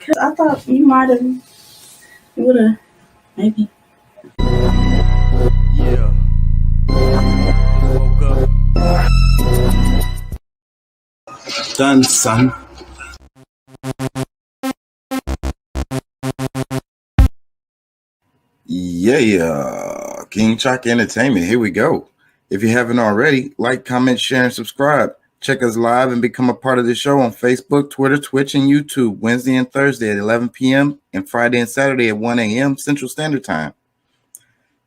Cause I thought you might have, you would have, maybe. Yeah. Woke up. Done, son. Yeah, King Chalk Entertainment. Here we go. If you haven't already, like, comment, share, and subscribe. Check us live and become a part of the show on Facebook, Twitter, Twitch, and YouTube, Wednesday and Thursday at 11 p.m. and Friday and Saturday at 1 a.m. Central Standard Time.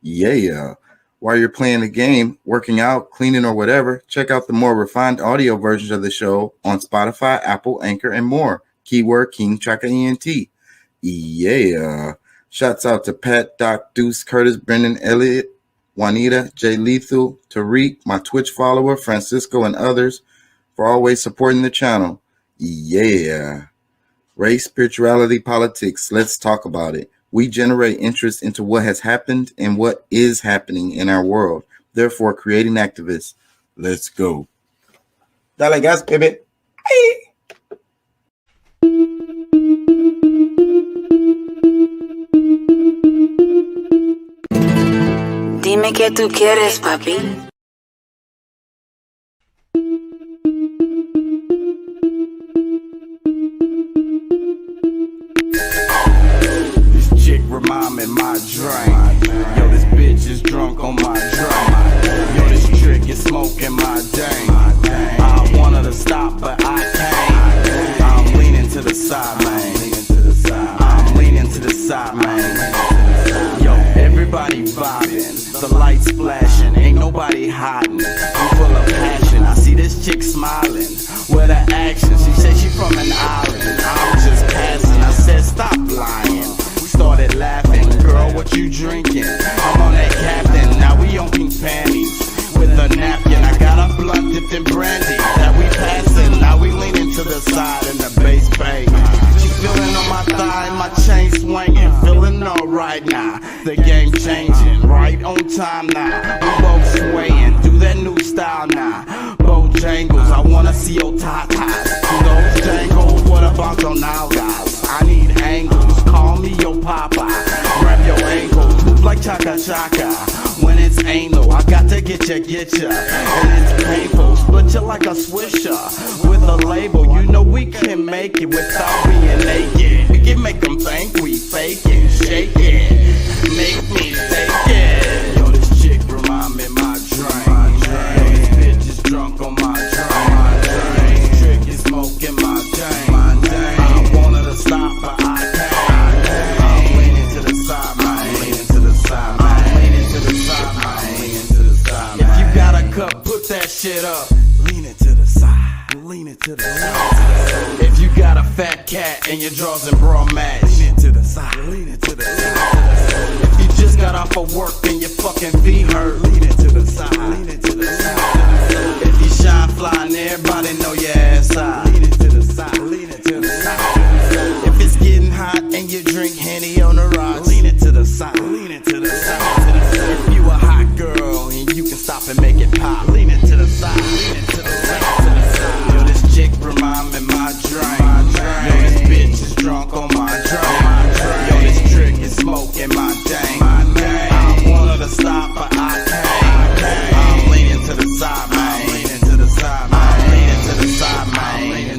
Yeah. While you're playing the game, working out, cleaning, or whatever, check out the more refined audio versions of the show on Spotify, Apple, Anchor, and more. Keyword King Chaka ENT. Yeah. Shouts out to Pat, Doc, Deuce, Curtis, Brendan, Elliott, Juanita, Jay Lethal, Tariq, my Twitch follower, Francisco, and others for always supporting the channel. Yeah. Race, spirituality, politics. Let's talk about it. We generate interest into what has happened and what is happening in our world. Therefore, creating activists. Let's go. Dale gas, baby. Hey. Dime qué tú quieres, papi. Remind me my drink. Yo, this bitch is drunk on my drink. Yo, this trick is smoking my dang. I wanted to stop, but I can't. I'm leaning to the side, man. I'm leaning to the side, man. Yo, everybody vibing, the lights flashing, ain't nobody hiding. I'm full of passion. I see this chick smiling with her action. She said she from an island. I'm just passing. I said stop lying. Started laughing, girl, what you drinking? I'm on that captain, now we on pink panties with a napkin. I got a blunt dipped in brandy that we passing. Now we leaning to the side and the bass bang. She feeling on my thigh, my chain swinging, feeling alright now. The game changing, right on time now. We both swaying, do that new style now. Bojangles, I wanna see your tatas. Those jangles, what about those now guys? I need angles, call me your papa. Grab your ankles, move like chaka chaka. When it's anal, I got to get ya. And it's painful, split you like a swisher. With a label, you know we can make it without being naked. We can make them think we faking, shake it, make me take it. Yo, this chick remind me my drink. Yo, this bitch is drunk on my drink. This trick is smoking my dang. I wanted to stop, but I can't. I'm leaning to the side, man. I'm leaning to the side, man. I'm leaning to the side, man. I'm leaning to the side, man. If you got a cup, put that shit up. Lean it to the side. Lean it to the side. If you got a fat cat and your drawers and bra match, lean it to the side. Lean it to the side. If you just got off of work and your fucking feet hurt, lean it to the side. Lean it to the side. If you shine fly and everybody know your ass high, lean it to the side. Lean it to the side. If it's getting hot and you drink Henny on the rocks, lean it to the side. Lean it to the side. If you a hot girl and you can stop and make it pop, lean it to the side. Lean it to the side. Yo, this chick remind me my drink. Yo, this bitch is drunk on my drink. Yo, this trick is smoking my dang. I wanted to stop, but I can't. I'm leaning to the side, man. I'm leaning to the side, man. I'm leaning to the side, man.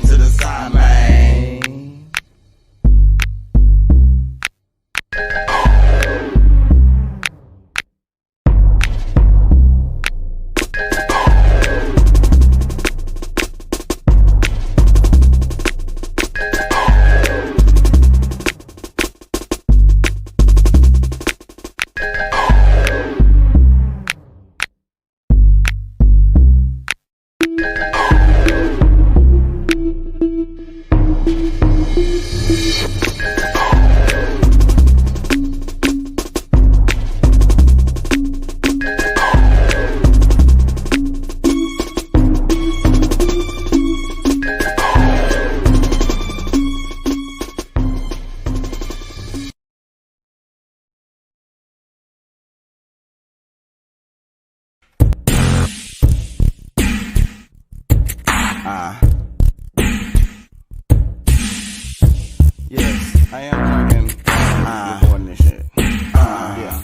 I am drinking more than this shit. Yeah.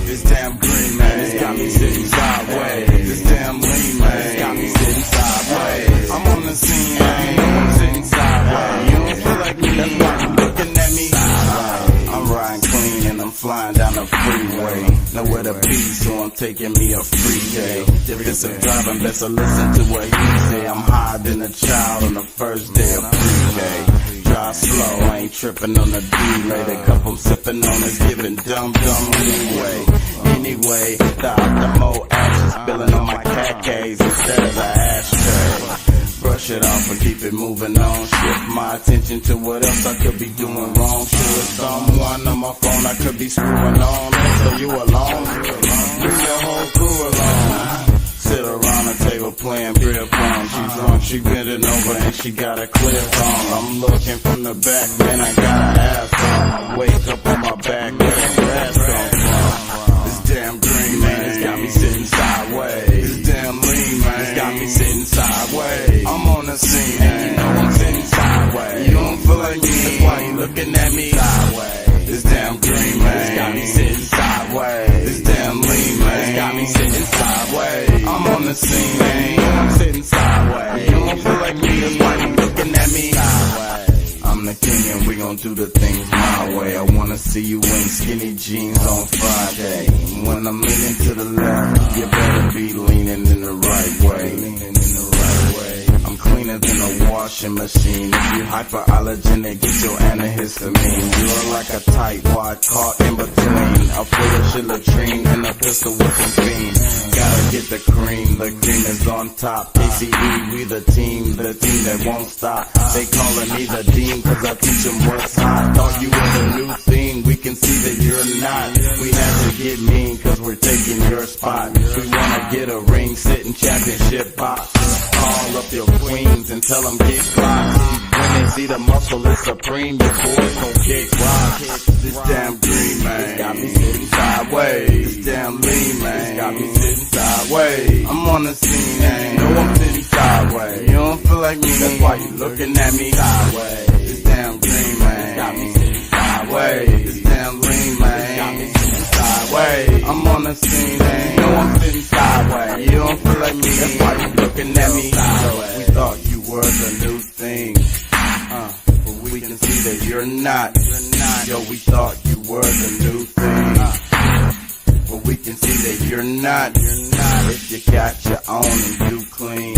This damn green, man, it's got me sitting sideways. This damn lean, man, it's got me sitting sideways. I'm on the scene, man, I'm sitting sideways. You don't feel like me, that's why you looking at me sideways. I'm riding clean and I'm flying down the freeway. Nowhere to be, so I'm taking me a free day. If it's a driving, best to listen to what he say. I'm higher than a child on the first day of pre-K. Drive slow, I ain't tripping on the delay. The cup I'm sipping on is giving dumb leeway. Anyway, the optimal ashes spilling on my khakis instead of the ashtray. Brush it off and keep it moving on. Shift my attention to what else I could be doing wrong. Sure, someone on my phone I could be screwing on. So you alone, bring your whole crew along. Sit around the table playing beer pong. She drunk, she bending over and she got a clear phone. I'm looking from the back, man, I got an ass on. Wake up on my back, where the grass come from? This damn green, man, it's got me sitting sideways. This damn lean, man, it's got me sitting sideways. I'm on the scene, and you know I'm sitting sideways. You don't feel like me, that's why you looking at me sideways. This damn green, man, it's got me sitting sideways. This damn lean, man, it's got me sitting sideways. I'm on the scene, man, I'm sitting sideways. You don't feel like me, that's why you looking at me sideways. I'm the king and we gon' do the things my way. I wanna see you in skinny jeans on Friday. When I'm leaning to the left, you better be leaning in the right way. I'm cleaner than a washing machine. If you hyperallergenic, get your antihistamine. You're like a tight wad caught in between a full of latrine and a pistol whipping fiend. Gotta get the cream is on top. ACE, we the team that won't stop. They calling me the dean cause I teach them what's hot. Thought you were the new thing, we can see that you're not. We have to get mean cause we're taking your spot. We wanna get a ring, sit in championship box. Call up your queens and tell them get clocked. When they see the muscle is supreme, your boys gon' kick rocks. This damn green, man, got me sitting sideways. This damn lean, man, got me sitting sideways. I'm on the scene, man, you know I'm sitting sideways. You don't feel like me, that's why you looking at me sideways. This damn green, man, got me sitting sideways. This damn lean, man, got me sitting sideways. I'm on the scene, man, you know I'm sitting sideways. You don't feel like me, that's why you looking at me sideways. We thought you were the new thing, but we can see that you're not. Yo, we thought you were the new thing, but we can see that you're not. If you got your own and you clean,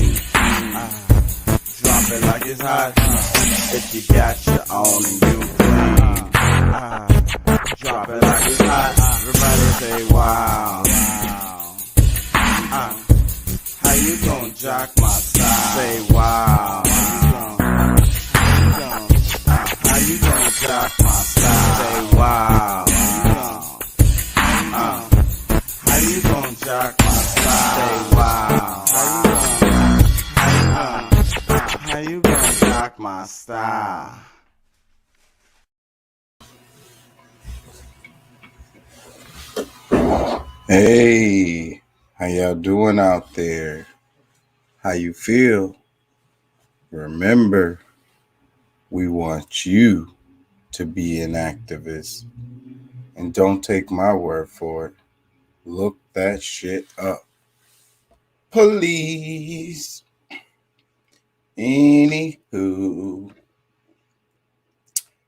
drop it like it's hot. If you got your own and you clean, drop it like it's hot. Everybody say wow. How you gon' jock my style? Say wow. How you gon' jock my style? Say wow. How you gon' jock my style? Say wow. How you gon' jock my style? Hey, how y'all doing out there? How you feel? Remember, we want you to be an activist. And don't take my word for it. Look that shit up. Please. Anywho,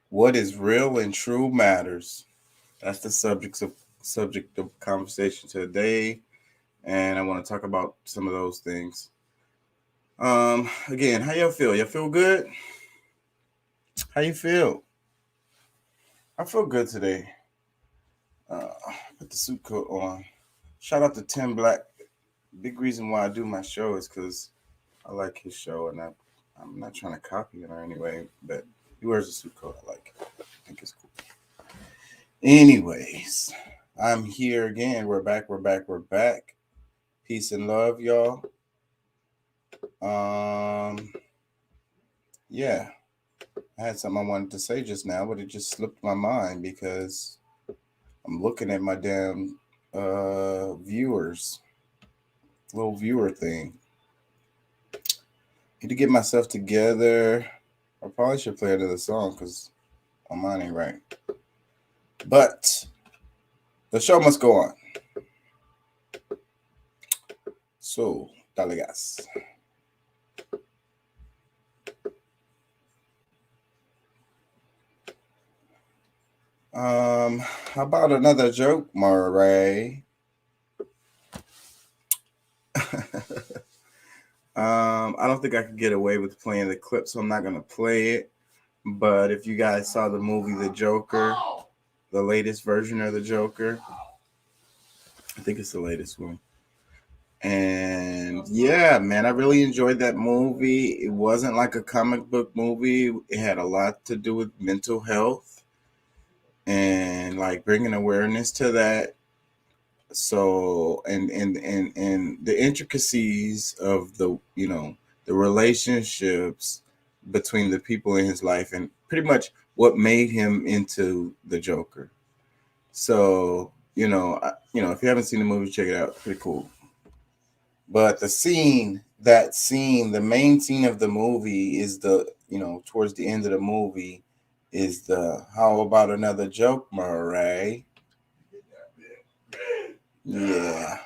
what is real and true matters. That's the subject of conversation today, and I want to talk about some of those things. Again, how y'all feel? Y'all feel good? How you feel? I feel good today. Put the suit coat on. Shout out to Tim Black. Big reason why I do my show is because I like his show, and I'm not trying to copy it or anyway, but he wears a suit coat I like. I think it's cool. Anyways, I'm here again. We're back. Peace and love, y'all. Yeah, I had something I wanted to say just now, but it just slipped my mind because I'm looking at my damn viewers, little viewer thing. Need to get myself together. I probably should play another song because Oh, mine ain't right. But the show must go on. So, dale gas. How about another joke, Murray? I don't think I could get away with playing the clip, so I'm not gonna play it. But if you guys saw the movie The Joker, the latest version of The Joker, I think it's the latest one. And yeah, man, I really enjoyed that movie. It wasn't like a comic book movie. It had a lot to do with mental health and like bringing awareness to that. So and the intricacies of the relationships between the people in his life and pretty much what made him into the Joker. So if you haven't seen the movie, check it out. Pretty cool. But the main scene of the movie is towards the end of the movie is the how about another joke, Murray? Yeah.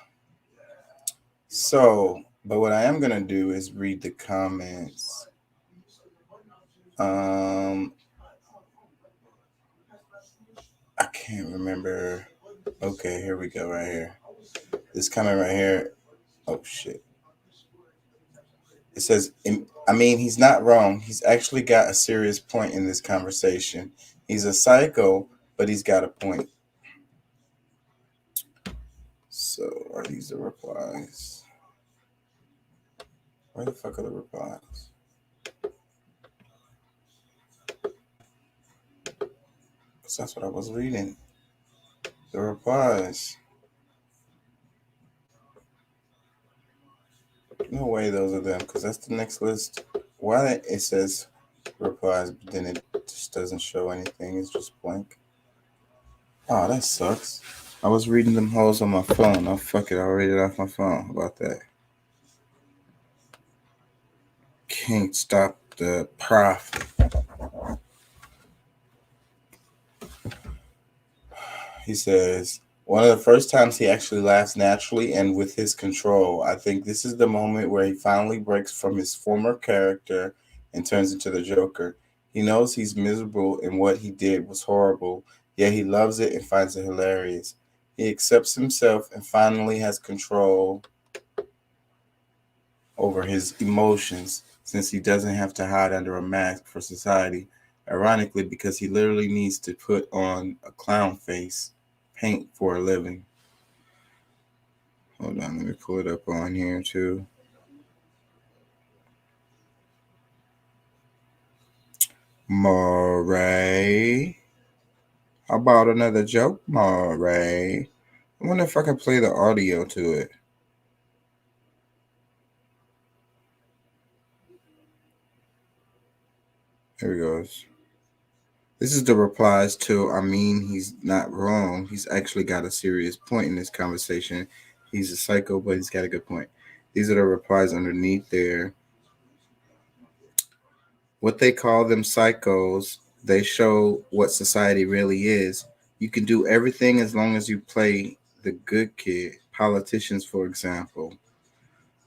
So, but what I am gonna do is read the comments. I can't remember. Okay, here we go. Right here. This comment right here. Oh shit. It says, I mean, he's not wrong. He's actually got a serious point in this conversation. He's a psycho, but he's got a point. So, are these the replies? Where the fuck are the replies? Because that's what I was reading. The replies. No way those are them, because that's the next list. Why it says replies, but then it just doesn't show anything. It's just blank. Oh, that sucks. I was reading them hoes on my phone. Oh, fuck it. I'll read it off my phone. How about that? Can't stop the profit. He says, one of the first times he actually laughs naturally and with his control. I think this is the moment where he finally breaks from his former character and turns into the Joker. He knows he's miserable and what he did was horrible, yet he loves it and finds it hilarious. He accepts himself and finally has control over his emotions since he doesn't have to hide under a mask for society. Ironically, because he literally needs to put on a clown face, paint for a living. Hold on, let me pull it up on here too. Murray. How about another joke, Murray? I wonder if I can play the audio to it. Here it goes. This is the replies to, I mean, he's not wrong. He's actually got a serious point in this conversation. He's a psycho, but he's got a good point. These are the replies underneath there. What they call them psychos, they show what society really is. You can do everything as long as you play the good kid. Politicians, for example.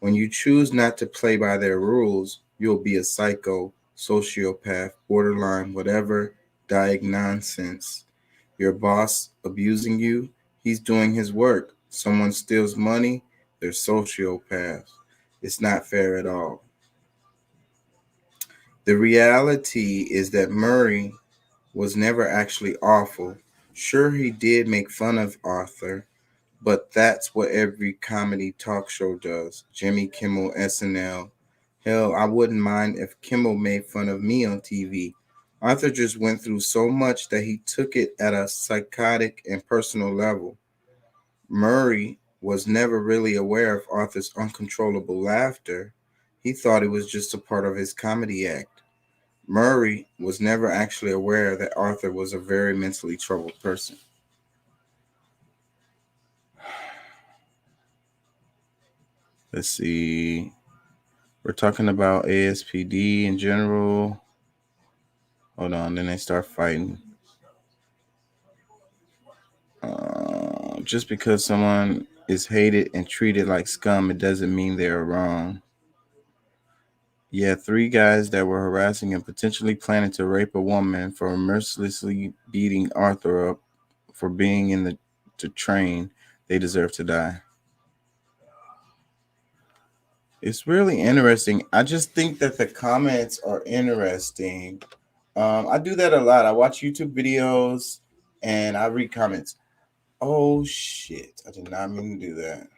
When you choose not to play by their rules, you'll be a psycho, sociopath, borderline, whatever, dying nonsense. Your boss abusing you, he's doing his work. Someone steals money, they're sociopaths. It's not fair at all. The reality is that Murray was never actually awful. Sure, he did make fun of Arthur, but that's what every comedy talk show does. Jimmy Kimmel, SNL. Hell, I wouldn't mind if Kimmel made fun of me on TV. Arthur just went through so much that he took it at a psychotic and personal level. Murray was never really aware of Arthur's uncontrollable laughter. He thought it was just a part of his comedy act. Murray was never actually aware that Arthur was a very mentally troubled person. Let's see. We're talking about ASPD in general. Hold on, then they start fighting. Just because someone is hated and treated like scum, it doesn't mean they're wrong. Yeah, 3 guys that were harassing and potentially planning to rape a woman for mercilessly beating Arthur up for being in the train. They deserve to die. It's really interesting. I just think that the comments are interesting. I do that a lot. I watch YouTube videos and I read comments. Oh shit! I did not mean to do that.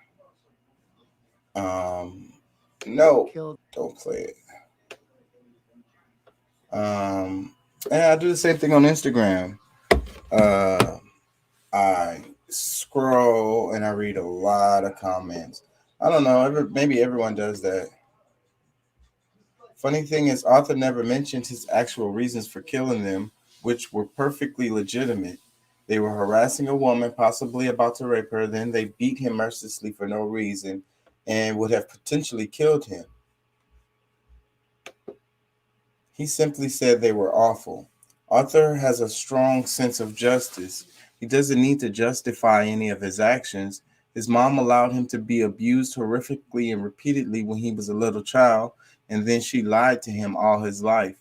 No, don't play it. And I do the same thing on Instagram. Uh, I scroll and I read a lot of comments. I don't know. Maybe everyone does that. Funny thing is, Arthur never mentioned his actual reasons for killing them, which were perfectly legitimate. They were harassing a woman, possibly about to rape her. Then they beat him mercilessly for no reason and would have potentially killed him. He simply said they were awful. Arthur has a strong sense of justice. He doesn't need to justify any of his actions. His mom allowed him to be abused horrifically and repeatedly when he was a little child, and then she lied to him all his life.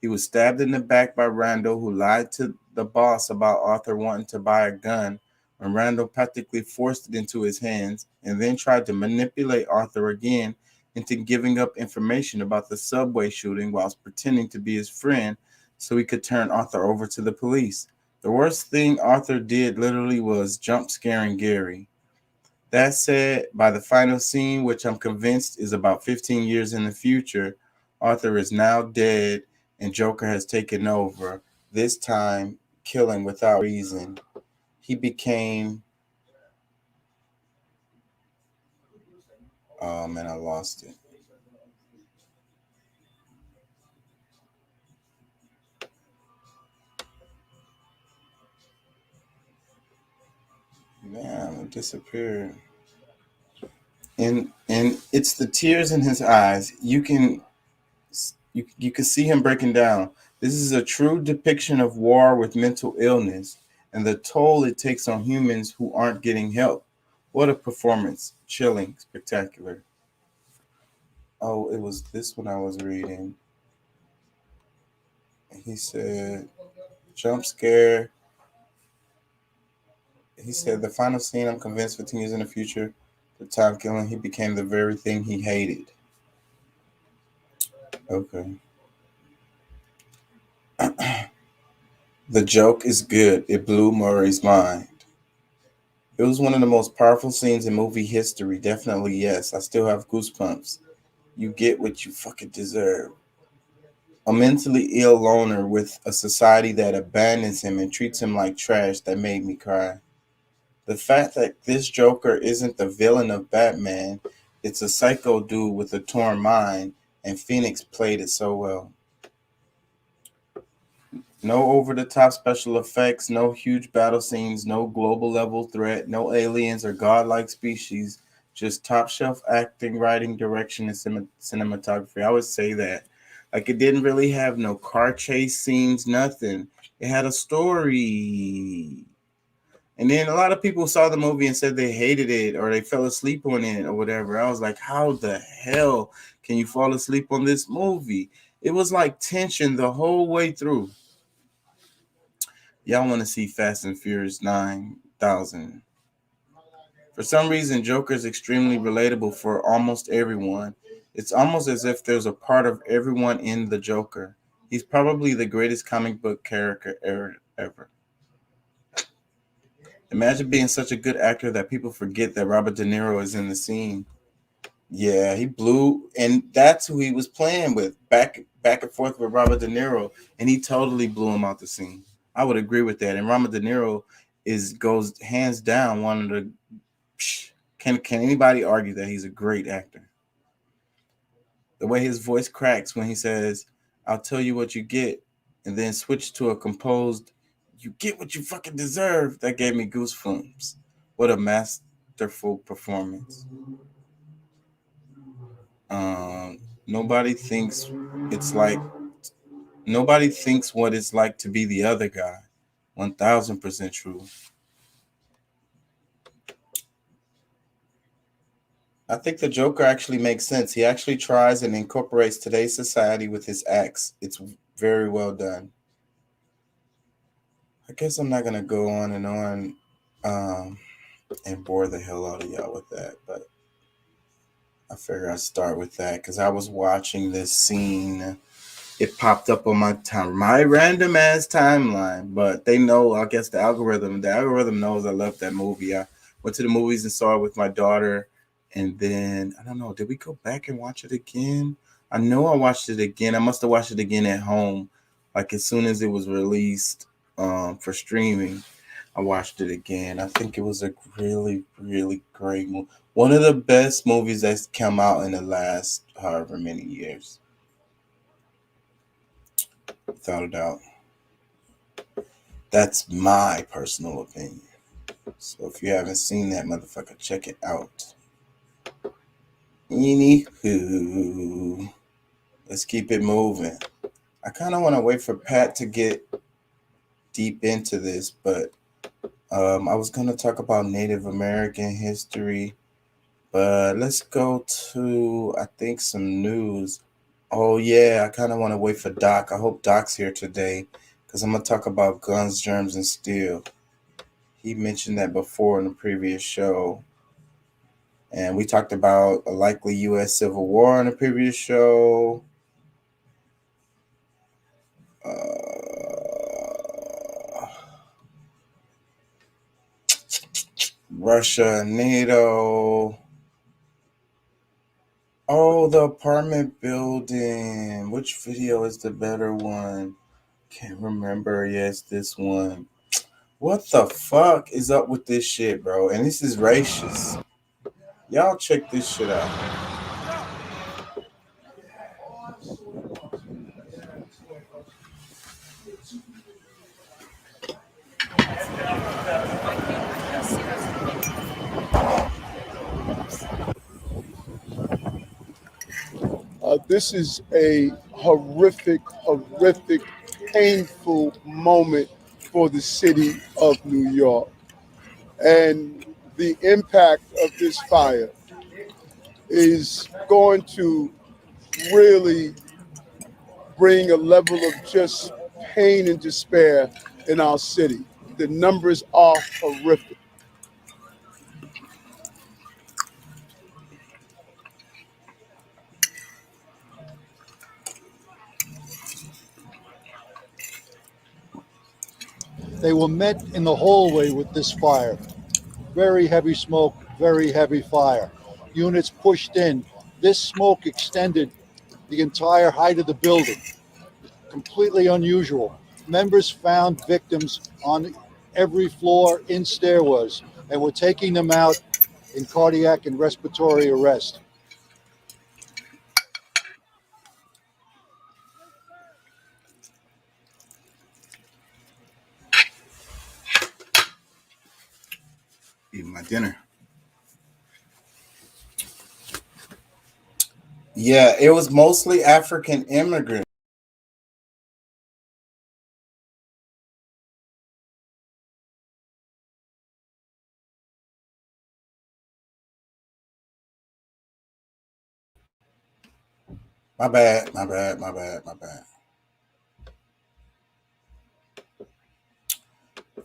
He was stabbed in the back by Randall, who lied to the boss about Arthur wanting to buy a gun, when Randall practically forced it into his hands, and then tried to manipulate Arthur again into giving up information about the subway shooting whilst pretending to be his friend so he could turn Arthur over to the police. The worst thing Arthur did literally was jump scaring Gary. That said, by the final scene, which I'm convinced is about 15 years in the future, Arthur is now dead and Joker has taken over, this time killing without reason. He became. Oh man, I lost it. Man, it disappeared. And it's the tears in his eyes. You can see him breaking down. This is a true depiction of war with mental illness and the toll it takes on humans who aren't getting help. What a performance. Chilling, spectacular. Oh, it was this one I was reading. He said, jump scare. He said, the final scene, I'm convinced 15 years in the future, the time killing, he became the very thing he hated. Okay. The joke is good. It blew Murray's mind. It was one of the most powerful scenes in movie history. Definitely, yes. I still have goosebumps. You get what you fucking deserve. A mentally ill loner with a society that abandons him and treats him like trash that made me cry. The fact that this Joker isn't the villain of Batman, it's a psycho dude with a torn mind, and Phoenix played it so well. No over the top special effects, no huge battle scenes, no global level threat, no aliens or godlike species, just top shelf acting, writing, direction, and cinematography. I would say that. Like, it didn't really have no car chase scenes, nothing. It had a story. And then a lot of people saw the movie and said they hated it or they fell asleep on it or whatever. I was like, how the hell can you fall asleep on this movie? It was like tension the whole way through. Y'all want to see Fast and Furious 9000. For some reason, Joker is extremely relatable for almost everyone. It's almost as if there's a part of everyone in the Joker. He's probably the greatest comic book character ever. Imagine being such a good actor that people forget that Robert De Niro is in the scene. Yeah, he blew, and that's who he was playing with, back and forth with Robert De Niro, and he totally blew him out the scene. I would agree with that. And Robert De Niro goes hands down one of the. Can anybody argue that he's a great actor? The way his voice cracks when he says, "I'll tell you what you get," and then switch to a composed, "You get what you fucking deserve." That gave me goosebumps. What a masterful performance. Nobody thinks it's like Nobody thinks what it's like to be the other guy. 1000% true. I think the Joker actually makes sense. He actually tries and incorporates today's society with his acts. It's very well done. I guess I'm not gonna go on and bore the hell out of y'all with that, but I figure I'd start with that because I was watching this scene. It popped up on my random ass timeline, but they know, I guess the algorithm knows I love that movie. I went to the movies and saw it with my daughter, and then I don't know, did we go back and watch it again? I know I watched it again. I must have watched it again at home, like as soon as it was released for streaming. I watched it again. I think it was a really, really great movie. One of the best movies that's come out in the last however many years. Without a doubt. That's my personal opinion. So if you haven't seen that motherfucker, check it out. Anywho, let's keep it moving. I kind of want to wait for Pat to get deep into this, but I was going to talk about Native American history, but let's go to, I think, some news. Oh, yeah, I kind of want to wait for Doc. I hope Doc's here today because I'm going to talk about guns, germs, and steel. He mentioned that before in the previous show. And we talked about a likely U.S. Civil War in the previous show. Russia, NATO. Oh, the apartment building. Which video is the better one? Can't remember. Yes, this one. What the fuck is up with this shit, bro? And this is racist. Y'all check this shit out. This is a horrific, painful moment for the city of New York. And the impact of this fire is going to really bring a level of just pain and despair in our city. The numbers are horrific. They were met in the hallway with this fire. Very heavy smoke, very heavy fire. Units pushed in. This smoke extended the entire height of the building. Completely unusual. Members found victims on every floor in stairwells and were taking them out in cardiac and respiratory arrest. Eating my dinner. Yeah, it was mostly African immigrants. My bad.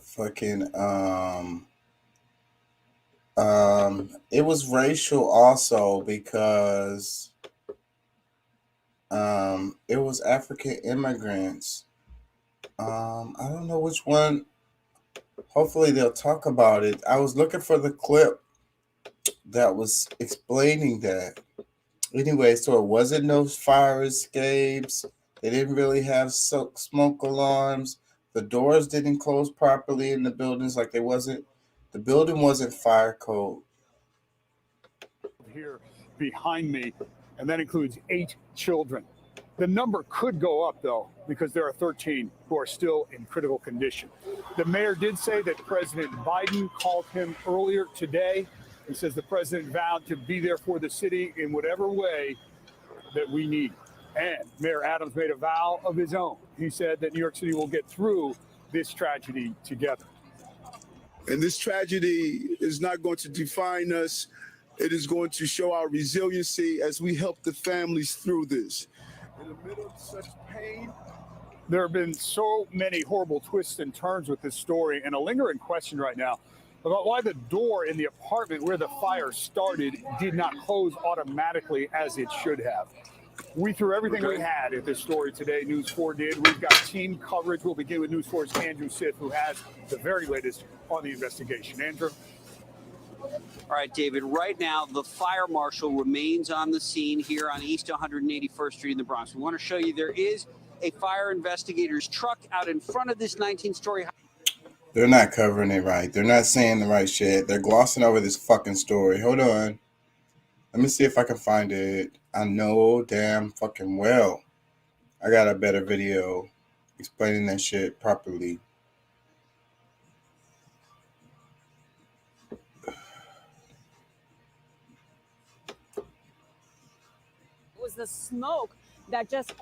Fucking it was racial also because it was African immigrants. I don't know which one. Hopefully they'll talk about it. I was looking for the clip that was explaining that. Anyway, so it wasn't no fire escapes. They didn't really have smoke alarms. The doors didn't close properly in the buildings, like the building wasn't fire code. Here behind me, and that includes 8 children. The number could go up, though, because there are 13 who are still in critical condition. The mayor did say that President Biden called him earlier today. He says the president vowed to be there for the city in whatever way that we need. And Mayor Adams made a vow of his own. He said that New York City will get through this tragedy together. And this tragedy is not going to define us. It is going to show our resiliency as we help the families through this. In the middle of such pain, there have been so many horrible twists and turns with this story, and a lingering question right now about why the door in the apartment where the fire started did not close automatically as it should have. We threw everything we had at this story today. News 4 did. We've got team coverage. We'll begin with News 4's Andrew Sith, who has the very latest on the investigation. Andrew? All right, David, right now, the fire marshal remains on the scene here on East 181st Street in the Bronx. We want to show you there is a fire investigator's truck out in front of this 19-story house. They're not covering it right. They're not saying the right shit. They're glossing over this fucking story. Hold on. Let me see if I can find it. I know damn fucking well I got a better video explaining that shit properly. It was the smoke that just...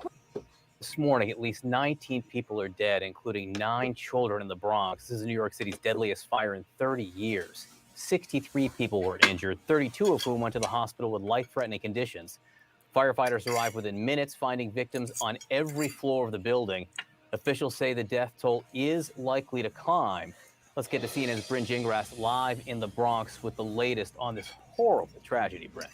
This morning, at least 19 people are dead, including 9 children in the Bronx. This is New York City's deadliest fire in 30 years. 63 people were injured, 32 of whom went to the hospital with life-threatening conditions. Firefighters arrived within minutes, finding victims on every floor of the building. Officials say the death toll is likely to climb. Let's get to CNN's Bryn Gingras live in the Bronx with the latest on this horrible tragedy, Bryn.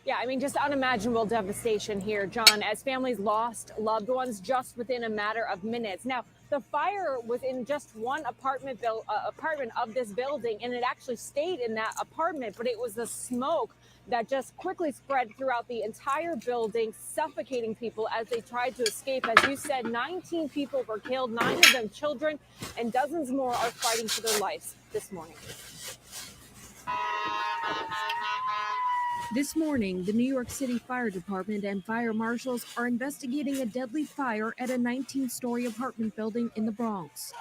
Yeah, I mean, just unimaginable devastation here, John, as families lost loved ones just within a matter of minutes. Now, the fire was in just one apartment of this building, and it actually stayed in that apartment, but it was the smoke that just quickly spread throughout the entire building, suffocating people as they tried to escape. As you said, 19 people were killed, 9 of them children, and dozens more are fighting for their lives this morning. This morning, the New York City Fire Department and fire marshals are investigating a deadly fire at a 19-story apartment building in the Bronx.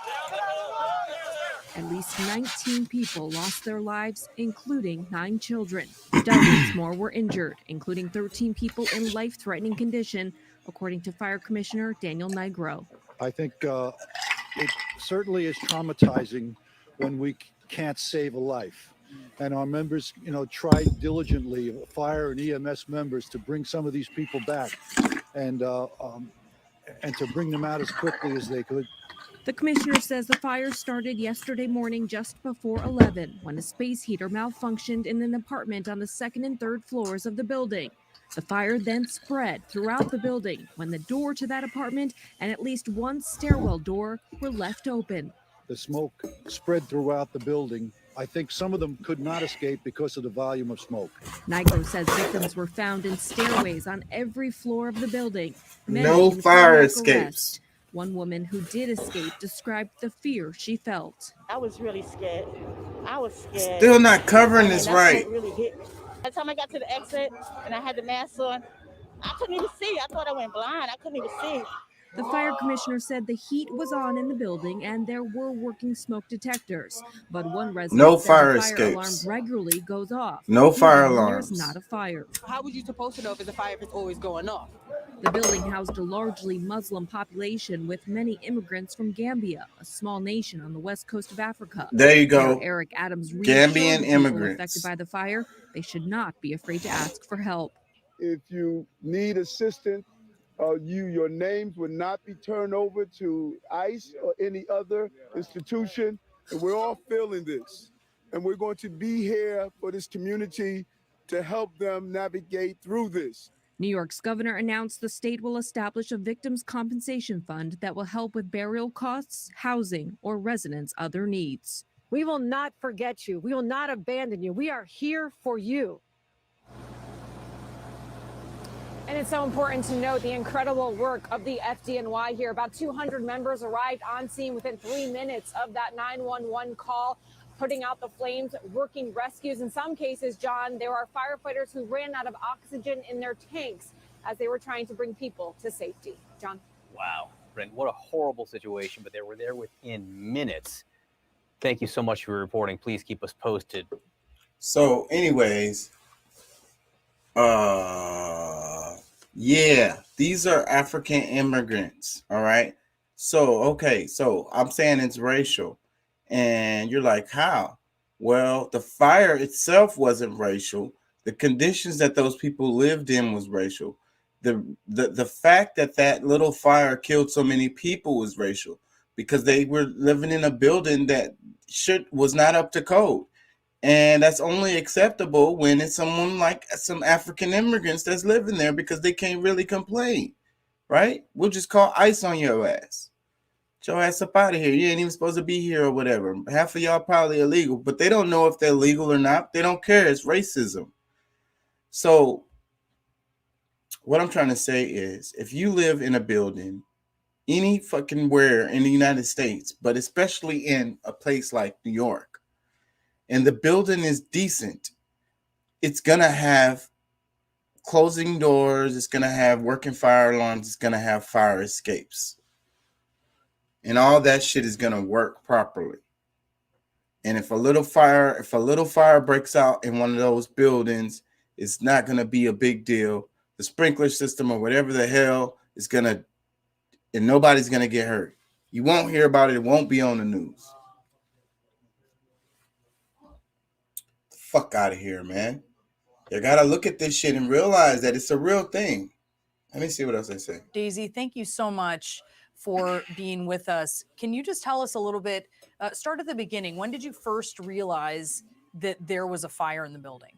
At least 19 people lost their lives, including 9 children. Dozens more were injured, including 13 people in life-threatening condition, according to Fire Commissioner Daniel Nigro. I think it certainly is traumatizing when we can't save a life. And our members, tried diligently, fire and EMS members, to bring some of these people back and to bring them out as quickly as they could. The commissioner says the fire started yesterday morning just before 11 when a space heater malfunctioned in an apartment on the 2nd and 3rd floors of the building. The fire then spread throughout the building when the door to that apartment and at least one stairwell door were left open. The smoke spread throughout the building. I think some of them could not escape because of the volume of smoke. Nigro says victims were found in stairways on every floor of the building. No fire escapes. One woman who did escape described the fear she felt. I was really scared. I was scared. Still not covering this right. Really hit me. By the time I got to the exit and I had the mask on, I couldn't even see. I thought I went blind. I couldn't even see. The fire commissioner said the heat was on in the building and there were working smoke detectors. But one resident no said fire the fire escapes. alarm regularly goes off. No fire There's alarms. not a fire. How was you supposed to know if it's a fire if it's always going off? The building housed a largely Muslim population with many immigrants from Gambia, a small nation on the west coast of Africa. There you go. Mayor Eric Adams Gambian people immigrants affected by the fire, they should not be afraid to ask for help. if you need assistance, your names would not be turned over to ICE or any other institution. And we're all feeling this. And we're going to be here for this community to help them navigate through this. New York's governor announced the state will establish a victims' compensation fund that will help with burial costs, housing, or residents' other needs. We will not forget you. We will not abandon you. We are here for you. And it's so important to note the incredible work of the FDNY here. About 200 members arrived on scene within 3 minutes of that 911 call, putting out the flames, working rescues. In some cases, John, there are firefighters who ran out of oxygen in their tanks as they were trying to bring people to safety. John? Wow, Brent, what a horrible situation, but they were there within minutes. Thank you so much for reporting. Please keep us posted. So anyways, Yeah, these are African immigrants. All right. So I'm saying it's racial. And you're like, how? Well, the fire itself wasn't racial. The conditions that those people lived in was racial. The fact that that little fire killed so many people was racial because they were living in a building that should was not up to code. And that's only acceptable when it's someone like some African immigrants that's living there because they can't really complain, right? We'll just call ICE on your ass. Get your ass up out of here. You ain't even supposed to be here or whatever. Half of y'all probably illegal, but they don't know if they're legal or not. They don't care. It's racism. So what I'm trying to say is if you live in a building any fucking where in the United States, but especially in a place like New York, and the building is decent, it's gonna have closing doors, it's going to have working fire alarms, it's going to have fire escapes. And all that shit is going to work properly. And if a little fire breaks out in one of those buildings, it's not going to be a big deal. The sprinkler system or whatever the hell is going to, and nobody's going to get hurt. You won't hear about it. It won't be on the news. The fuck out of here, man. You got to look at this shit and realize that it's a real thing. Let me see what else they say. Daisy, thank you so much for being with us. Can you just tell us a little bit, start at the beginning. When did you first realize that there was a fire in the building?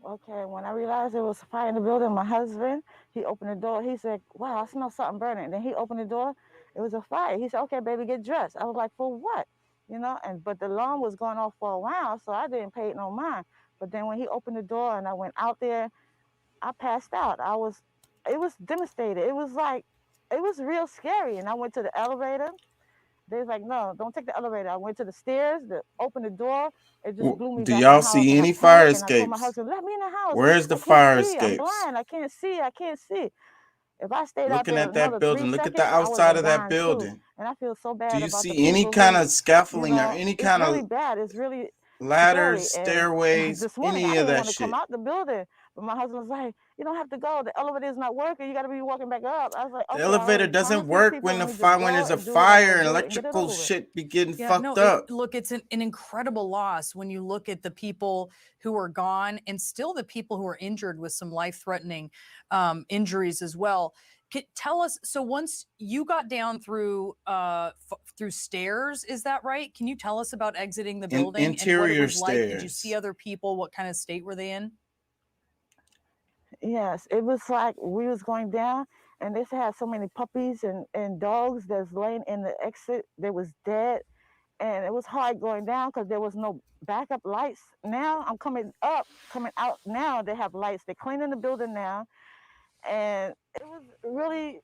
Okay, when I realized there was a fire in the building, my husband, he opened the door. He said, wow, I smell something burning. And then he opened the door. It was a fire. He said, okay, baby, get dressed. I was like, for what? You know, but the alarm was going off for a while, so I didn't pay it no mind. But then when he opened the door and I went out there, I passed out. It was devastated. It was real scary. And I went to the elevator. They was like, no, don't take the elevator. I went to the stairs, opened the door. It just blew me Do back in y'all the house. see And I any fire panicked and I told my escapes? husband, let me in the house. Where's the I can't fire see. I'm escapes? blind. I can't see. I can't see. If I stayed out Looking there at that another 3 building, look at the seconds, I would have outside been of that blind too. building. And I feel so Do bad you about the see any people kind who, of scaffolding or any it's kind really of bad. It's really ladders, scary. And stairways, this morning, I any of didn't that want to come shit? out the building. But my husband was like, you don't have to go. The elevator is not working. You got to be walking back up. I was like, The okay, I elevator already doesn't promised these work people. when Let me just when go there's a and do what I fire got to and do and get it electrical over with. shit be getting Yeah, fucked up. Look, it's an incredible loss when you look at the people who are gone and still the people who are injured with some life-threatening injuries as well. Tell us, so once you got down through stairs, is that right? Can you tell us about exiting the building and what it Interior was like? Did you stairs. see other people? What kind of state were they in? Yes, it was like we was going down, and they had so many puppies and dogs that's laying in the exit. They was dead, and it was hard going down because there was no backup lights. Now I'm coming out now. They have lights. They're cleaning the building now, and it's really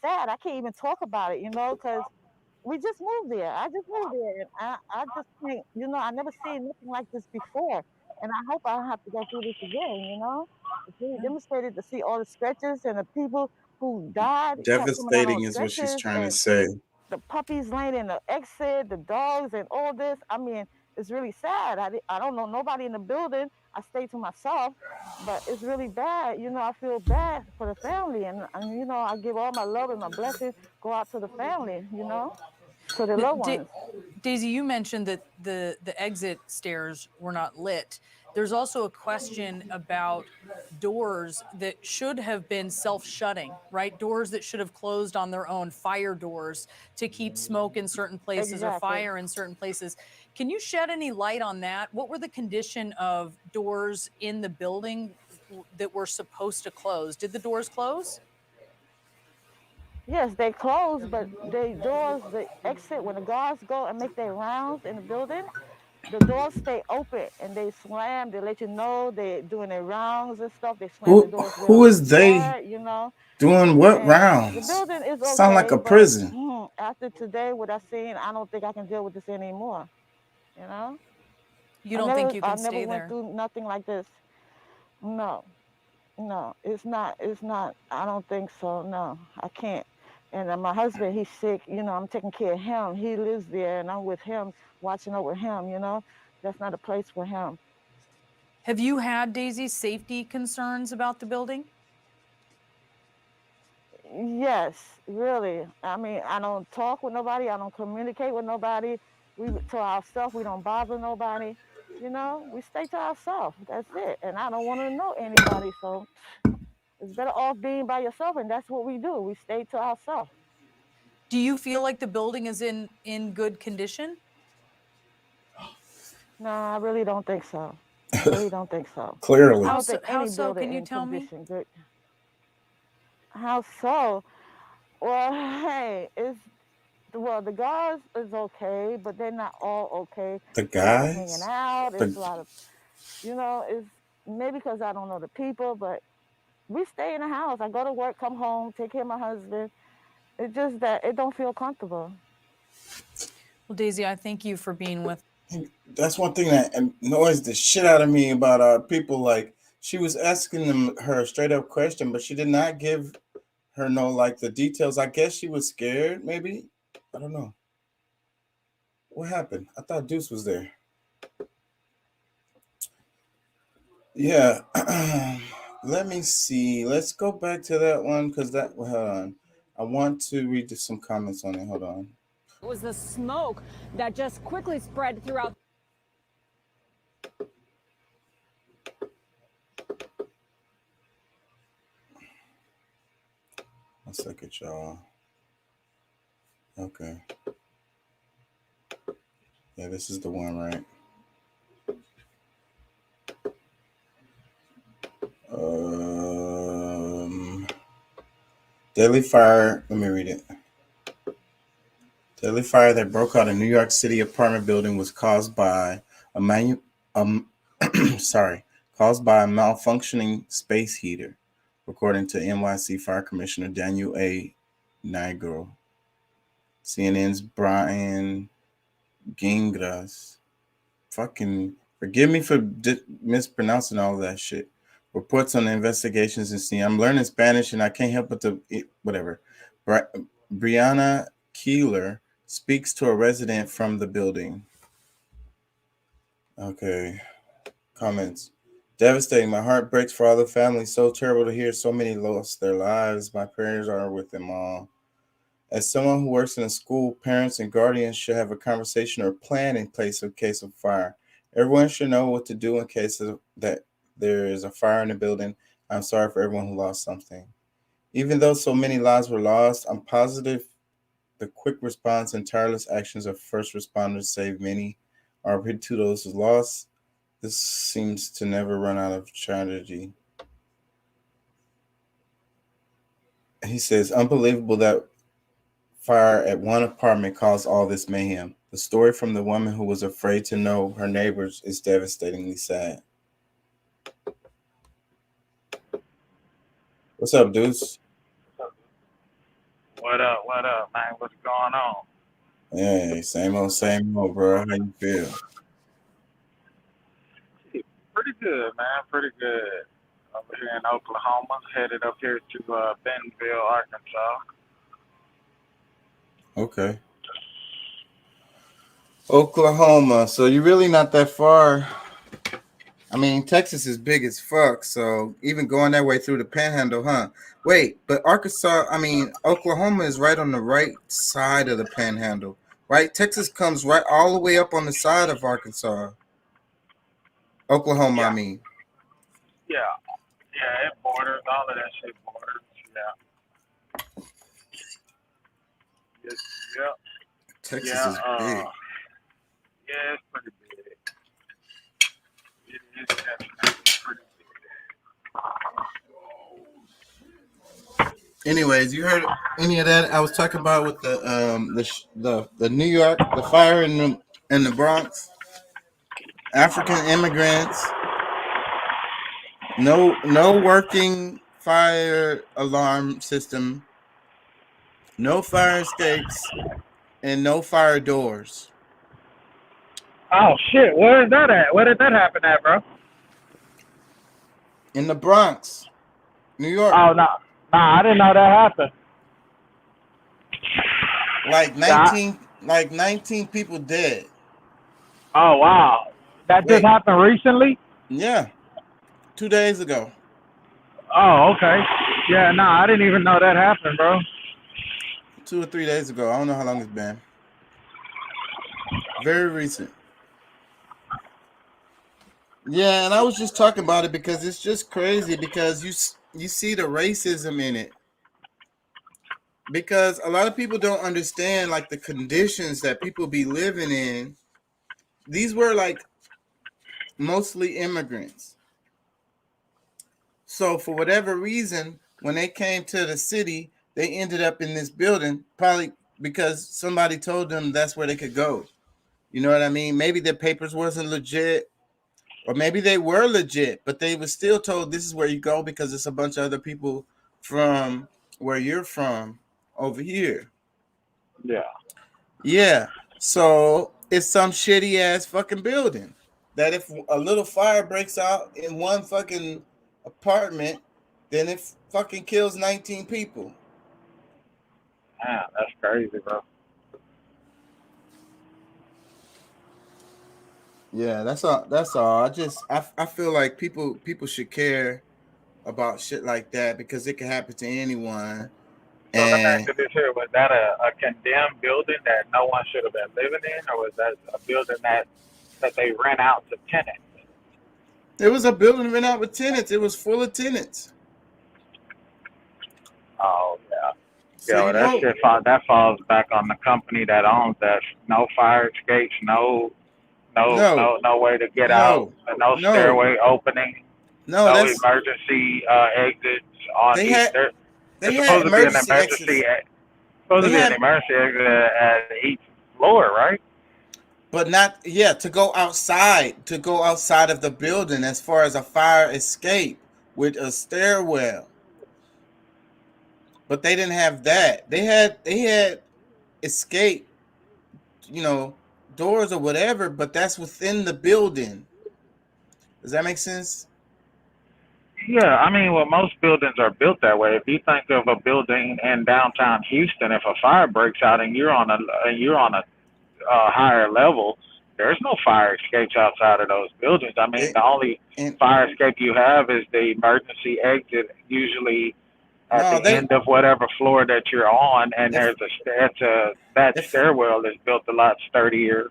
sad. I can't even talk about it, because we just moved there. I just moved there, and I just think, I never seen nothing like this before, and I hope I don't have to go through this again. It's really demonstrated to see all the stretches and the people who died kept coming out on Devastating is what she's stretchers, trying to and say. the puppies laying in the exit, the dogs, and all this. I mean, it's really sad. I don't know nobody in the building. I stayed to myself, but it's really bad. I feel bad for the family, and I give all my love and my blessings go out to the family. To the loved ones. Daisy, you mentioned that the exit stairs were not lit. There's also a question about doors that should have been self-shutting, right? Doors that should have closed on their own, fire doors to keep smoke in certain places or Exactly. fire in certain places. Can you shed any light on that? What were the condition of doors in the building that were supposed to close? Did the doors close? Yes, they close, but the exit, when the guards go and make their rounds in the building, the doors stay open and they slam. They let you know they're doing their rounds and stuff. They slam the doors Who real is they hard, doing what And the rounds? building is Sound like okay, a but prison. after today, what I seen, I don't think I can deal with this anymore. You don't think you I can never stay went there? through nothing like this. No. No, it's not. It's not. I don't think so. No, I can't. And my husband, he's sick. I'm taking care of him. He lives there, and I'm with him, watching over him. That's not a place for him. Have you had, Daisy, safety concerns about the building? Yes, really. I mean, I don't talk with nobody. I don't communicate with nobody. We to ourselves. We don't bother nobody. You know, we stay to ourselves. That's it. And I don't want to know anybody. So it's better off being by yourself. And that's what we do. We stay to ourselves. Do you feel like the building is in good condition? No, I really don't think so. I really don't think so. Clearly. I don't think How any so? building Can you in tell me? condition good. How so? Well, hey, the guards is okay, but they're not all okay. The It's a lot of hanging guys? out. It's a The, lot of, it's maybe because I don't know the people, but we stay in the house. I go to work, come home, take care of my husband. It's just that it don't feel comfortable. Well, Daisy, I thank you for being with. that's one thing that annoys the shit out of me about people. Like, she was asking her a straight up question, but she did not give her the details. I guess she was scared, maybe. I don't know. What happened? I thought Deuce was there. Yeah. Let me see. Let's go back to that one because hold on. I want to read some comments on it. Hold on. It was the smoke that just quickly spread throughout. One second, y'all. Okay. Yeah, this is the one, right? Deadly fire. Let me read it. Deadly fire that broke out in New York City apartment building was caused by caused by a malfunctioning space heater, according to NYC Fire Commissioner Daniel A. Nigro. CNN's Brian Gingras. Fucking forgive me for mispronouncing all of that shit. Reports on the investigations and see. I'm learning Spanish and I can't help but to whatever. Brianna Keeler speaks to a resident from the building. Okay. Comments. Devastating. My heart breaks for all the families. So terrible to hear so many lost their lives. My prayers are with them all. As someone who works in a school, parents and guardians should have a conversation or plan in place in case of fire. Everyone should know what to do in case that there is a fire in the building. I'm sorry for everyone who lost something. Even though so many lives were lost, I'm positive the quick response and tireless actions of first responders saved many. RP to those who lost. This seems to never run out of tragedy. He says, unbelievable that fire at one apartment caused all this mayhem. The story from the woman who was afraid to know her neighbors is devastatingly sad. What's up, Deuce? What up, man? What's going on? Hey, same old, bro. How you feel? Pretty good, man. Pretty good. Over here in Oklahoma, headed up here to Bentonville, Arkansas. Okay. Oklahoma. So you're really not that far. I mean, Texas is big as fuck. So even going that way through the panhandle, huh? Wait, but Oklahoma is right on the right side of the panhandle, right? Texas comes right all the way up on the side of Arkansas. Oklahoma, Yeah. I mean. Yeah, it borders, all of that shit borders, yeah. Yes, yeah. Texas yeah, is big. Yeah, it's pretty big. It's definitely pretty big. Anyways, you heard any of that I was talking about with the New York, the fire in the Bronx, African immigrants, no working fire alarm system, no fire escapes, and no fire doors. Oh shit! Where is that at? Where did that happen at, bro? In the Bronx, New York. Oh no, I didn't know that happened. Like 19 people dead. Oh wow, that just happened recently. Yeah, 2 days ago. Oh, okay. Yeah, no, I didn't even know that happened, bro. 2 or 3 days ago. I don't know how long it's been. Very recent. Yeah, and I was just talking about it because it's just crazy because you see the racism in it. Because a lot of people don't understand like the conditions that people be living in. These were like mostly immigrants. So for whatever reason, when they came to the city, they ended up in this building probably because somebody told them that's where they could go. You know what I mean? Maybe their papers wasn't legit, or maybe they were legit, but they were still told this is where you go because it's a bunch of other people from where you're from over here. Yeah. Yeah. So it's some shitty ass fucking building that if a little fire breaks out in one fucking apartment, then it fucking kills 19 people. Man, that's crazy, bro. Yeah, that's all. That's all. I feel like people should care about shit like that because it can happen to anyone. So let me ask And you this here: was that a condemned building that no one should have been living in, or was that a building that they rent out to tenants? it was a building rent out with tenants. It was full of tenants. Oh yeah. So Yeah, well, you that know, shit that falls back on the company that owns that. No fire escapes, no, no way to get out, no, no no, stairway opening, no. no That's emergency exits on they each. had There's they had supposed to be an emergency emergency exits. supposed They to be an had, emergency exit at each floor, right? but not to go outside of the building as far as a fire escape with a stairwell. But they didn't have that. They had escape, you know, doors or whatever, but that's within the building. Does that make sense? Yeah, I mean, well, most buildings are built that way. If you think of a building in downtown Houston, if a fire breaks out and you're on a higher level, there's no fire escapes outside of those buildings. I mean, It, the only and fire escape you have is the emergency exit, usually at no, the they end of whatever floor that you're on, and if that if stairwell is built a lot sturdier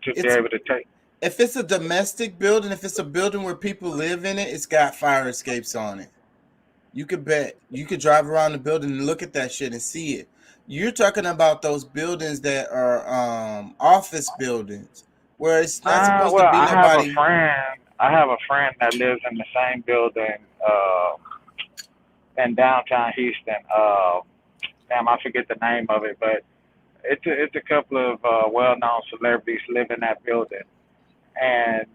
to be it's able to take. if it's a domestic building, if it's a building where people live in it, it's got fire escapes on it. You could bet. You could drive around the building and look at that shit and see it. You're talking about those buildings that are office buildings where it's not supposed to Well, be nobody. I have a friend that lives in the same building in downtown Houston. Damn, I forget the name of it, but it's a couple of well-known celebrities live in that building, and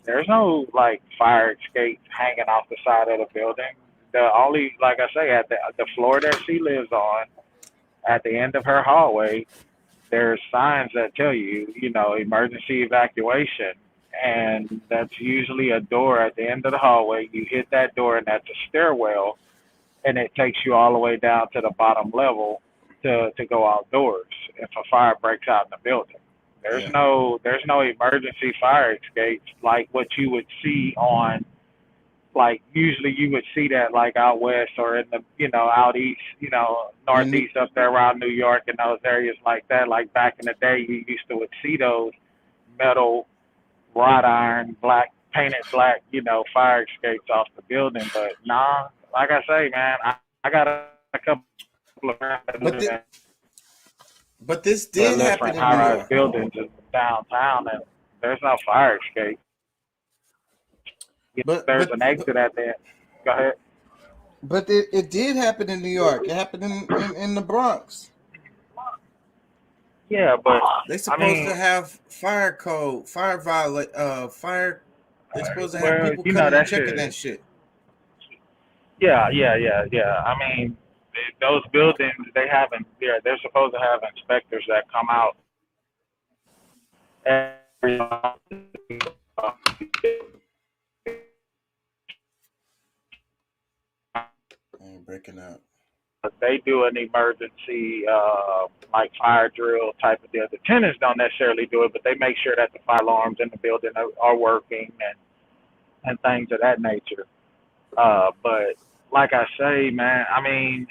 there's no like fire escape hanging off the side of the building. The only, like I say, at the floor that she lives on, at the end of her hallway, there's signs that tell you, emergency evacuation, and that's usually a door at the end of the hallway. You hit that door, and that's a stairwell, and it takes you all the way down to the bottom level to go outdoors if a fire breaks out in the building. Yeah. There's no emergency fire escapes like what you would see on, like usually you would see that like out west or in the out east, In northeast up there around New York and those areas like that. Like back in the day, you used to would see those metal wrought iron painted black, fire escapes off the building. But nah, like I say, man, I got a couple of friends that but live th- in but this that did live in happen in New high-rise York. buildings in downtown, and there's no fire escape. But There's but an but, exit at the end. Go ahead. but it did happen in New York. It happened in the Bronx. Yeah, but They I supposed to mean, have fire code, fire violate, fire. They supposed to have well, people coming and that checking shit. that shit. Yeah. I mean, those buildings, they haven't. Yeah, they're supposed to have inspectors that come out every month. Breaking up. They do an emergency, like fire drill type of deal. The tenants don't necessarily do it, but they make sure that the fire alarms in the building are working, and and things of that nature. But like I say, man, I mean,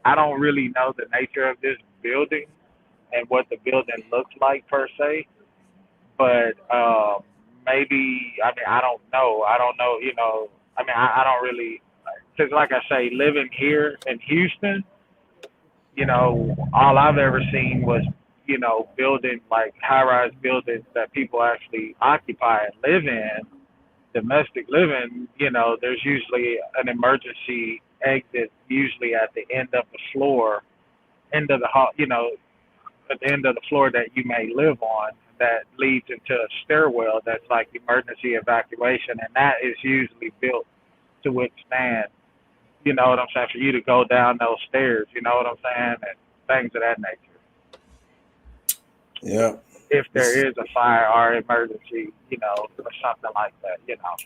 I don't really know the nature of this building and what the building looks like per se. But maybe, I mean, I don't know. I don't know, you know. I mean, I don't really, because like I say, living here in Houston, you know, all I've ever seen was, you know, building like high-rise buildings that people actually occupy and live in. Domestic living, you know, there's usually an emergency exit, usually at the end of the floor, end of the hall, you know, at the end of the floor that you may live on, that leads into a stairwell that's like emergency evacuation, and that is usually built to withstand, you know what I'm saying, for you to go down those stairs, you know what I'm saying, and things of that nature. Yeah. If there is a fire or emergency, you know, or something like that, you know.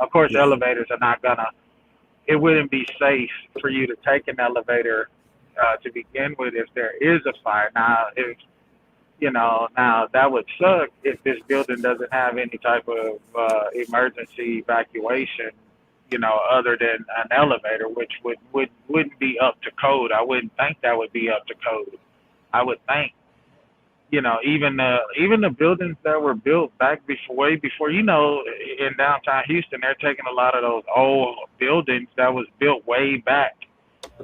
Of course, Yeah. elevators are not gonna. It wouldn't be safe for you to take an elevator to begin with if there is a fire. Now, if you know, now that would suck if this building doesn't have any type of emergency evacuation, you know, other than an elevator, which wouldn't be up to code. I wouldn't think that would be up to code. I would think, you know, even the buildings that were built back before, way before, you know, in downtown Houston, they're taking a lot of those old buildings that was built way back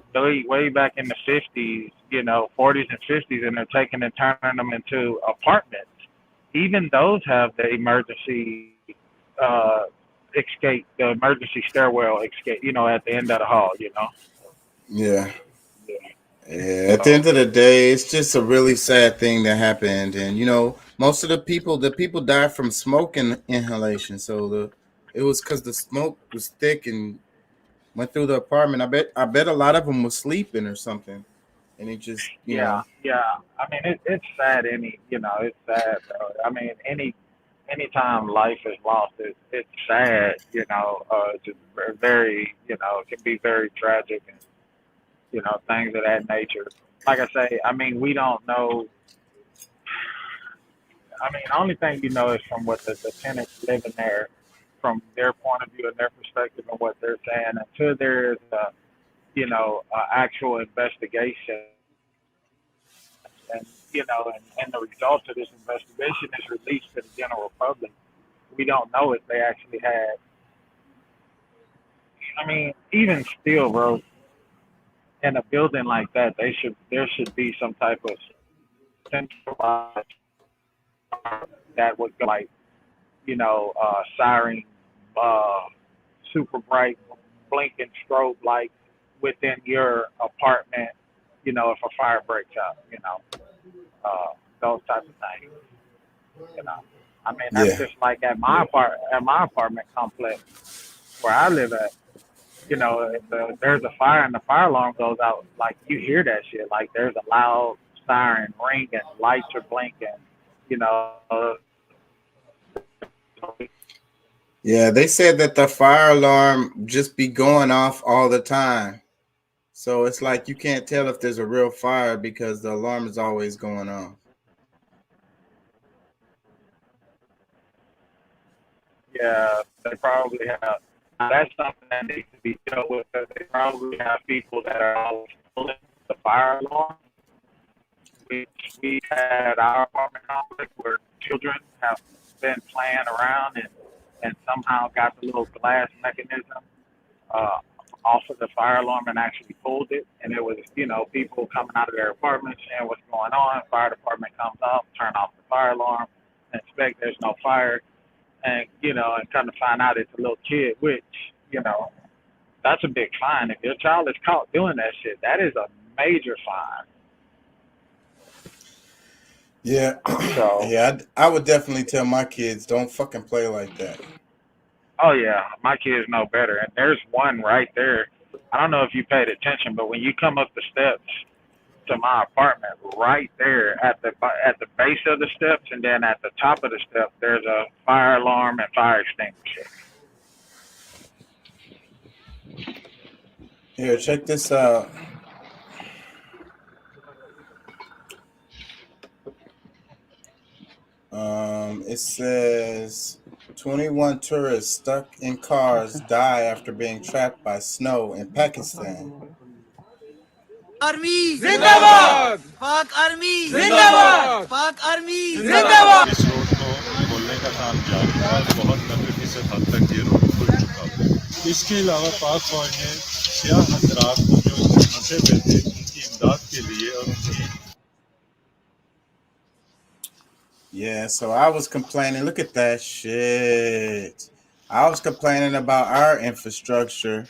in the 50s, you know, 40s and 50s, and they're taking and turning them into apartments. Even those have the emergency escape, the emergency stairwell escape, you know, at the end of the hall, you know. Yeah. Yeah. Yeah, at the end of the day, it's just a really sad thing that happened, and you know, most of the people died from smoke inhalation. So it was because the smoke was thick and went through the apartment. I bet a lot of them was sleeping or something, and it just Yeah, yeah. I mean, it's sad. You know, it's sad. Though. I mean, anytime life is lost, it's sad. You know, it's just very, you know, it can be very tragic, and you know, things of that nature. Like I say, I mean, we don't know. I mean, the only thing you know is from what the tenants living there, from their point of view and their perspective and what they're saying. Until there is a, you know, actual investigation, and you know, and the results of this investigation is released to the general public. We don't know if they actually had. I mean, even still, bro, in a building like that, there should be some type of centralized that would go like, you know, siren, uh, super bright, blinking strobe lights within your apartment. You know, if a fire breaks out, you know, those types of things. You know, I mean, that's yeah, just like at my apartment complex where I live at. You know, if there's a fire and the fire alarm goes out, like you hear that shit. Like there's a loud siren ringing, lights are blinking. You know, yeah. They said that the fire alarm just be going off all the time, so it's like you can't tell if there's a real fire because the alarm is always going off. yeah, they probably have. Now, that's something that needs to be dealt with because they probably have people that are always pulling the fire alarm. We had our apartment complex where children have been playing around and somehow got the little glass mechanism uh, off of the fire alarm and actually pulled it. And it was, you know, people coming out of their apartments saying what's going on. Fire department comes up, turn off the fire alarm, inspect there's no fire, and you know, and come to find out it's a little kid, which you know, that's a big fine. If your child is caught doing that shit, that is a major fine. Yeah, So, yeah. I would definitely tell my kids don't fucking play like that. oh yeah, my kids know better. And there's one right there. I don't know if you paid attention, but when you come up the steps to my apartment, right there at the base of the steps, and then at the top of the steps, there's a fire alarm and fire extinguisher. Here, check this out. It says 21 tourists stuck in cars die after being trapped by snow in Pakistan. Army जिंदाबाद पाक army जिंदाबाद पाक army जिंदाबाद इस road को खोलने का काम जारी है और बहुत 90% हद तक ये रोड खुल चुका है। इसके अलावा पाक फौज ने सियाह हजरात को जो फंसे हुए थे उनकी इमदाद के लिए और उनकी Yeah, so I was complaining. Look at that shit. I was complaining about our infrastructure.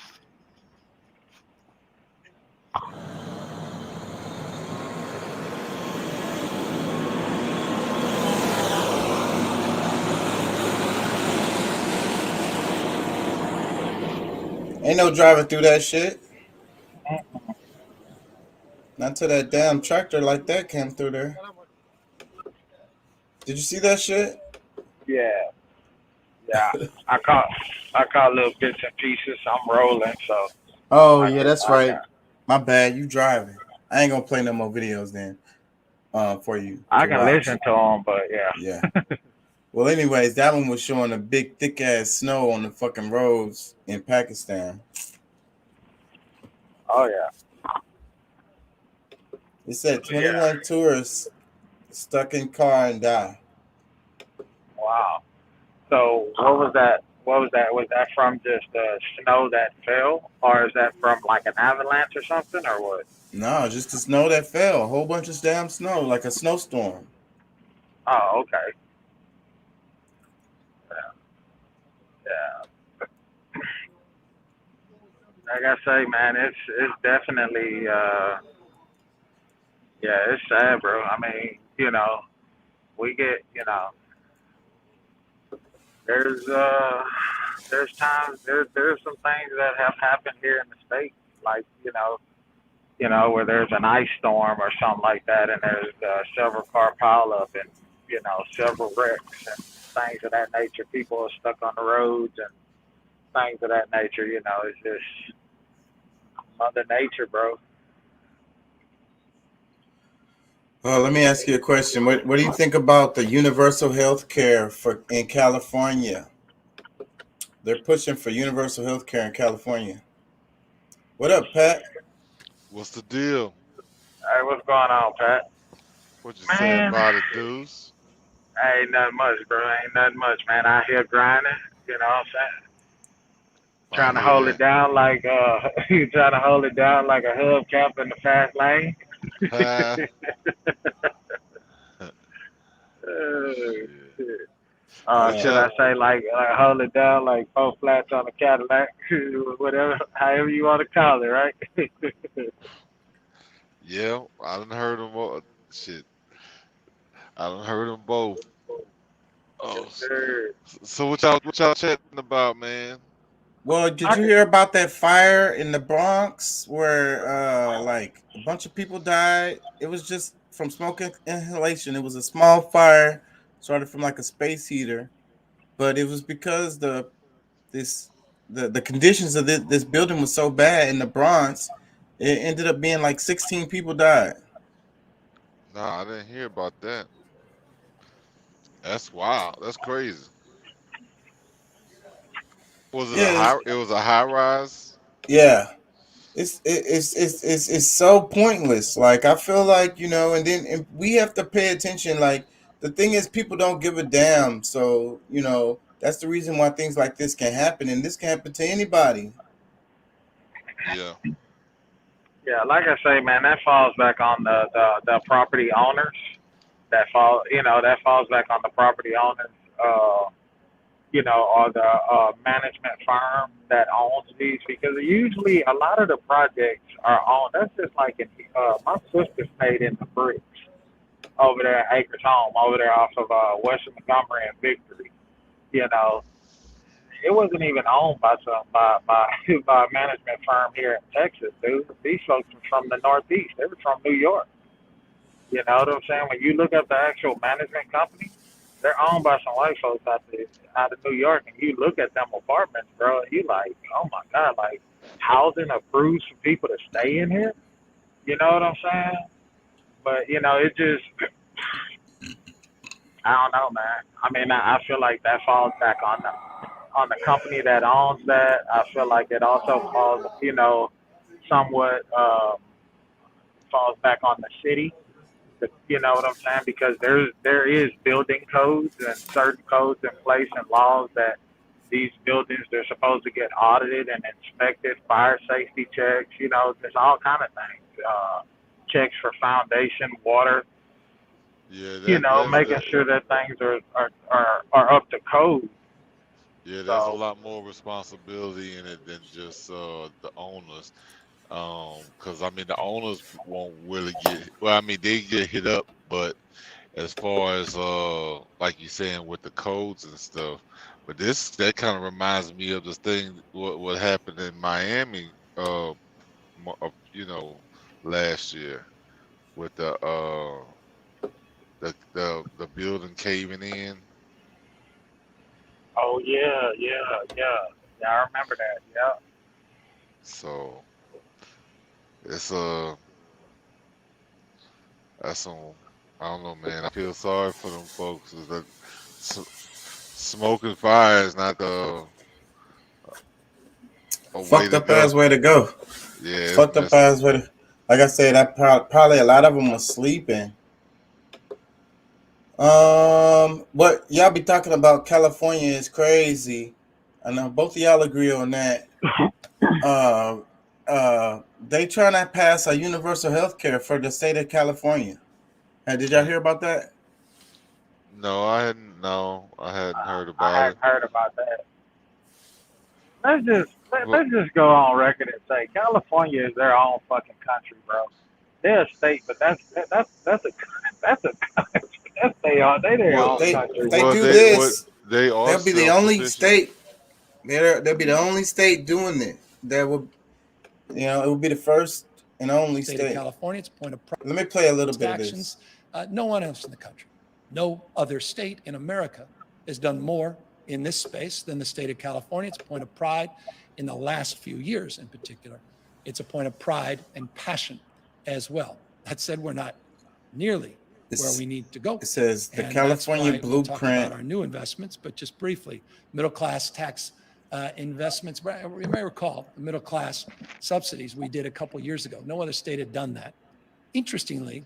Ain't no driving through that shit. Not till that damn tractor like that came through there. Did you see that shit? Yeah. I caught little bits and pieces. I'm rolling, so. Oh yeah, that's right. My bad. You driving? I ain't gonna play no more videos then. For you. I can watch. listen to them, but yeah. Yeah. Well, anyways, that one was showing a big, thick ass snow on the fucking roads in Pakistan. Oh yeah. It said 21 tourists stuck in car and die. Wow. So what was that? Was that from just snow that fell, or is that from like an avalanche or something, or what? No, just the snow that fell. A whole bunch of damn snow, like a snowstorm. Oh, okay. Yeah. Like I say, man, it's definitely it's sad, bro. I mean, we get, there's times there's some things that have happened here in the States, like, where there's an ice storm or something like that, and there's several car pileup and, several wrecks and things of that nature. People are stuck on the roads and things of that nature. It's just Mother Nature, bro. Well, let me ask you a question. What do you think about the universal health care in California? They're pushing for universal health care in California. What up, Pat? What's the deal? Hey, what's going on, Pat? What you say about it, dudes? Ain't nothing much, bro. Ain't nothing much, man. Out here grinding, you know what I'm saying? Trying to hold it down like you trying to hold it down like a hubcap in the fast lane. Should I say like hold it down like 4 flats on a Cadillac, whatever, however you want to call it, right? Yeah, I done heard them. Shit, I done heard them both. Oh, so what y'all chatting about, man? Well, did you hear about that fire in the Bronx where like a bunch of people died? It was just from smoke inhalation. It was a small fire, started from like a space heater, but it was because the conditions of this building was so bad in the Bronx, it ended up being like 16 people died. Nah, I didn't hear about that. That's wild. That's crazy. Was it It was a high rise? Yeah. It's so pointless. Like I feel like, and we have to pay attention. Like the thing is, people don't give a damn. So that's the reason why things like this can happen, and this can happen to anybody. Yeah. Yeah, like I say, man, that falls back on the property owners. That falls back on the property owners. Or the management firm that owns these, because usually a lot of the projects are owned. That's just like my sister stayed in the bricks over there at Acres Home, over there off of Western Montgomery and Victory. It wasn't even owned by by a management firm here in Texas, dude. These folks were from the Northeast. They were from New York. You know what I'm saying? When you look at the actual management company, they're owned by some white folks out of New York, and you look at them apartments, bro, and you like, oh my God, like housing approved for people to stay in here. You know what I'm saying? But it just, I don't know, man. I mean, I feel like that falls back on the company that owns that. I feel like it also falls, somewhat falls back on the city. You know what I'm saying? Because there is building codes and certain codes in place and laws that these buildings they're supposed to get audited and inspected, fire safety checks. There's all kind of things. Checks for foundation, water. Yeah, that's Making sure that things are up to code. yeah, there's a So lot more responsibility in it than just the owners. Because I mean, the owners won't really get. Well, I mean, they get hit up, but as far as like you saying with the codes and stuff, but that kind of reminds me of this thing what happened in Miami, last year with the building caving in. oh yeah, I remember that. Yeah. So it's that's some I don't know, man. I feel sorry for them folks. Is that smoking fire is not a way Fucked to up go. ass way to go. Yeah, it's Fucked up messed. ass way to. Like I said, probably a lot of them was sleeping. What y'all be talking about? California is crazy. I know both of y'all agree on that. Uh, they trying to pass a universal health care for the state of California. Hey, did y'all hear about that? No, I hadn't. No, I hadn't heard I about it. hadn't heard about that. Let's just Well, let's just go on record and say California is their own fucking country, bro. They're a state, but that's a that's a country. They their what? own If country, they Well, bro. do what? this, They are they'll be the only self-sufficient. state. They'll be the only state doing it. That will, it will be the first and only State of state. California, it's a point of Let me play a little bit of this. actions. No one else in the country, no other state in America has done more in this space than the state of California. It's a point of pride in the last few years in particular. It's a point of pride and passion as well. That said, we're not nearly where we need to go. It says the And that's California why we'll talk about blueprint. our new investments, but just briefly, middle class tax investments. You may recall the middle class subsidies we did a couple years ago. No other state had done that. Interestingly,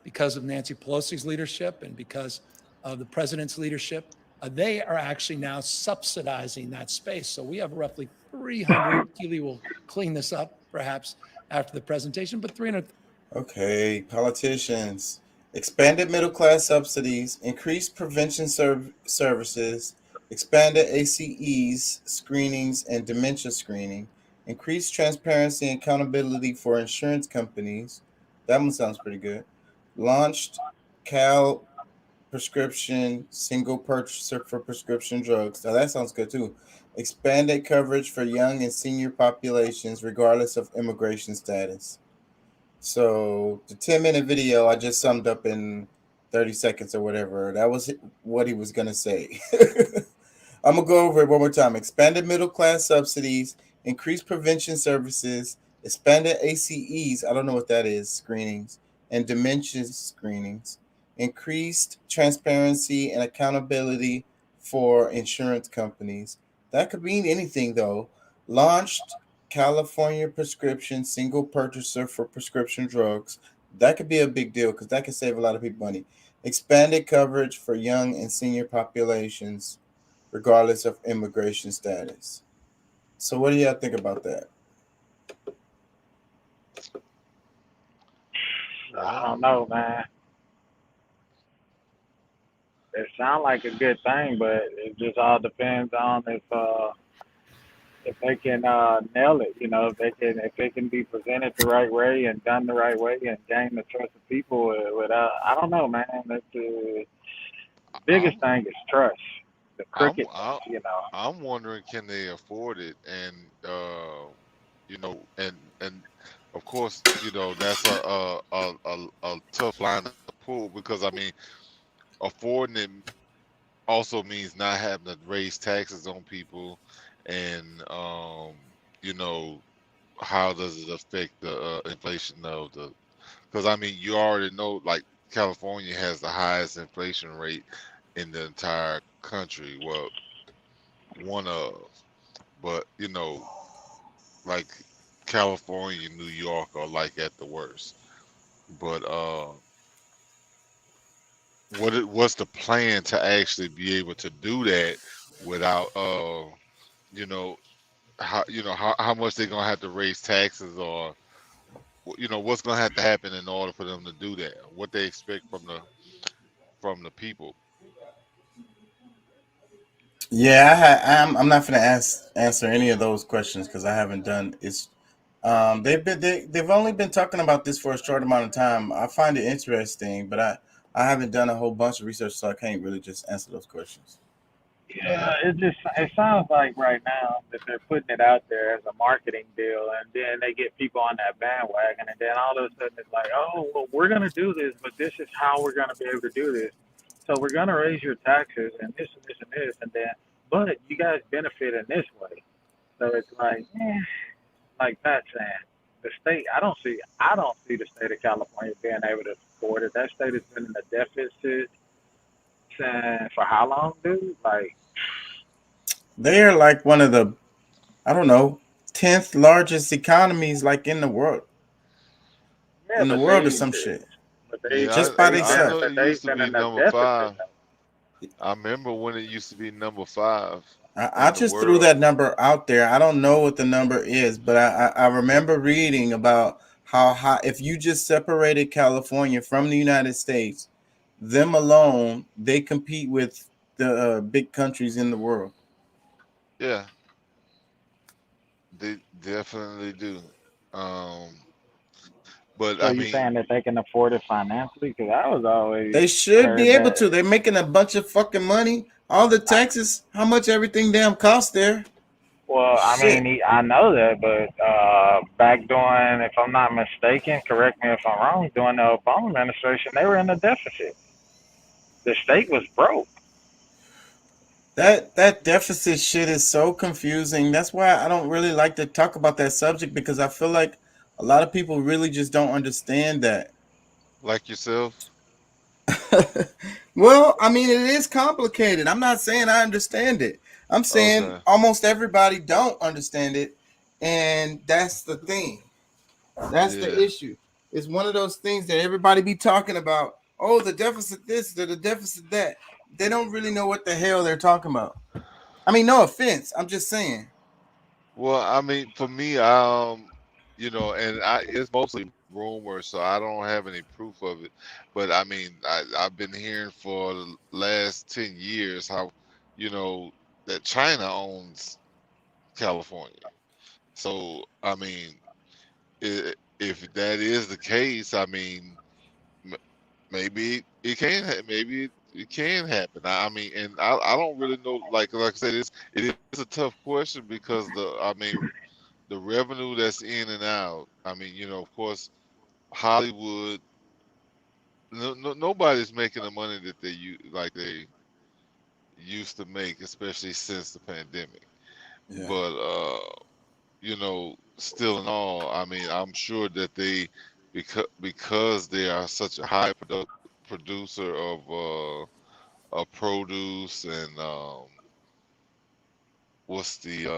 because of Nancy Pelosi's leadership and because of the president's leadership, they are actually now subsidizing that space. So we have roughly 300, Keely will clean this up perhaps after the presentation, but 300. Okay, politicians. Expanded middle class subsidies, increased prevention services, expanded ACEs screenings and dementia screening, increased transparency and accountability for insurance companies. That one sounds pretty good. Launched Cal prescription single purchaser for prescription drugs. Now that sounds good too. Expanded coverage for young and senior populations regardless of immigration status. So the 10-minute video I just summed up in 30 seconds or whatever. That was what he was gonna say. I'm gonna go over it one more time. Expanded middle class subsidies, increased prevention services, expanded ACEs. I don't know what that is. Screenings and dementia screenings. Increased transparency and accountability for insurance companies. That could mean anything though. Launched California prescription single purchaser for prescription drugs. That could be a big deal because that could save a lot of people money. Expanded coverage for young and senior populations, regardless of immigration status. So, what do y'all think about that? I don't know, man. It sounds like a good thing, but it just all depends on if they can nail it. If it can be presented the right way and done the right way and gain the trust of people without. I don't know, man. That's the biggest thing is trust. The I'm cricket, I'm you know. I'm wondering, can they afford it? And and of course, that's a tough line to pull because I mean, affording it also means not having to raise taxes on people, and you know, how does it affect the inflation of the? Because I mean, you already know, like California has the highest inflation rate in the entire country. Well, one of, but like California, New York are like at the worst. But what's the plan to actually be able to do that without you know how much they're gonna have to raise taxes, or what's gonna have to happen in order for them to do that? What they expect from the people? Yeah, I'm not gonna answer any of those questions because I haven't done. It's they've only been talking about this for a short amount of time. I find it interesting, but I haven't done a whole bunch of research, so I can't really just answer those questions. It sounds like right now that they're putting it out there as a marketing deal, and then they get people on that bandwagon, and then all of a sudden it's like, oh, well, we're gonna do this, but this is how we're gonna be able to do this. So we're gonna raise your taxes and this and this and this, and then but you guys benefit in this way. So it's like that saying, the state. I don't see the state of California being able to afford it. That state has been in a deficit since for how long, dude? Like They are like one of the, I don't know, 10th largest economies like yeah, in the but world or they, some shit but they, Yeah, just by they've I been, themselves. know but it they've used to been be in a number deficit five. though. I remember when it used to be number five I in the just threw world. that number out there. I don't know what the number is, but I remember reading about how high, if you just separated California from the United States, them alone, they compete with the big countries in the world. Yeah, they definitely do. Um, but So I you mean, saying that they can afford it financially? Because I was always They should be heard able that. to. They're making a bunch of fucking money. All the taxes, how much everything damn cost there? Well, I mean, Shit. I know that, but back during, if I'm not mistaken, correct me if I'm wrong, during the Obama administration, they were in a deficit. The state was broke. That deficit shit is so confusing. That's why I don't really like to talk about that subject because I feel like a lot of people really just don't understand that. like yourself. Well, I mean, it is complicated. I'm not saying I understand it. I'm saying Okay. almost everybody don't understand it, and that's the thing. That's the Yeah. issue. It's one of those things that everybody be talking about. Oh, the deficit this, the deficit that. They don't really know what the hell they're talking about. I mean, no offense. I'm just saying. Well, I mean, for me, and it's mostly rumors, so I don't have any proof of it. But I mean, I've been hearing for the last 10 years how, you know, that China owns California. So I mean, if that is the case, I mean, m- maybe it can, maybe it can happen. I mean, and I don't really know. Like I said, it is a tough question because I mean, the revenue that's in and out. I mean, of course, Hollywood. Nobody's making the money that they used to make, especially since the pandemic. Yeah. But still in all, I mean, I'm sure that because they are such a high producer of produce and what's the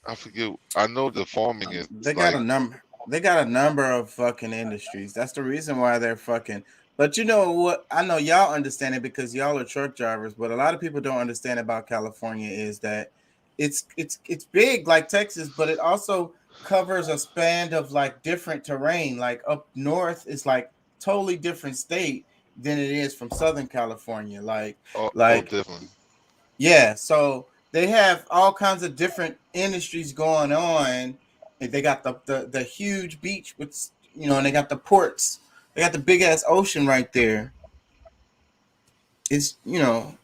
I forget. I know the farming is They got like. a number. They got a number of fucking industries. That's the reason why they're fucking. But you know what? I know y'all understand it because y'all are truck drivers. But a lot of people don't understand about California is that it's big like Texas, but it also covers a span of like different terrain. Like up north, it's like totally different state than it is from Southern California. Oh, Like definitely. yeah, so they have all kinds of different industries going on. And they got the huge beach with and they got the ports. They got the big ass ocean right there. It's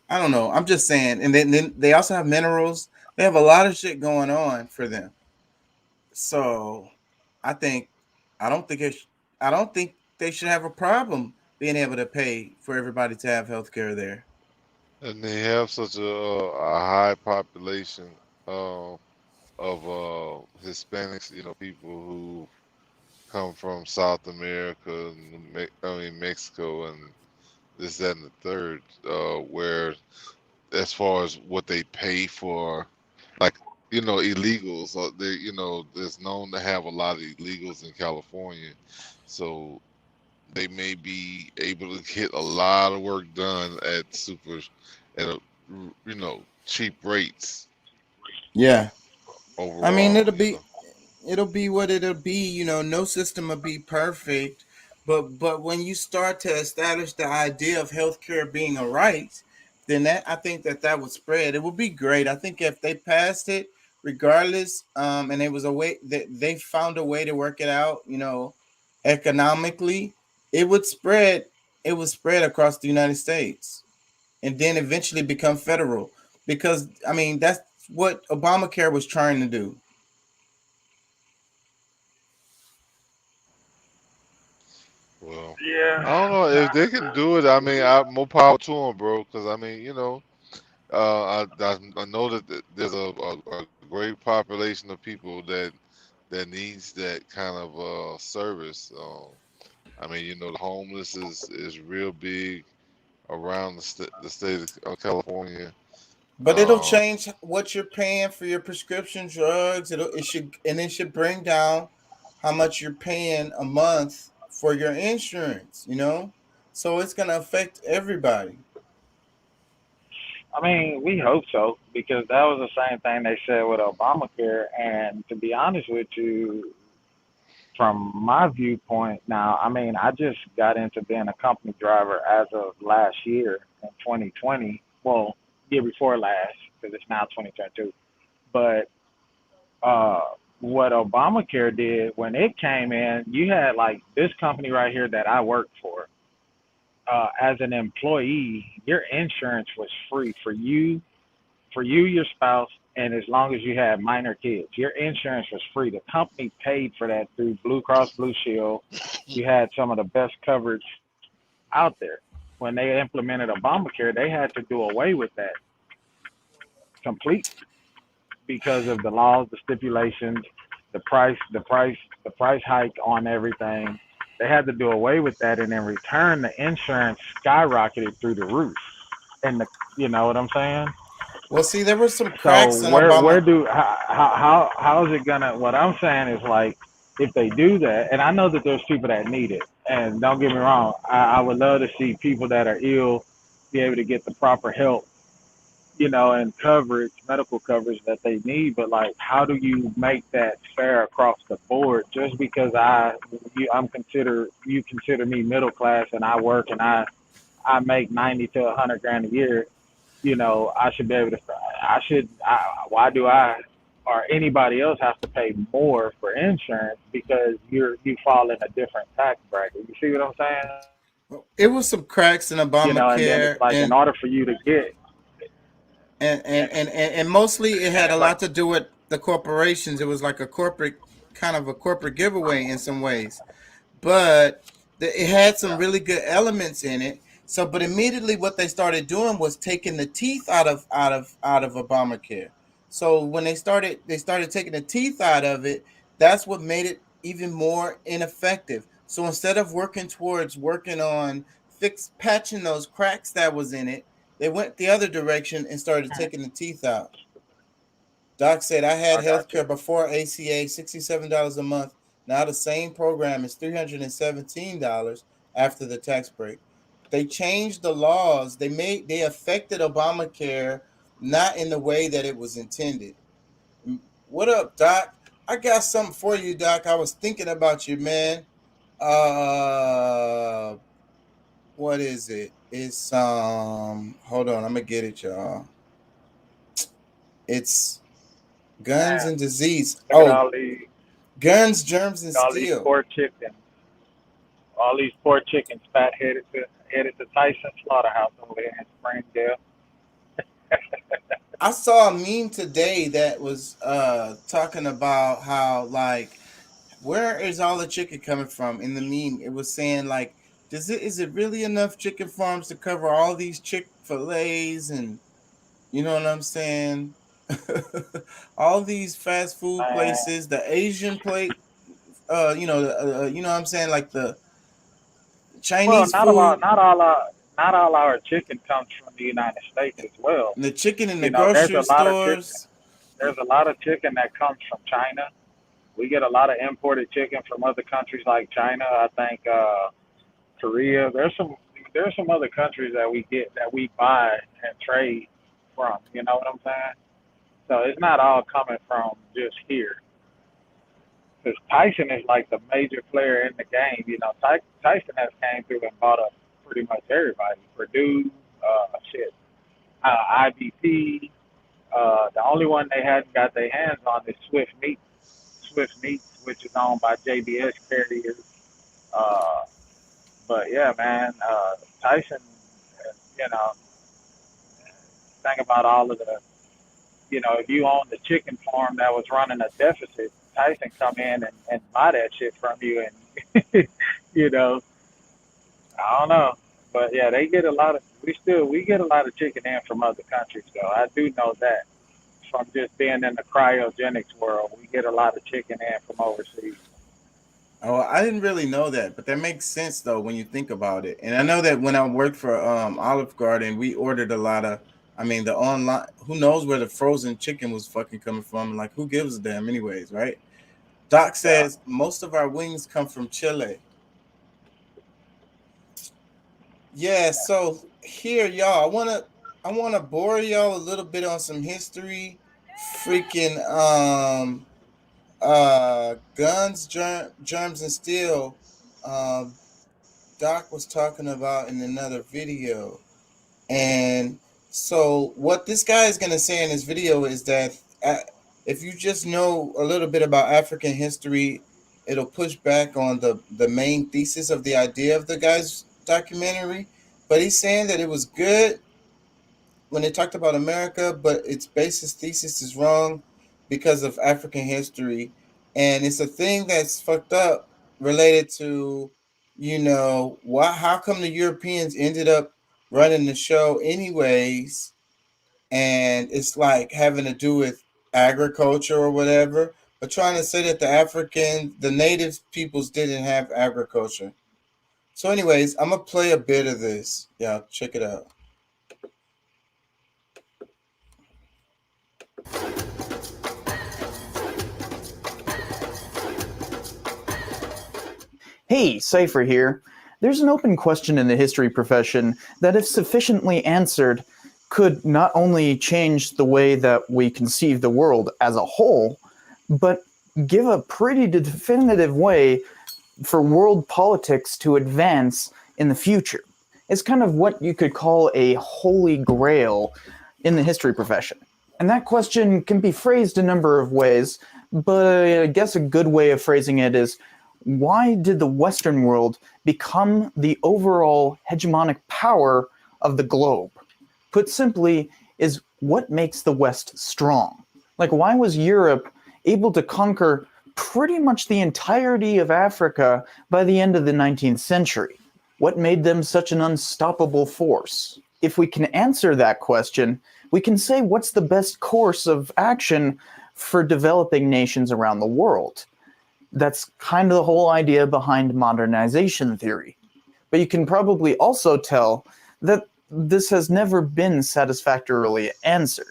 I don't know. I'm just saying. And then they also have minerals. They have a lot of shit going on for them. So I think I don't think I don't think they should have a problem being able to pay for everybody to have health care there. And they have such a high population of Hispanics, people who come from South America, I mean Mexico, and this, that, and the third. Where as far as what they pay for, like illegals, they there's known to have a lot of illegals in California, so they may be able to get a lot of work done at a cheap rates Yeah. I mean, overall. it'll be what it'll be. No system will be perfect, but when you start to establish the idea of healthcare being a right, then I think that would spread. It would be great. I think if they passed it, regardless, and it was a way that they found a way to work it out, economically, it would spread. It would spread across the United States, and then eventually become federal. Because I mean, that's what Obamacare was trying to do. Well, Yeah. I don't know if they can do it. I mean, more power to them, bro. Because I mean, I know that there's a great population of people that needs that kind of service. I mean, the homeless is real big around the state of California. But it'll Um, change what you're paying for your prescription drugs. It should bring down how much you're paying a month for your insurance. So it's gonna affect everybody. I mean, we hope so because that was the same thing they said with Obamacare. And to be honest with you, from my viewpoint now, I mean, I just got into being a company driver as of last year in 2020. Well, year before last because it's now 2022. But uh, what Obamacare did when it came in, you had like this company right here that I work for. As an employee, your insurance was free for you, your spouse, and as long as you had minor kids, your insurance was free. The company paid for that through Blue Cross Blue Shield. You had some of the best coverage out there. When they implemented Obamacare, they had to do away with that completely because of the laws, the stipulations, the price hike on everything. They had to do away with that, and in return, the insurance skyrocketed through the roof. And you know what I'm saying? Well, see, there were some So cracks in where Obama. do how is it gonna? What I'm saying is like if they do that, and I know that there's people that need it, and don't get me wrong, I would love to see people that are ill be able to get the proper help, and coverage, medical coverage that they need. But like, how do you make that fair across the board? Just because you consider me middle class and I work and I make 90 to 100 grand a year, I should be able to. Why do I or anybody else have to pay more for insurance because you fall in a different tax bracket? You see what I'm saying? It was some cracks in And then it's Obamacare, like in order for you to get, and mostly it and had a it's like, lot to do with the corporations. It was like a corporate kind of a corporate giveaway in some ways, but it had some really good elements in it. So, but immediately what they started doing was taking the teeth out of Obamacare. So when they started taking the teeth out of it. That's what made it even more ineffective. So instead of working on patching those cracks that was in it, they went the other direction and started taking the teeth out. Doc said, I had I health got you. care before ACA, $67 a month. Now the same program is $317 after the tax break. They changed the laws. They affected Obamacare not in the way that it was intended. What up, Doc? I got something for you, Doc. I was thinking about you, man. Uh what is it? It's hold on, I'm gonna get it, y'all. It's guns Man, and disease. look at Oh, guns, germs, and all these steel. poor chickens, fat headed to Tyson slaughterhouse over there in Springdale. I saw a meme today that was talking about how like where is all the chicken coming from in the meme? It was saying like is it really enough chicken farms to cover all these Chick-fil-A's and you know what I'm saying? All these fast food Man, places, the Asian plate you know, you know what I'm saying, like the Well, Chinese food, not all our chicken comes from the United States as well. the chicken in the You know, grocery stores. there's a lot of chicken that comes from China. We get a lot of imported chicken from other countries like China. I think Korea. There's some other countries that we get that we buy and trade from. You know what I'm saying? So it's not all coming from just here. Because Tyson is like the major player in the game. You know, Tyson has came through and bought up pretty much everybody. Purdue, shit, IBP. The only one they hadn't got their hands on is Swift Meats, which is owned by JBS Carriers. Uh, but yeah, man, Tyson, you know, think about all of the, you know, if you own the chicken farm that was running a deficit, Tyson come in and buy that shit from you, and you know, I don't know, but yeah, they get a lot of. We get a lot of chicken in from other countries, though. I do know that from just being in the cryogenics world, we get a lot of chicken in from overseas. Oh, I didn't really know that, but that makes sense though when you think about it. And I know that when I worked for Olive Garden, we ordered a lot of. I mean, the online. Who knows where the frozen chicken was fucking coming from? Like, who gives a damn, anyways, right? Doc Yeah. says most of our wings come from Chile. Yeah. So here, y'all, I wanna bore y'all a little bit on some history. Freaking guns, germs, and steel. Um, Doc was talking about in another video. And so, what this guy is going to say in this video is that if you just know a little bit about African history, it'll push back on the main thesis of the idea of the guy's documentary. But he's saying that it was good when they talked about America, but its basis thesis is wrong because of African history. And it's a thing that's fucked up related to, how come the Europeans ended up running the show anyways, and it's like having to do with agriculture or whatever, but trying to say that the native peoples didn't have agriculture. So anyways, I'm gonna play a bit of this. Yeah, check it out. Hey, Cypher here. There's an open question in the history profession that, if sufficiently answered, could not only change the way that we conceive the world as a whole, but give a pretty definitive way for world politics to advance in the future. It's kind of what you could call a holy grail in the history profession. And that question can be phrased a number of ways, but I guess a good way of phrasing it is, why did the Western world become the overall hegemonic power of the globe? Put simply, is what makes the West strong? Like, why was Europe able to conquer pretty much the entirety of Africa by the end of the 19th century? What made them such an unstoppable force? If we can answer that question, we can say what's the best course of action for developing nations around the world. That's kind of the whole idea behind modernization theory. But you can probably also tell that this has never been satisfactorily answered.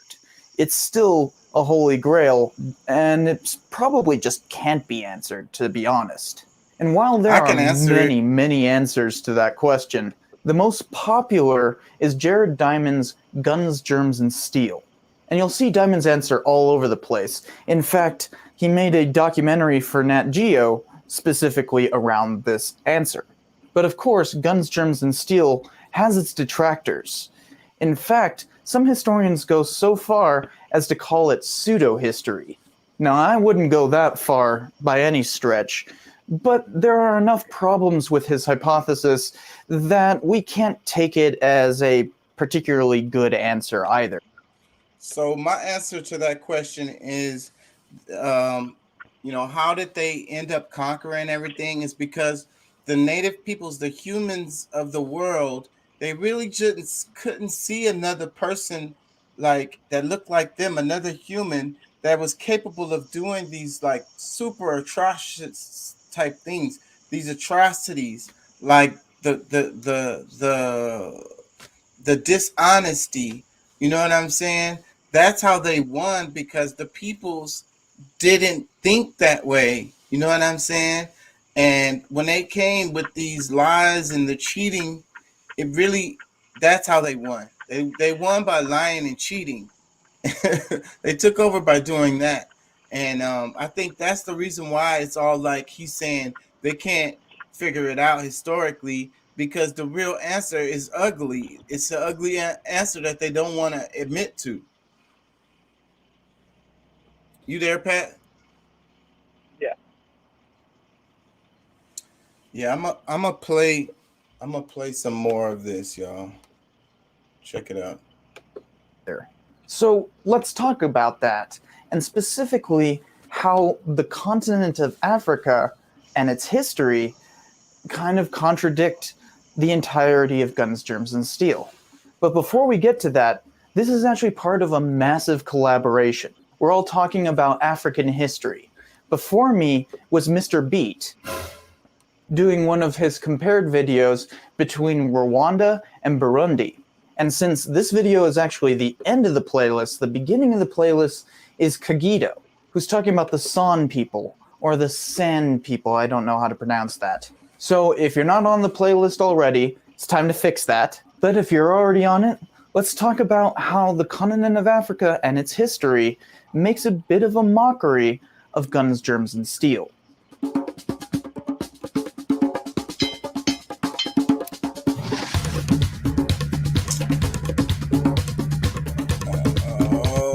It's still a holy grail, and it probably just can't be answered, to be honest. And while there are many, many answers to that question, the most popular is Jared Diamond's Guns, Germs, and Steel. And you'll see Diamond's answer all over the place. In fact, he made a documentary for Nat Geo specifically around this answer. But of course, Guns, Germs, and Steel has its detractors. In fact, some historians go so far as to call it pseudo-history. Now, I wouldn't go that far by any stretch, but there are enough problems with his hypothesis that we can't take it as a particularly good answer either. So my answer to that question is, how did they end up conquering everything? Is because the native peoples, the humans of the world, they really just couldn't see another person like that looked like them, another human that was capable of doing these like super atrocious type things, these atrocities, like the dishonesty. You know what I'm saying? That's how they won, because the peoples didn't think that way. You know what I'm saying? And when they came with these lies and the cheating, it really, that's how they won. They won by lying and cheating. They took over by doing that. And I think that's the reason why it's all like he's saying they can't figure it out historically, because the real answer is ugly. It's an ugly answer that they don't want to admit to. You there, Pat? Yeah. Yeah, I'm gonna play some more of this, y'all. Check it out. There. So let's talk about that, and specifically how the continent of Africa and its history kind of contradict the entirety of Guns, Germs, and Steel. But before we get to that, this is actually part of a massive collaboration. We're all talking about African history. Before me was Mr. Beat, doing one of his compared videos between Rwanda and Burundi. And since this video is actually the end of the playlist, the beginning of the playlist is Kagito, who's talking about the San people, or the San people, I don't know how to pronounce that. So if you're not on the playlist already, it's time to fix that. But if you're already on it, let's talk about how the continent of Africa and its history makes a bit of a mockery of Guns, Germs, and Steel.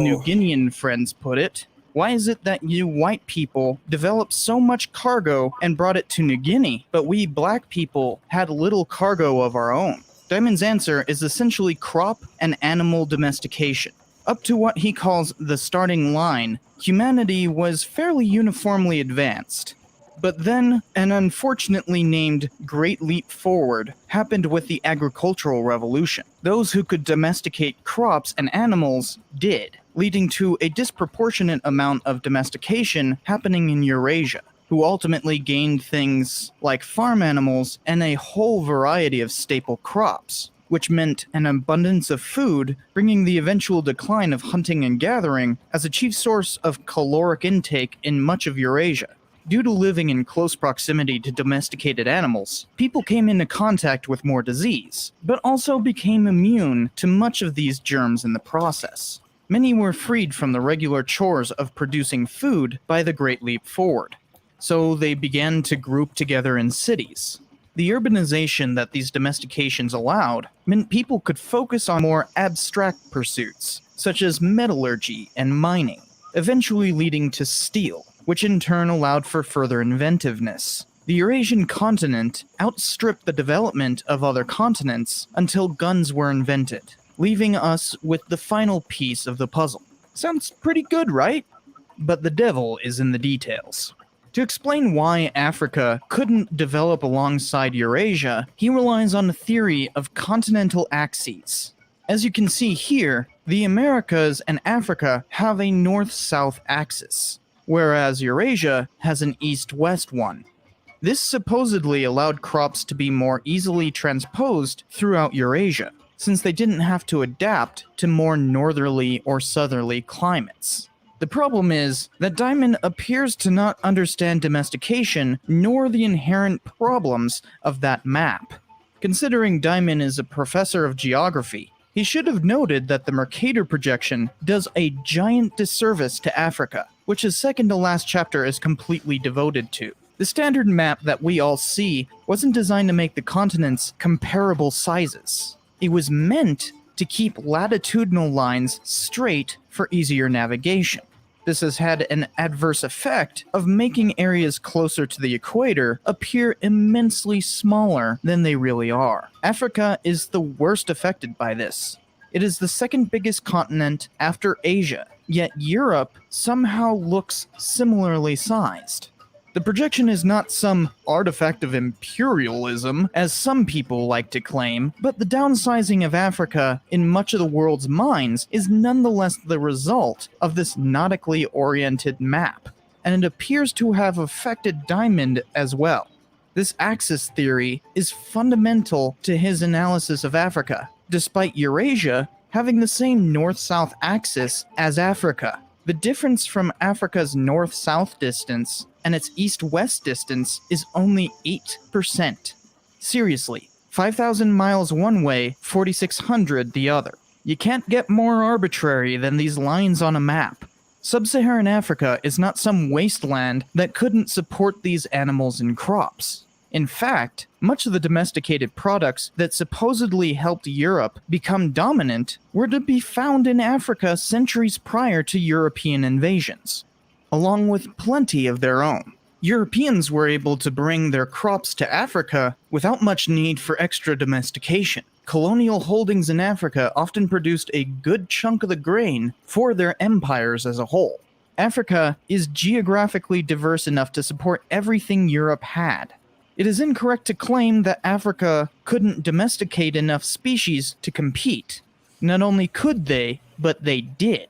New Guinean friends put it. Why is it that you white people developed so much cargo and brought it to New Guinea, but we black people had little cargo of our own? Diamond's answer is essentially crop and animal domestication. Up to what he calls the starting line, humanity was fairly uniformly advanced. But then, an unfortunately named Great Leap Forward happened with the agricultural revolution. Those who could domesticate crops and animals did, leading to a disproportionate amount of domestication happening in Eurasia, who ultimately gained things like farm animals and a whole variety of staple crops, which meant an abundance of food, bringing the eventual decline of hunting and gathering as a chief source of caloric intake in much of Eurasia. Due to living in close proximity to domesticated animals, people came into contact with more disease, but also became immune to much of these germs in the process. Many were freed from the regular chores of producing food by the Great Leap Forward, so they began to group together in cities. The urbanization that these domestications allowed meant people could focus on more abstract pursuits, such as metallurgy and mining, eventually leading to steel, which in turn allowed for further inventiveness. The Eurasian continent outstripped the development of other continents until guns were invented, leaving us with the final piece of the puzzle. Sounds pretty good, right? But the devil is in the details. To explain why Africa couldn't develop alongside Eurasia, he relies on a theory of continental axes. As you can see here, the Americas and Africa have a north-south axis, whereas Eurasia has an east-west one. This supposedly allowed crops to be more easily transposed throughout Eurasia, since they didn't have to adapt to more northerly or southerly climates. The problem is that Diamond appears to not understand domestication nor the inherent problems of that map. Considering Diamond is a professor of geography, he should have noted that the Mercator projection does a giant disservice to Africa, which his second to last chapter is completely devoted to. The standard map that we all see wasn't designed to make the continents comparable sizes. It was meant to keep latitudinal lines straight for easier navigation. This has had an adverse effect of making areas closer to the equator appear immensely smaller than they really are. Africa is the worst affected by this. It is the second biggest continent after Asia, yet Europe somehow looks similarly sized. The projection is not some artifact of imperialism, as some people like to claim, but the downsizing of Africa in much of the world's minds is nonetheless the result of this nautically oriented map. and it appears to have affected Diamond as well. This axis theory is fundamental to his analysis of Africa, despite Eurasia having the same north-south axis as Africa. The difference from Africa's north-south distance and its east-west distance is only 8%. Seriously, 5,000 miles one way, 4,600 the other. You can't get more arbitrary than these lines on a map. Sub-Saharan Africa is not some wasteland that couldn't support these animals and crops. In fact, much of the domesticated products that supposedly helped Europe become dominant were to be found in Africa centuries prior to European invasions, along with plenty of their own. Europeans were able to bring their crops to Africa without much need for extra domestication. Colonial holdings in Africa often produced a good chunk of the grain for their empires as a whole. Africa is geographically diverse enough to support everything Europe had. It is incorrect to claim that Africa couldn't domesticate enough species to compete. Not only could they, but they did.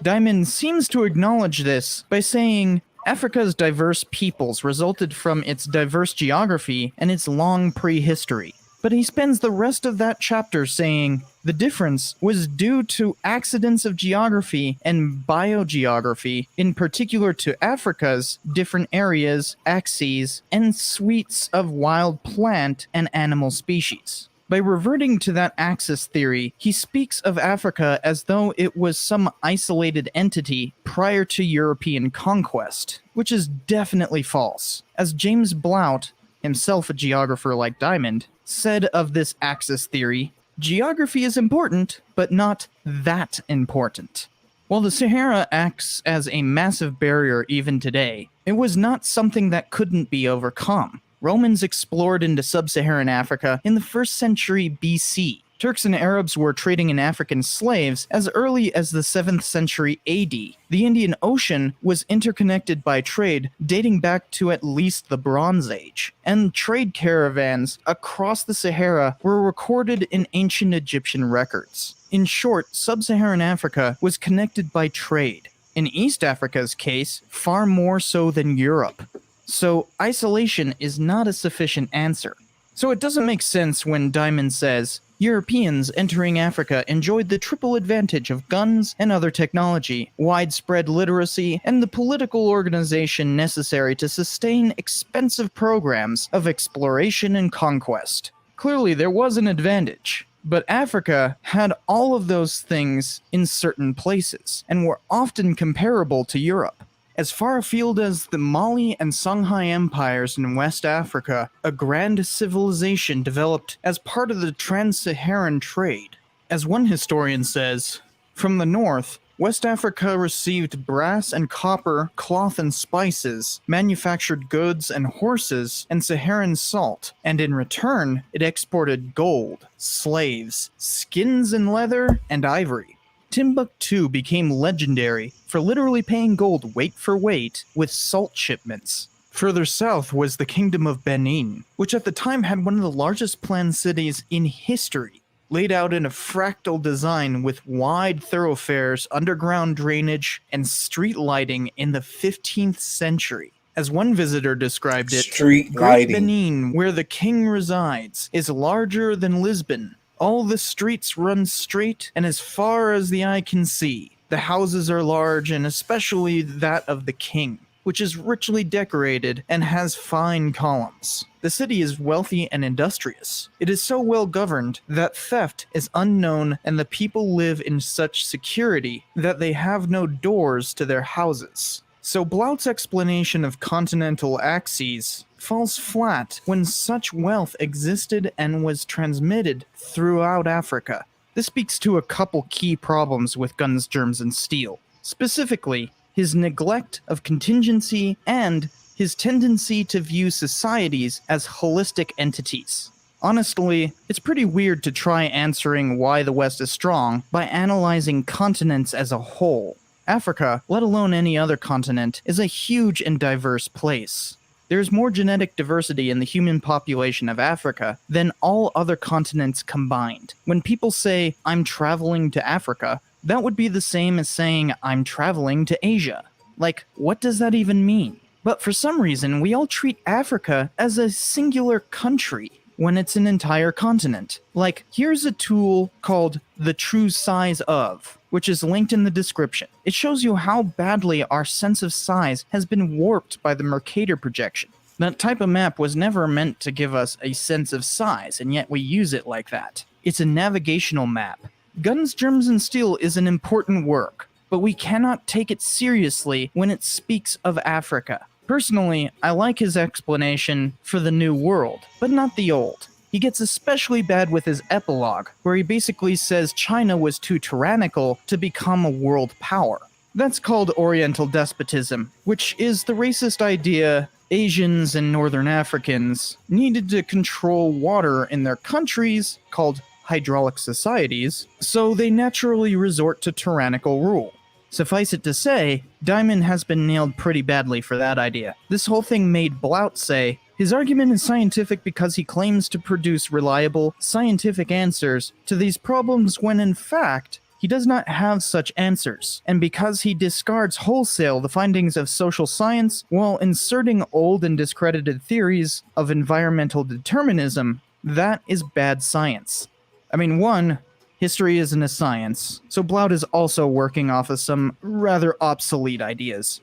Diamond seems to acknowledge this by saying, Africa's diverse peoples resulted from its diverse geography and its long prehistory. But he spends the rest of that chapter saying the difference was due to accidents of geography and biogeography, in particular to Africa's different areas, axes, and suites of wild plant and animal species. By reverting to that axis theory, he speaks of Africa as though it was some isolated entity prior to European conquest, which is definitely false. As James Blount, himself a geographer like Diamond, said of this axis theory, geography is important, but not that important. While the Sahara acts as a massive barrier even today, it was not something that couldn't be overcome. Romans explored into sub-Saharan Africa in the 1st century BC. Turks and Arabs were trading in African slaves as early as the 7th century AD. The Indian Ocean was interconnected by trade dating back to at least the Bronze Age, and trade caravans across the Sahara were recorded in ancient Egyptian records. In short, sub-Saharan Africa was connected by trade. In East Africa's case, far more so than Europe. So isolation is not a sufficient answer. So it doesn't make sense when Diamond says, Europeans entering Africa enjoyed the triple advantage of guns and other technology, widespread literacy, and the political organization necessary to sustain expensive programs of exploration and conquest. Clearly there was an advantage, but Africa had all of those things in certain places, and were often comparable to Europe. As far afield as the Mali and Songhai empires in West Africa, a grand civilization developed as part of the trans-Saharan trade. As one historian says, from the north, West Africa received brass and copper, cloth and spices, manufactured goods and horses, and Saharan salt, and in return, it exported gold, slaves, skins and leather, and ivory. Timbuktu became legendary for literally paying gold weight for weight with salt shipments. Further south was the Kingdom of Benin, which at the time had one of the largest planned cities in history, laid out in a fractal design with wide thoroughfares, underground drainage, and street lighting in the 15th century. As one visitor described it, Street Great lighting. Benin, where the king resides, is larger than Lisbon. All the streets run straight and as far as the eye can see. The houses are large, and especially that of the king, which is richly decorated and has fine columns. The city is wealthy and industrious. It is so well governed that theft is unknown, and the people live in such security that they have no doors to their houses. So Blount's explanation of continental axes falls flat when such wealth existed and was transmitted throughout Africa. This speaks to a couple key problems with guns, germs, and steel. Specifically, his neglect of contingency and his tendency to view societies as holistic entities. Honestly, it's pretty weird to try answering why the West is strong by analyzing continents as a whole. Africa, let alone any other continent, is a huge and diverse place. There is more genetic diversity in the human population of Africa than all other continents combined. When people say, I'm traveling to Africa, that would be the same as saying, I'm traveling to Asia. Like, what does that even mean? But for some reason, we all treat Africa as a singular country when it's an entire continent. Like, here's a tool called the true size of, which is linked in the description. It shows you how badly our sense of size has been warped by the Mercator projection. That type of map was never meant to give us a sense of size, and yet we use it like that. It's a navigational map. Guns, Germs, and Steel is an important work, but we cannot take it seriously when it speaks of Africa. Personally, I like his explanation for the New World, but not the old. He gets especially bad with his epilogue, where he basically says China was too tyrannical to become a world power. That's called Oriental despotism, which is the racist idea Asians and Northern Africans needed to control water in their countries, called hydraulic societies, so they naturally resort to tyrannical rule. Suffice it to say, Diamond has been nailed pretty badly for that idea. This whole thing made Blount say, his argument is scientific because he claims to produce reliable, scientific answers to these problems when in fact, he does not have such answers, and because he discards wholesale the findings of social science while inserting old and discredited theories of environmental determinism, that is bad science. I mean, one, history isn't a science, so Blount is also working off of some rather obsolete ideas.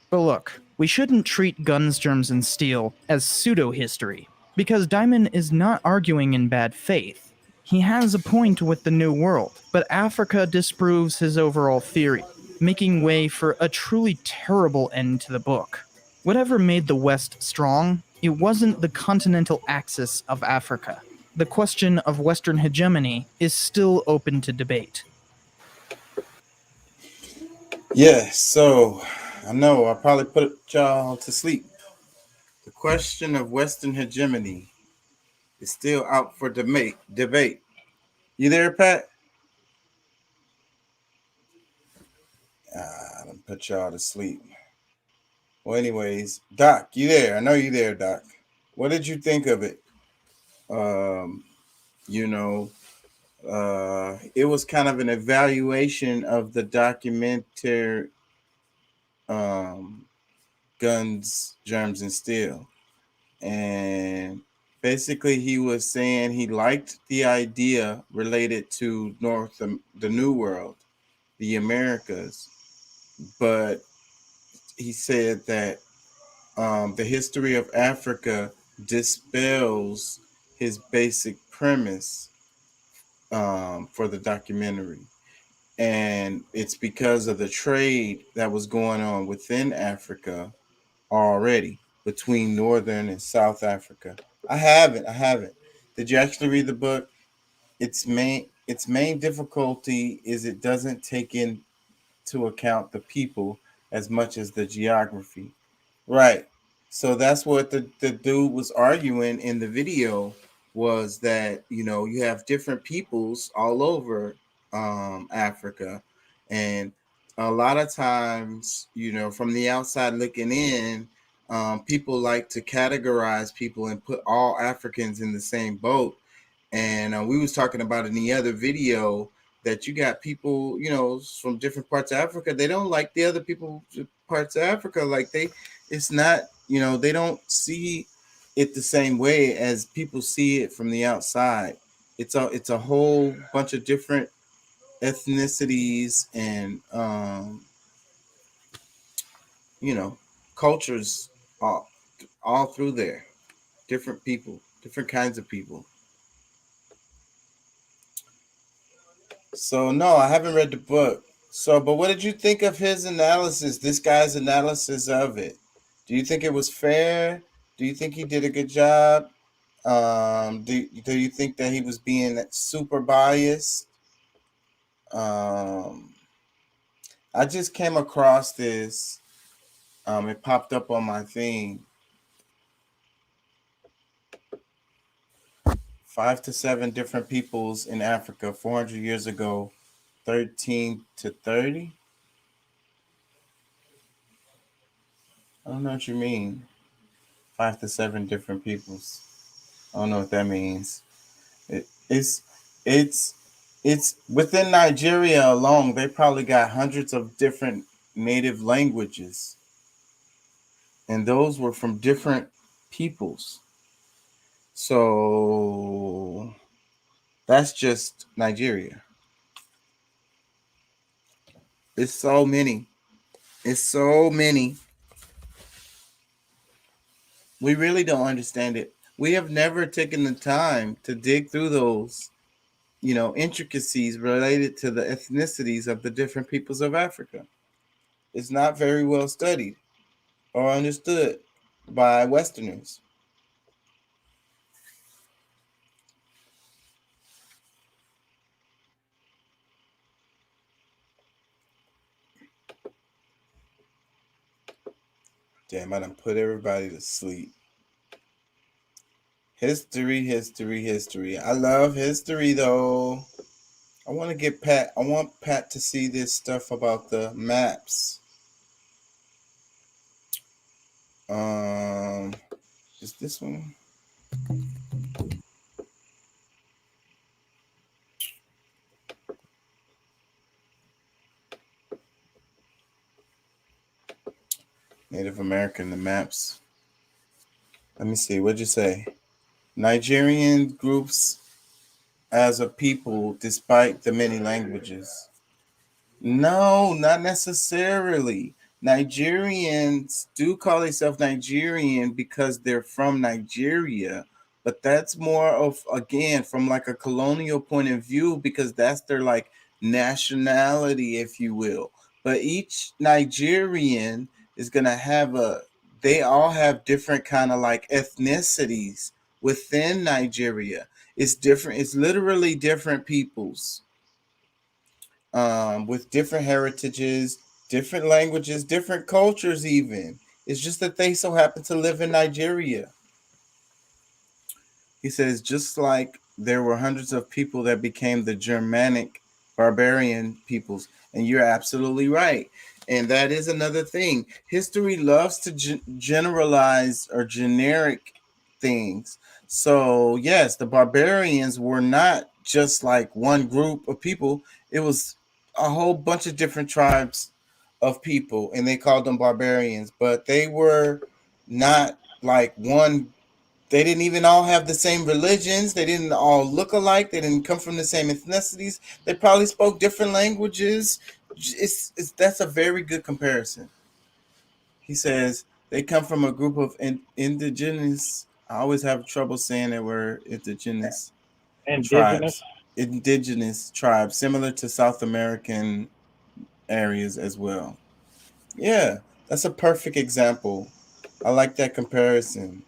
But look, we shouldn't treat Guns, Germs, and Steel as pseudo-history, because Diamond is not arguing in bad faith. He has a point with the New World, but Africa disproves his overall theory, making way for a truly terrible end to the book. Whatever made the West strong, it wasn't the continental axis of Africa. The question of Western hegemony is still open to debate. Yeah, so I know I probably put y'all to sleep. The question of Western hegemony is still out for debate. You there, Pat? I done put y'all to sleep. Well, anyways, Doc, you there? I know you there, Doc. What did you think of it? You know, it was kind of an evaluation of the documentary Guns, Germs, and Steel. And basically he was saying he liked the idea related to the New World, the Americas, but he said that the history of Africa dispels his basic premise for the documentary. And it's because of the trade that was going on within Africa already between Northern and South Africa. I haven't. Did you actually read the book? Its main difficulty is it doesn't take into account the people as much as the geography. Right. So that's what the dude was arguing in the video was that, you have different peoples all over Africa. And a lot of times, from the outside looking in, people like to categorize people and put all Africans in the same boat. And we was talking about in the other video that you got people, from different parts of Africa. They don't like the other people parts of Africa. Like it's not, they don't see it the same way as people see it from the outside. It's a whole bunch of different ethnicities and cultures all through there. Different people, different kinds of people. So no, I haven't read the book. So, but what did you think of his analysis? This guy's analysis of it. Do you think it was fair? Do you think he did a good job? Do you think that he was being super biased? I just came across this. It popped up on my thing. 5 to 7 different peoples in Africa 400 years ago, 13 to 30. I don't know what you mean. 5 to 7 different peoples. I don't know what that means. It's within Nigeria alone. They probably got hundreds of different native languages, and those were from different peoples. So that's just Nigeria. It's so many. It's so many. We really don't understand it. We have never taken the time to dig through those, intricacies related to the ethnicities of the different peoples of Africa. It's not very well studied or understood by Westerners. Damn, I done put everybody to sleep. History, history, history. I love history though. I want to get Pat. I want Pat to see this stuff about the maps. Is this one? Native American, the maps. Let me see. What'd you say? Nigerian groups as a people, despite the many languages. No, not necessarily. Nigerians do call themselves Nigerian because they're from Nigeria, but that's more of, again, from like a colonial point of view, because that's their like nationality, if you will. But each Nigerian is gonna have they all have different kind of like ethnicities within Nigeria. It's different, it's literally different peoples, with different heritages, different languages, different cultures, even. It's just that they so happen to live in Nigeria. He says, just like there were hundreds of people that became the Germanic barbarian peoples. And you're absolutely right. And that is another thing. History loves to generalize or generic things. So, yes, the barbarians were not just like one group of people, it was a whole bunch of different tribes of people, and they called them barbarians, but they were not like one. They didn't even all have the same religions. They didn't all look alike. They didn't come from the same ethnicities. They probably spoke different languages. That's a very good comparison. He says they come from a group of indigenous. I always have trouble saying that word, indigenous Indigenous. tribes. Indigenous tribes, similar to South American areas as well. Yeah, that's a perfect example. I like that comparison.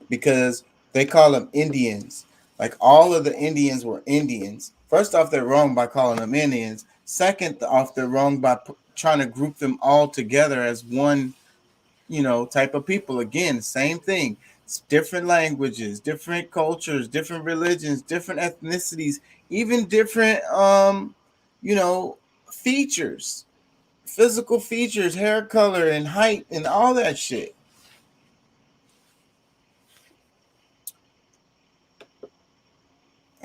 Because they call them Indians. Like all of the Indians were Indians. First off, they're wrong by calling them Indians. Second off, they're wrong by trying to group them all together as one, type of people. Again, same thing. It's different languages, different cultures, different religions, different ethnicities, even different, you know, features, physical features, hair color and height and all that shit.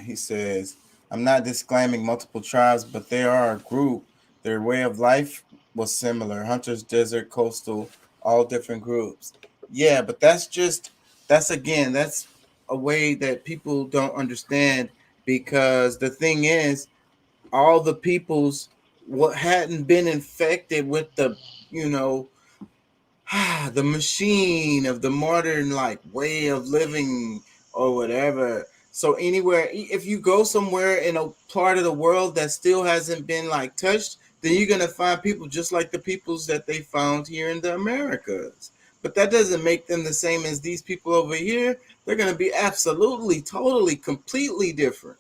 He says, I'm not disclaiming multiple tribes, but they are a group. Their way of life was similar. Hunters, desert, coastal, all different groups. Yeah, but that's a way that people don't understand, because the thing is, all the peoples what hadn't been infected with the, you know, the machine of the modern like way of living or whatever. So anywhere, if you go somewhere in a part of the world that still hasn't been like touched, then you're gonna find people just like the peoples that they found here in the Americas. But that doesn't make them the same as these people over here. They're gonna be absolutely, totally, completely different.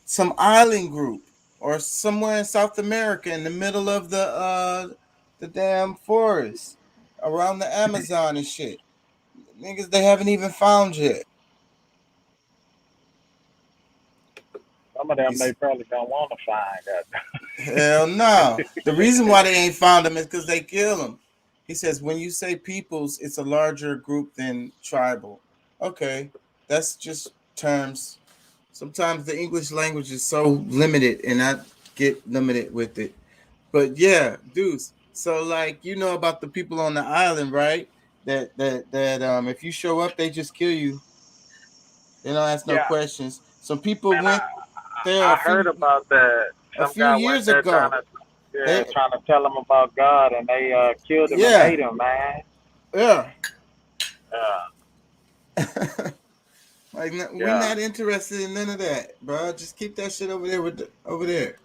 Some island group or somewhere in South America in the middle of the damn forest around the Amazon and shit. Niggas they haven't even found yet. Some of them He's, they probably don't want to find hell no. The reason why they ain't found them is because they kill them. He says when you say peoples, it's a larger group than tribal. Okay, that's just terms. Sometimes the English language is so limited, and I get limited with it. But yeah, dudes. So like you know about the people on the island, right? That if you show up, they just kill you. They don't ask no Yeah, questions. Some people man, went there I heard about that. a Some few guy went years there trying ago. to, yeah, They trying to tell him about God, and they killed him and yeah ate him, man. yeah. Yeah, Like we're yeah, not interested in none of that, bro. Just keep that shit over there over there.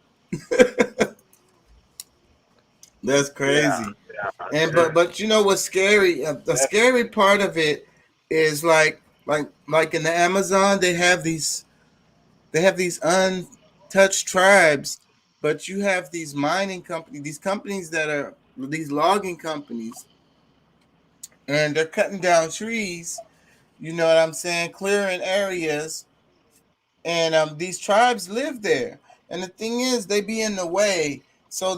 That's yeah, crazy. yeah. And It's but you know what's scary? The scary definitely. part of it is like in the Amazon they have these untouched tribes, but you have these mining companies, these companies that are these logging companies, and they're cutting down trees. You know what I'm saying? Clearing areas, and these tribes live there. And the thing is, they be in the way. So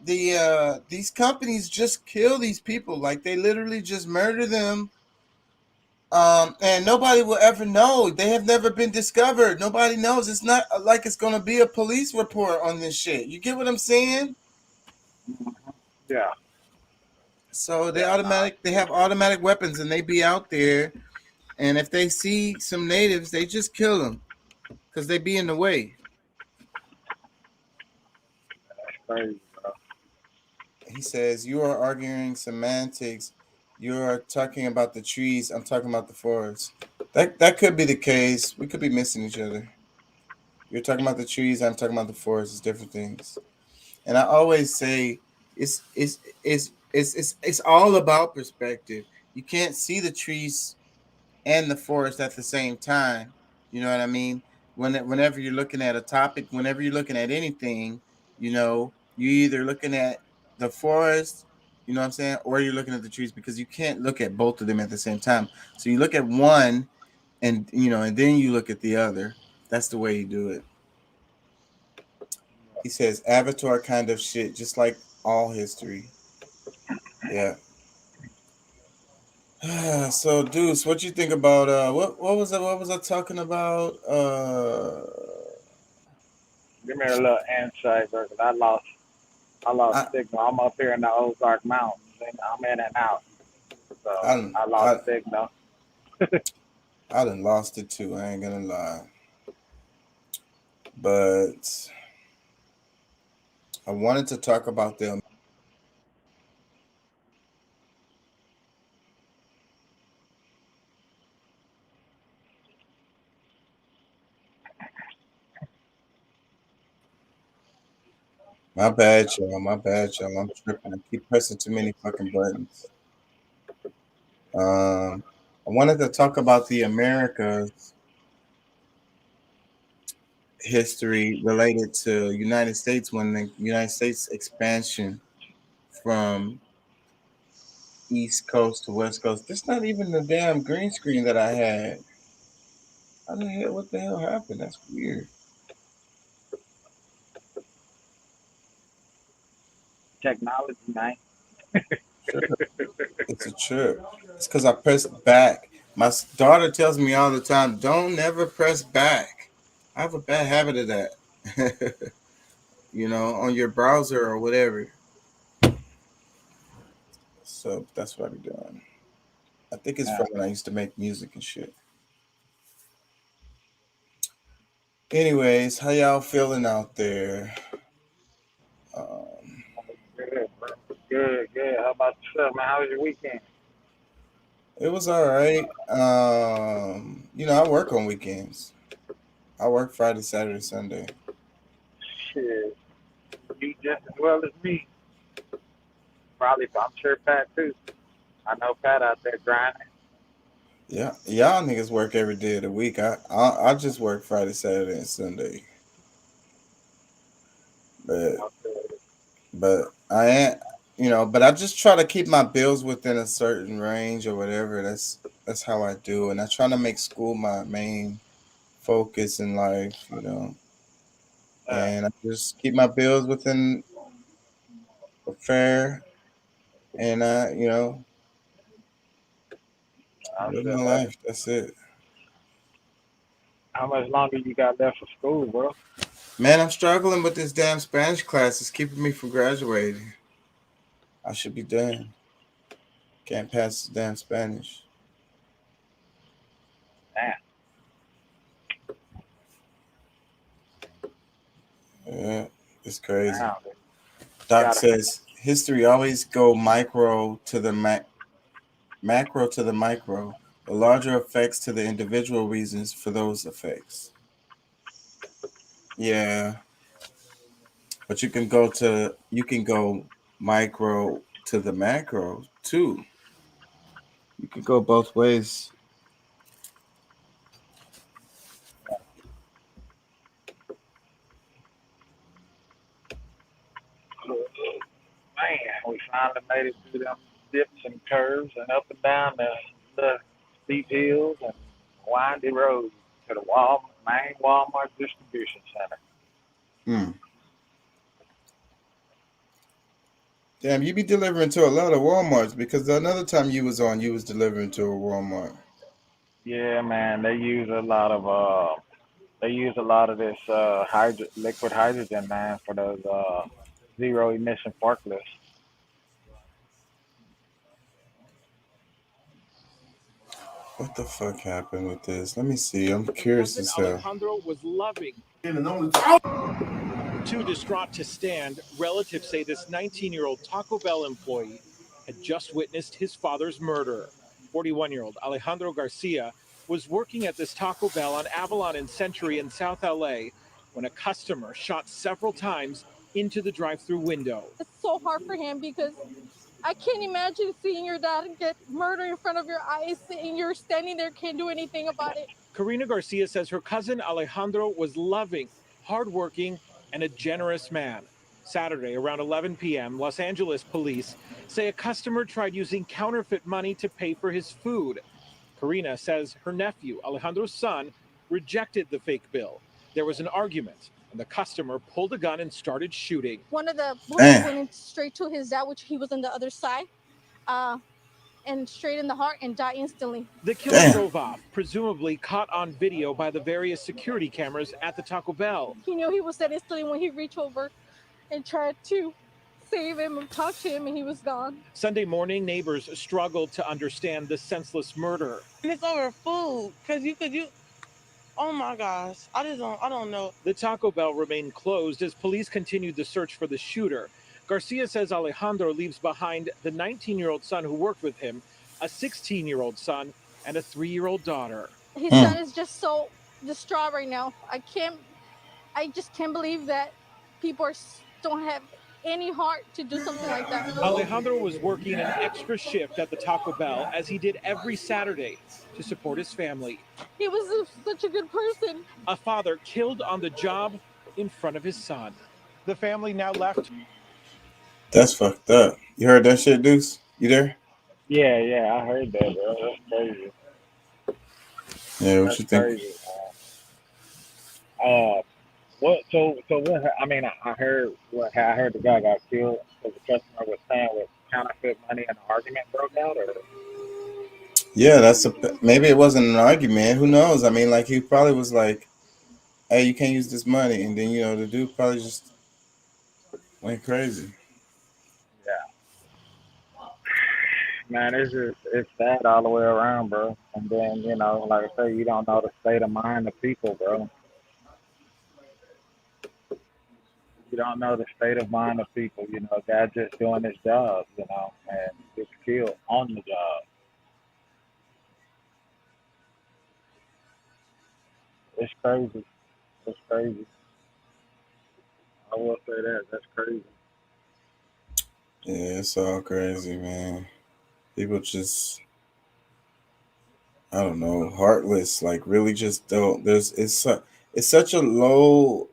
these companies just kill these people, like they literally just murder them. And nobody will ever know. They have never been discovered. Nobody knows. It's not like it's gonna be a police report on this shit. You get what I'm saying? Yeah, So yeah, nah, they have automatic weapons, and they be out there. And if they see some natives, they just kill them because they be in the way. that's crazy, bro. He says, "You are arguing semantics. You are talking about the trees. I'm talking about the forest." That could be the case. We could be missing each other. You're talking about the trees. I'm talking about the forest. It's different things. And I always say, it's all about perspective. You can't see the trees and the forest at the same time. You know what I mean? Whenever you're looking at a topic, whenever you're looking at anything, you either looking at the forest, you know what I'm saying, or you're looking at the trees because you can't look at both of them at the same time. So you look at one and then you look at the other. That's the way you do it. He says Avatar kind of shit, just like all history. Yeah. So Deuce, what you think about what was I talking about? Give me a little insight, bro. 'Cause I lost I signal. I'm up here in the Ozark Mountains, and I'm in and out, so I I lost I signal. I done lost it too. I ain't gonna lie, but I wanted to talk about them. My bad, y'all. My bad, y'all. I'm tripping. I keep pressing too many fucking buttons. I wanted to talk about the Americas history related to United States when the United States expansion from East Coast to West Coast. That's not even the damn green screen that I had. How the hell? What the hell happened? That's weird. Technology, man. Sure. It's a trip. It's because I pressed back. My daughter tells me all the time, "Don't never press back." I have a bad habit of that. On your browser or whatever. So that's what I be doing. I think it's Yeah. from when I used to make music and shit. Anyways, how y'all feeling out there? Um, Good, bro. Good, good. How about yourself, man? How was your weekend? it was all right. I work on weekends. I work Friday, Saturday, Sunday. Shit, you just as well as me. Probably, I'm sure Pat too. I know Pat out there grinding. Yeah, y'all niggas work every day of the week. I just work Friday, Saturday, and Sunday. But Okay. but I ain't, but I just try to keep my bills within a certain range or whatever. That's how I do, and I try to make school my main focus in life. Yeah, And I just keep my bills within a fair, and I live feel my that. life. That's it. How much longer you got left for school, bro? Man, I'm struggling with this damn Spanish class. It's keeping me from graduating. I should be done. Can't pass the damn Spanish. Damn. Yeah, it's crazy. Damn. Doc Gotta, says history always go macro to the macro to the micro. The larger effects to the individual reasons for those effects. Yeah, but you can go micro to the macro too. You could go both ways. man, we finally made it through them dips and curves and up and down the steep hills and windy roads to the main Walmart distribution center. Hmm. Damn, you be delivering to a lot of Walmarts because another time you was on, you was delivering to a Walmart. Yeah, man, they use a lot of this liquid hydrogen, man, for those zero emission forklifts. What the fuck happened with this? Let me see. I'm curious as hell. Alejandro was loving. Too distraught to stand, relatives say this 19-year-old Taco Bell employee had just witnessed his father's murder. 41-year-old Alejandro Garcia was working at this Taco Bell on Avalon and Century in South LA when a customer shot several times into the drive-through window. It's so hard for him because I can't imagine seeing your dad get murdered in front of your eyes and you're standing there, can't do anything about it. Karina Garcia says her cousin Alejandro was loving, hardworking, and a generous man. Saturday, around 11 p.m., Los Angeles police say a customer tried using counterfeit money to pay for his food. Karina says her nephew, Alejandro's son, rejected the fake bill. There was an argument, and the customer pulled a gun and started shooting. One of the bullets went in straight to his dad, which he was on the other side, and straight in the heart and died instantly. The killer drove off, presumably caught on video by the various security cameras at the Taco Bell. He knew he was dead instantly when he reached over and tried to save him and talk to him, and he was gone. Sunday morning, neighbors struggled to understand the senseless murder. And it's over food, because oh my gosh, I don't know. The Taco Bell remained closed as police continued the search for the shooter. Garcia says Alejandro leaves behind the 19-year-old son who worked with him, a 16-year-old son, and a 3-year-old daughter. His son is just so distraught right now. I just can't believe that people don't have any heart to do something like that. Alejandro was working an extra shift at the Taco Bell, as he did every Saturday, to support his family. He was such a good person. A father killed on the job in front of his son. The family now left. That's fucked up. You heard that shit, Deuce? You there? Yeah, I heard that, bro. That's crazy. Yeah, what you think? Crazy, what? So what? I mean, I heard the guy got killed because the customer was saying with counterfeit money and the argument broke out, or. Yeah, maybe it wasn't an argument. Who knows? I mean, like he probably was like, "Hey, you can't use this money," and then the dude probably just went crazy. Yeah. Man, it's sad all the way around, bro. And then like I say, you don't know the state of mind of people, bro. You don't know the state of mind of people. Guy just doing his job, and gets killed on the job. It's crazy. It's crazy. I will say that. That's crazy. Yeah, it's all crazy, man. People just, I don't know, heartless. Like really, just don't. It's such a low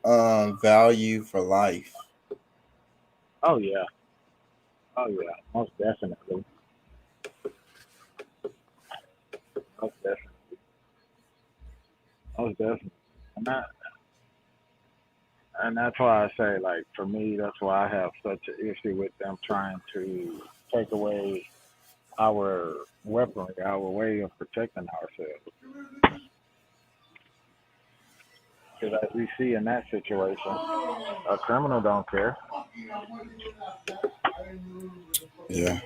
value for life. Oh yeah. Most definitely. Most definitely. And that's why I say, like, for me, that's why I have such an issue with them trying to take away our weaponry, our way of protecting ourselves. Because as we see in that situation, a criminal don't care. Yeah.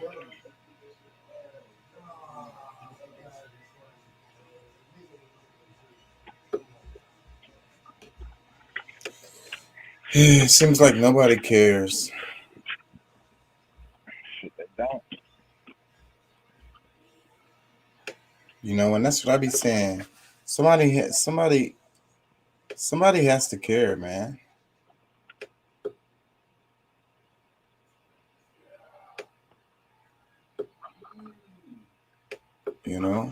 It seems like nobody cares. Shit, they don't. You know, and that's what I be saying. Somebody has to care, man. You know?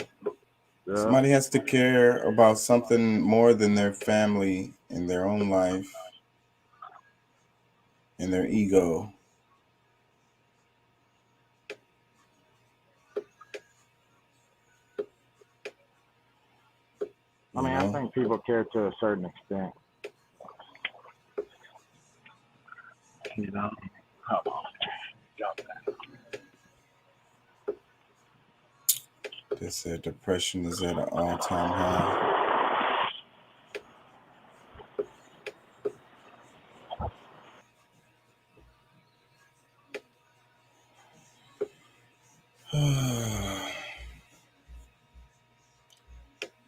Yeah. Somebody has to care about something more than their family and their own life and their ego. I mean, I think people care to a certain extent. You know? Hold on. Jump that. They said depression is at an all-time high.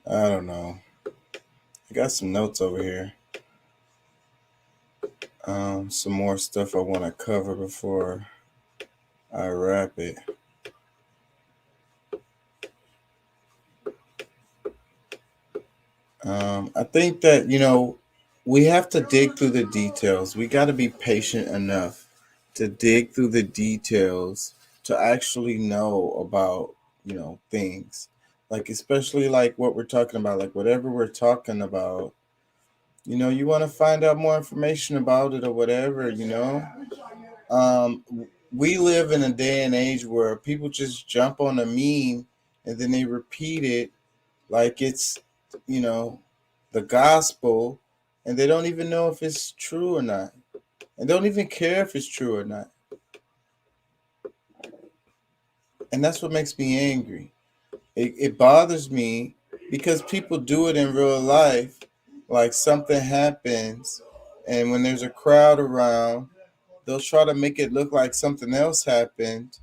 I don't know. I got some notes over here. Some more stuff I want to cover before I wrap it. I think that, we have to dig through the details. We got to be patient enough to dig through the details to actually know about, things. Like, especially like what we're talking about, like whatever we're talking about, you want to find out more information about it or whatever, we live in a day and age where people just jump on a meme and then they repeat it like it's, the gospel, and they don't even know if it's true or not, and don't even care if it's true or not. And that's what makes me angry. It bothers me because people do it in real life. Like something happens, and when there's a crowd around, they'll try to make it look like something else happened.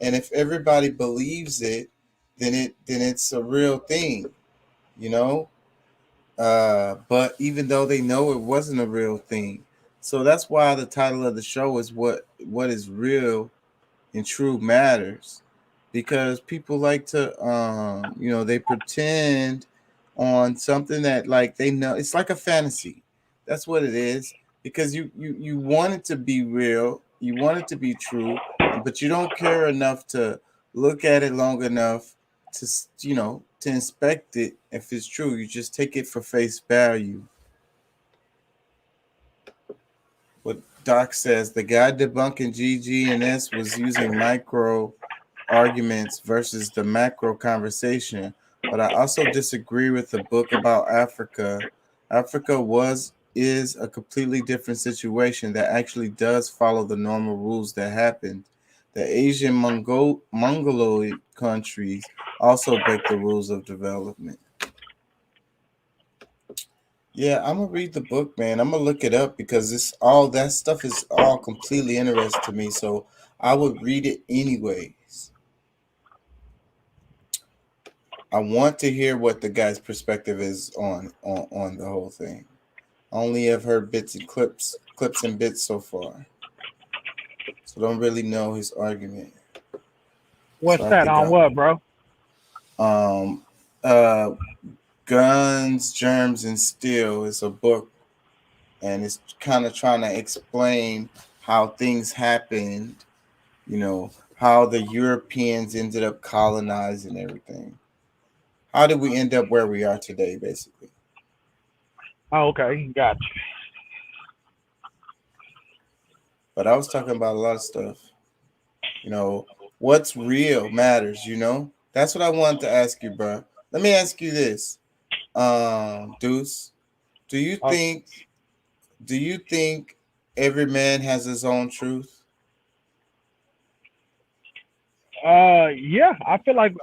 And if everybody believes it, then it's a real thing, you know. But even though they know it wasn't a real thing, so that's why the title of the show is what is real and true matters, because people like to they pretend on something that, like, they know it's like a fantasy. That's what it is, because you want it to be real, you want it to be true, but you don't care enough to look at it long enough to to inspect it. If it's true, you just take it for face value. What Doc says, the guy debunking GG&S was using micro arguments versus the macro conversation, but I also disagree with the book about Africa. Africa is a completely different situation that actually does follow the normal rules that happened. The Asian Mongoloid countries also break the rules of development. Yeah, I'm gonna read the book, man. I'm gonna look it up because that stuff is all completely interesting to me. So I would read it anyways. I want to hear what the guy's perspective is on the whole thing. I only have heard bits and clips and bits so far, so don't really know his argument. What's So I that think on what, bro? um uh Guns, Germs, and Steel is a book, and it's kind of trying to explain how things happened, how the Europeans ended up colonizing everything. How did we end up where we are today, basically? Oh, okay, gotcha. But I was talking about a lot of stuff. What's real matters, That's what I wanted to ask you, bro. Let me ask you this. Deuce, do you think every man has his own truth? Yeah, I feel like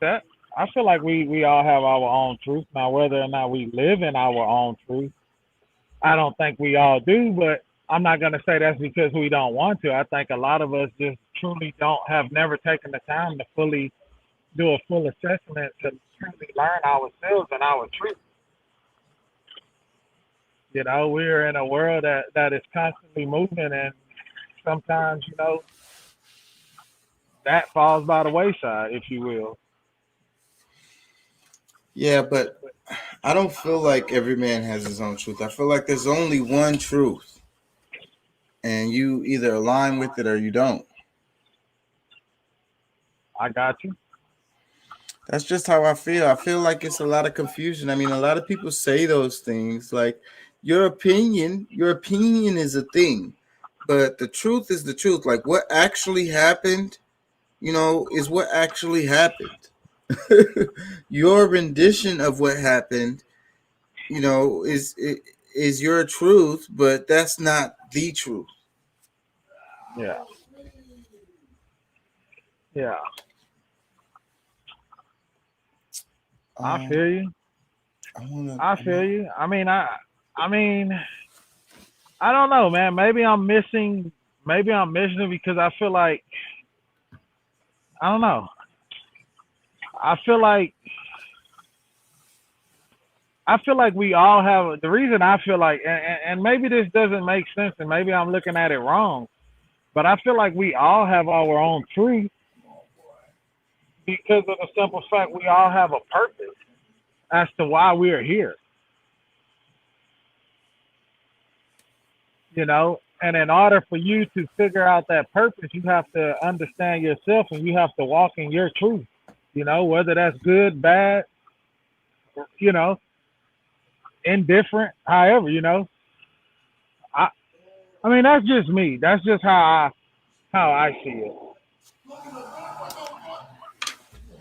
that. I feel like we all have our own truth. Now, whether or not we live in our own truth, I don't think we all do, but I'm not going to say that's because we don't want to. I think a lot of us just truly have never taken the time to fully do a full assessment to truly learn ourselves and our truth. You know, we're in a world that is constantly moving, and sometimes, you know, that falls by the wayside, if you will. Yeah, but I don't feel like every man has his own truth. I feel like there's only one truth, and you either align with it or you don't. I got you. That's just how I feel. I feel like it's a lot of confusion. I mean, a lot of people say those things like your opinion is a thing, but the truth is the truth. Like what actually happened, you know, is what actually happened. Your rendition of what happened, you know, is your truth, but that's not the truth. Yeah. Yeah. I feel you. I feel you. I mean, I don't know, man. Maybe I'm missing it because I feel like, I don't know. I feel like we all have the reason I feel like, and maybe this doesn't make sense, and maybe I'm looking at it wrong, but I feel like we all have our own truth because of the simple fact we all have a purpose as to why we are here. You know, and in order for you to figure out that purpose, you have to understand yourself and you have to walk in your truth. You know, whether that's good, bad, you know, indifferent, however, you know. I mean, that's just me. That's just how I see it.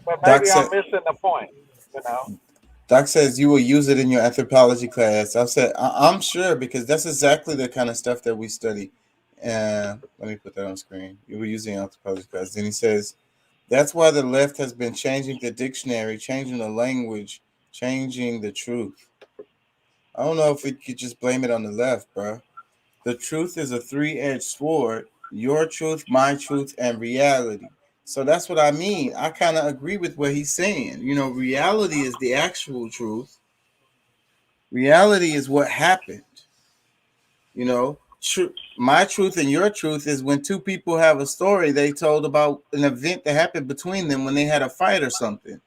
But Doc maybe I'm said missing the point, you know. Doc says you will use it in your anthropology class. I said I'm sure because that's exactly the kind of stuff that we study. And let me put that on screen. You were using anthropology class. Then he says that's why the left has been changing the dictionary, changing the language, changing the truth. I don't know if we could just blame it on the left, bro. The truth is a three-edged sword. Your truth, my truth, and reality. So that's what I mean. I kind of agree with what he's saying. You know, reality is the actual truth. Reality is what happened. You know, my truth and your truth is when two people have a story they told about an event that happened between them when they had a fight or something.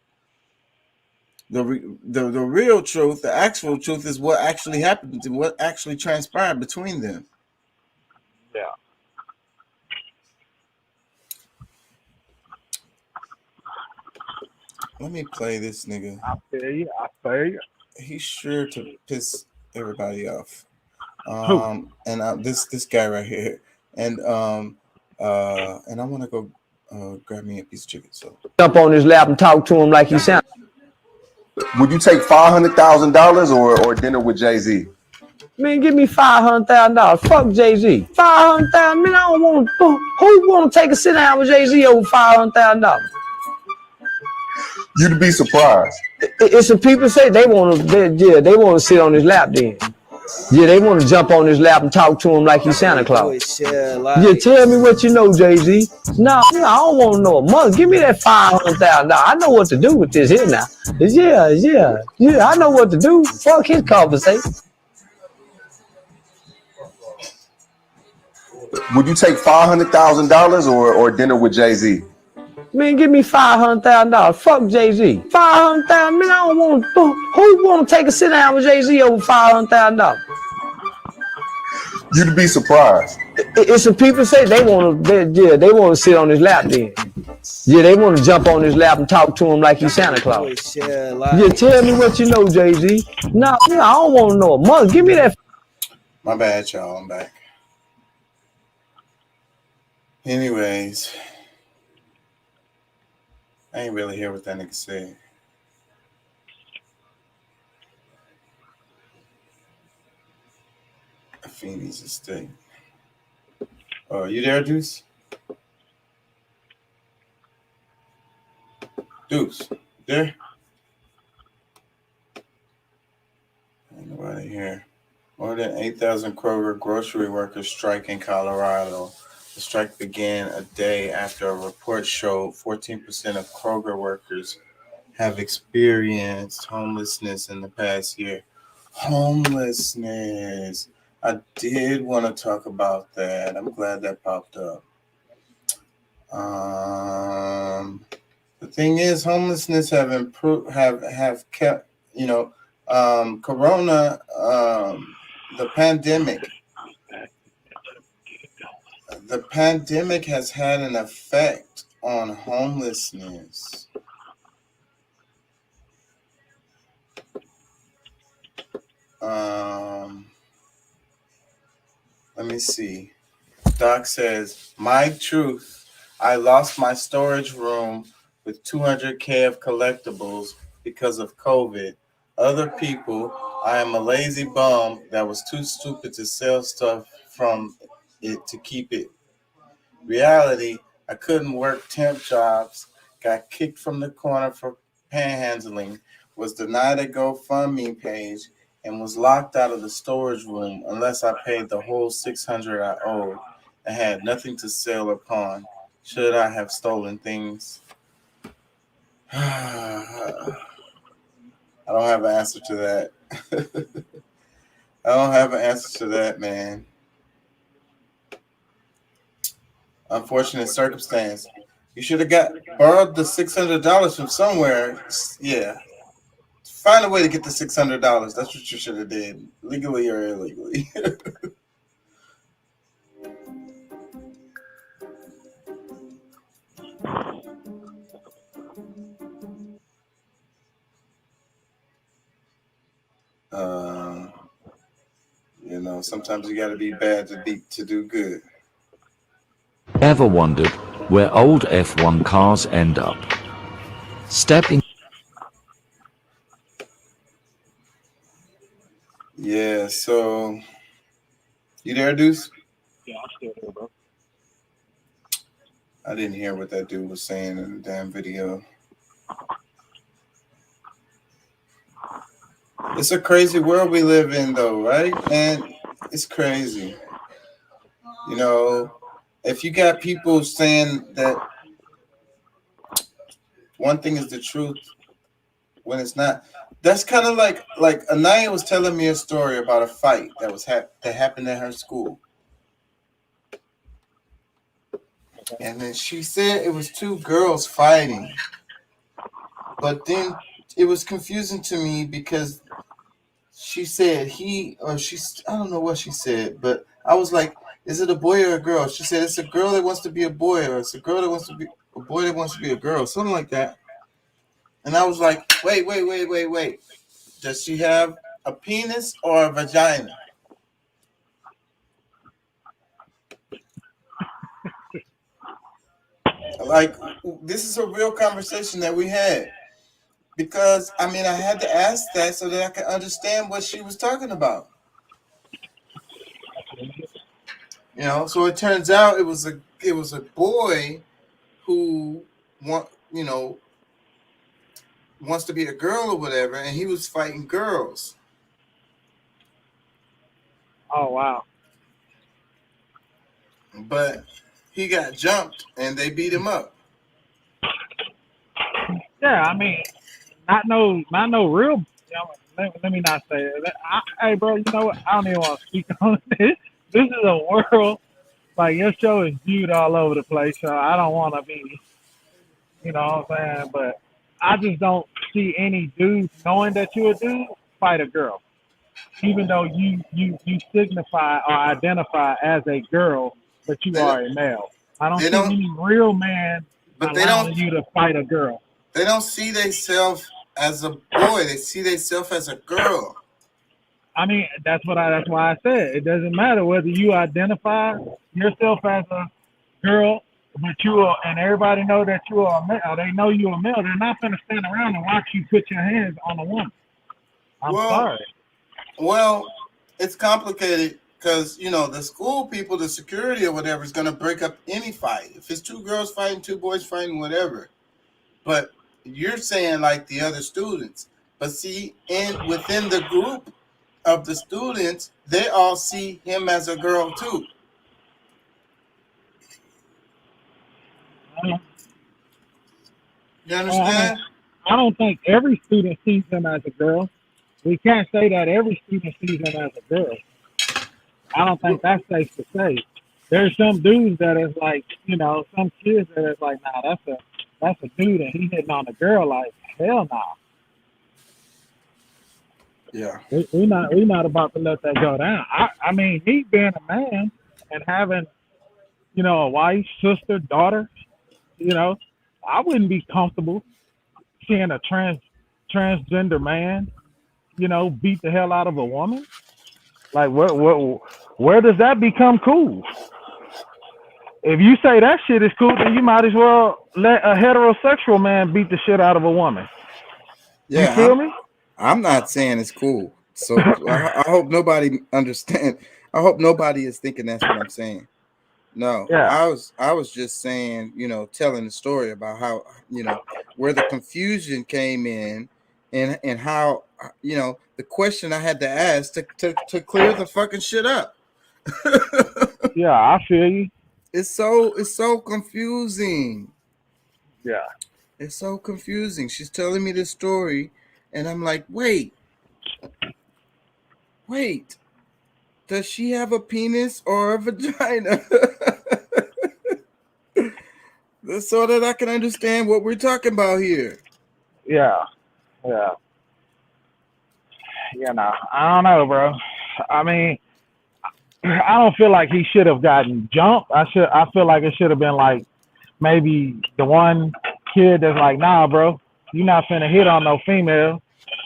The real truth, the actual truth, is what actually happened and what actually transpired between them. Yeah. Let me play this nigga. I feel you. I feel you. He's sure to piss everybody off. Who? And this guy right here, and I want to go grab me a piece of chicken. So Jump on his lap and talk to him like he sound. Would you take $500,000 or dinner with Jay-Z? Man, give me $500,000. Fuck Jay-Z. $500,000. Man, I don't want. Who want to take a sit down with Jay-Z over $500,000? You'd be surprised. It's some people say they want to. They want to sit on his lap. Then, they want to jump on his lap and talk to him like he's Santa Claus. Tell me what you know, Jay-Z. No, I don't want to know a month. Give me that $500,000. I know what to do with this here now. Yeah. I know what to do. Fuck his conversation. Would you take $500,000 or dinner with Jay-Z? Man, give me $500,000. Fuck Jay-Z. $500,000. Man, I don't want. Who want to take a sit down with Jay-Z over $500,000? You'd be surprised. It's some people say they want to. They want to sit on his lap. Then, they want to jump on his lap and talk to him like he's Santa Claus. Tell me what you know, Jay-Z. No, I don't want to know a month. Give me that. My bad, y'all. I'm back. Anyways, I ain't really hear what that nigga said. Phoenix Estate. You there, Deuce? Deuce, there? Ain't nobody here. More than 8,000 Kroger grocery workers strike in Colorado. The strike began a day after a report showed 14% of Kroger workers have experienced homelessness in the past year. Homelessness. I did want to talk about that. I'm glad that popped up. The thing is, homelessness have improved, have kept, Corona, the pandemic. The pandemic has had an effect on homelessness. Let me see. Doc says, my truth, I lost my storage room with 200K of collectibles because of COVID. Other people, I am a lazy bum that was too stupid to sell stuff from it to keep it. Reality, I couldn't work temp jobs, got kicked from the corner for panhandling, was denied a GoFundMe page, and was locked out of the storage room unless I paid the whole $600 I owed. I had nothing to sell or pawn. Should I have stolen things? I don't have an answer to that. I don't have an answer to that, man. Unfortunate circumstance. You should have borrowed the $600 from somewhere. Yeah. Find a way to get the $600. That's what you should have did, legally or illegally. Sometimes you got to be bad to do good. Ever wondered where old F1 cars end up? Step in. Yeah, so you there, Deuce? Yeah, I'm still here, bro. I didn't hear what that dude was saying in the damn video. It's a crazy world we live in, though, right? And it's crazy. If you got people saying that one thing is the truth when it's not, that's kind of like Anaya was telling me a story about a fight that was that happened at her school. And then she said it was two girls fighting. But then it was confusing to me because she said I don't know what she said, but I was like, is it a boy or a girl? She said it's a girl that wants to be a boy, or it's a girl that wants to be a boy that wants to be a girl, something like that. And I was like, wait. Does she have a penis or a vagina? Like, this is a real conversation that we had. Because, I had to ask that so that I could understand what she was talking about. So it turns out it was a boy who wants to be a girl or whatever, and he was fighting girls. Oh, wow. But he got jumped and they beat him up. Yeah, not no real. Let me not say it. Hey, bro, you know what? I don't even want to speak on this. This is a world, like, your show is viewed all over the place, so I don't want to be, you know what I'm saying? But I just don't see any dude, knowing that you're a dude, fight a girl. Even though you signify or identify as a girl, but you are a male. I don't see any real man allowing you to fight a girl. They don't see themselves as a boy. They see themselves as a girl. That's why I said it doesn't matter whether you identify yourself as a girl, but and everybody know that you are a male. They know you're a male. They're not going to stand around and watch you put your hands on a woman. I'm sorry. Well, it's complicated because, the school people, the security or whatever, is going to break up any fight. If it's two girls fighting, two boys fighting, whatever. But you're saying like the other students. But see, within the group, of the students, they all see him as a girl too. You understand? I don't think every student sees him as a girl. We can't say that every student sees him as a girl. I don't think that's safe to say. There's some dudes that is like, some kids that is like, nah, that's a dude and he hitting on a girl. Like, hell nah. Yeah. We're not about to let that go down. I mean, he being a man and having, a wife, sister, daughter, I wouldn't be comfortable seeing a transgender man, beat the hell out of a woman. Like, where does that become cool? If you say that shit is cool, then you might as well let a heterosexual man beat the shit out of a woman. Yeah, you feel me? I'm not saying it's cool. So I hope nobody understand. I hope nobody is thinking that's what I'm saying. No, Yeah. I was just saying, telling the story about how, where the confusion came in and how, the question I had to ask to clear the fucking shit up. Yeah, I feel you. It's so confusing. Yeah. It's so confusing. She's telling me this story and I'm like, wait. Does she have a penis or a vagina? So that I can understand what we're talking about here. Yeah. I don't know, bro. I mean, I don't feel like he should have gotten jumped. I feel like it should have been like maybe the one kid that's like, nah, bro, you're not finna hit on no female.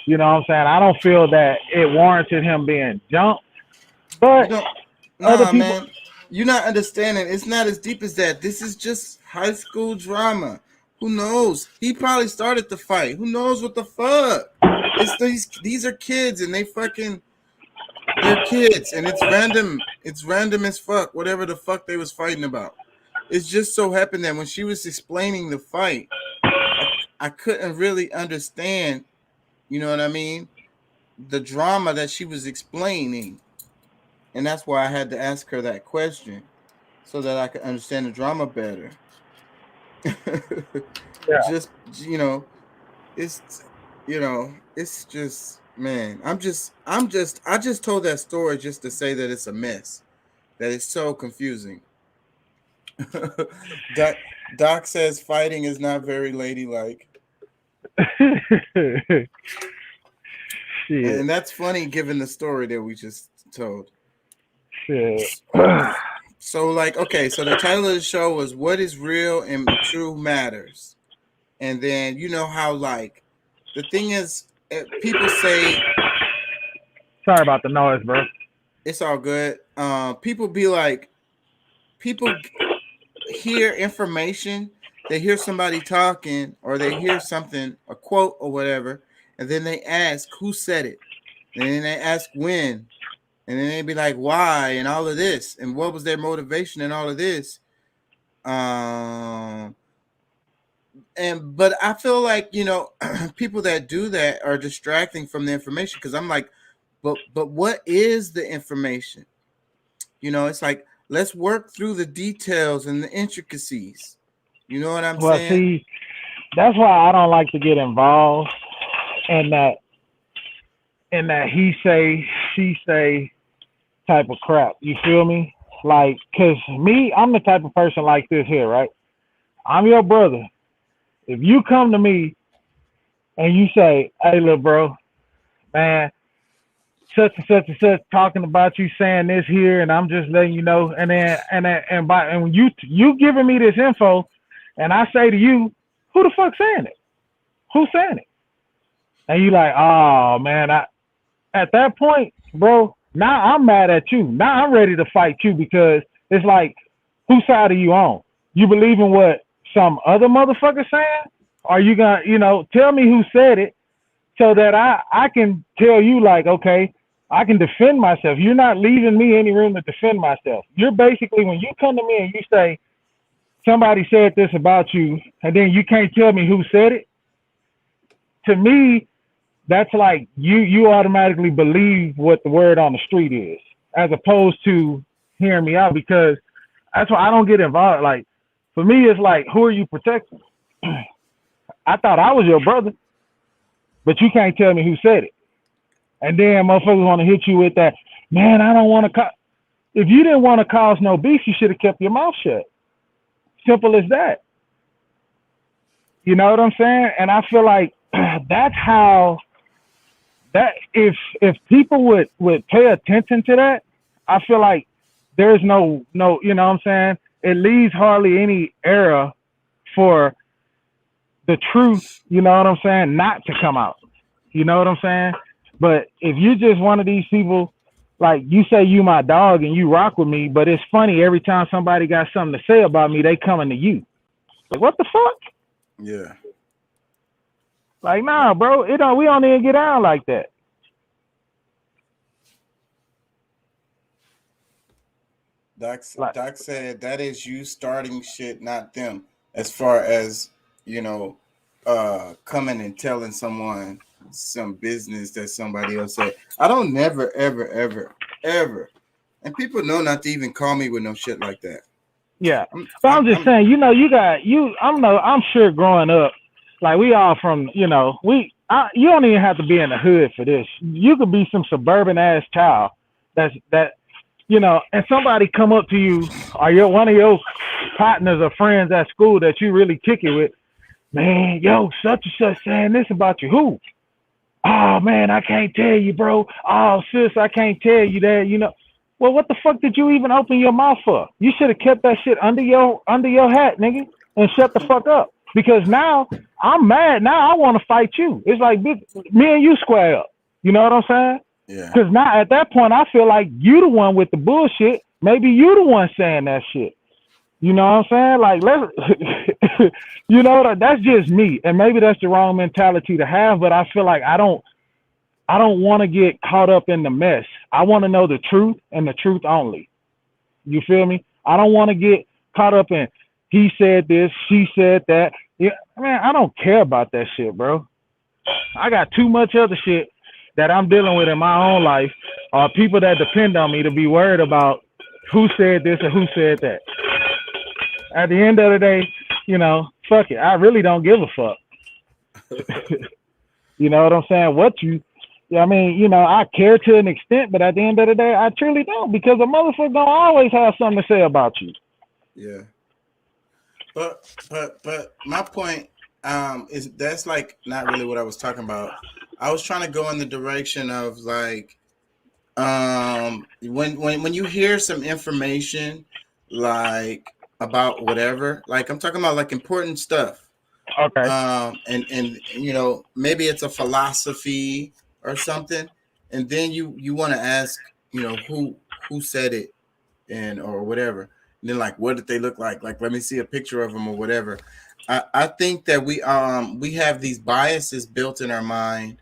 You know what I'm saying? I don't feel that it warranted him being jumped. But other people, man, you're not understanding. It's not as deep as that. This is just high school drama. Who knows? He probably started the fight. Who knows what the fuck? These are kids and they're kids and it's random. It's random as fuck. Whatever the fuck they was fighting about. It's just so happened that when she was explaining the fight, I couldn't really understand. You know what I mean? The drama that she was explaining. And that's why I had to ask her that question so that I could understand the drama better. Yeah. Just, it's just, man, I just told that story just to say that it's a mess, that it's so confusing. Doc says fighting is not very ladylike. Shit. And that's funny given the story that we just told. Shit. So okay, so the title of the show was What is Real and True Matters. And then you know how the thing is, people say, sorry about the noise, bro. It's all good. People hear information, they hear somebody talking or they hear something, a quote or whatever, and then they ask who said it. And then they ask when. And then they'd be like, why, and all of this, and what was their motivation and all of this. But I feel like, people that do that are distracting from the information because I'm like, but what is the information? It's like, let's work through the details and the intricacies. You know what I'm saying? See, that's why I don't like to get involved in that he say, she say type of crap. You feel me? Like, cause me, I'm the type of person like this here, right? I'm your brother. If you come to me and you say, hey, little bro, man, such and such and such talking about you saying this here, and I'm just letting you know, and when you giving me this info, and I say to you, who the fuck saying it? Who's saying it? And you like, oh man, at that point, bro, now I'm mad at you. Now I'm ready to fight you because it's like, whose side are you on? You believe in what some other motherfucker saying? Are you gonna, tell me who said it so that I can tell you like, okay, I can defend myself. You're not leaving me any room to defend myself. You're basically, when you come to me and you say, somebody said this about you, and then you can't tell me who said it, to me, that's like you automatically believe what the word on the street is, as opposed to hearing me out, because that's why I don't get involved. Like for me, it's like, who are you protecting? I thought I was your brother, but you can't tell me who said it. And then motherfuckers want to hit you with that, man, I don't want to. If you didn't want to cause no beef, you should have kept your mouth shut. Simple as that. You know what I'm saying? And I feel like that's how that if people would pay attention to that, I feel like there's no you know what I'm saying? It leaves hardly any era for the truth, you know what I'm saying, not to come out. You know what I'm saying? But if you just one of these people, like you say you my dog and you rock with me, but it's funny every time somebody got something to say about me, they coming to you. Like, what the fuck? Yeah. Like, nah, bro, we don't even get down like that. Doc said that is you starting shit, not them. As far as, you know, coming and telling someone some business that somebody else said. I don't never, ever. And people know not to even call me with no shit like that. Yeah. But I'm just saying, you know, I'm sure growing up, like we all from, you know, you don't even have to be in the hood for this. You could be some suburban ass child that you know, and somebody come up to you, or you're one of your partners or friends at school that you really kick it with, man, yo, such and such saying this about you. Who? Oh man, I can't tell you, bro. Oh sis, I can't tell you that, you know. Well, what the fuck did you even open your mouth for? You should have kept that shit under your hat, nigga, and shut the fuck up. Because now I'm mad. Now I want to fight you. It's like me and you square up. You know what I'm saying? Yeah. Because now at that point, I feel like you the one with the bullshit. Maybe you the one saying that shit. You know what I'm saying? Like, let's, you know, that's just me. And maybe that's the wrong mentality to have, but I feel like I don't want to get caught up in the mess. I want to know the truth and the truth only. You feel me? I don't want to get caught up in he said this, she said that. Yeah, man, I don't care about that shit, bro. I got too much other shit that I'm dealing with in my own life, or people that depend on me to be worried about who said this or who said that. At the end of the day, you know, fuck it. I really don't give a fuck. You know what I'm saying? I mean, you know, I care to an extent, but at the end of the day, I truly don't, because a motherfucker gonna always have something to say about you. Yeah. But my point is that's like not really what I was talking about. I was trying to go in the direction of like when you hear some information like about whatever, like I'm talking about like important stuff. Okay. And you know, maybe it's a philosophy or something, and then you want to ask, you know, who said it and or whatever. And then like, what did they look like? Like, let me see a picture of them or whatever. I think that we have these biases built in our mind,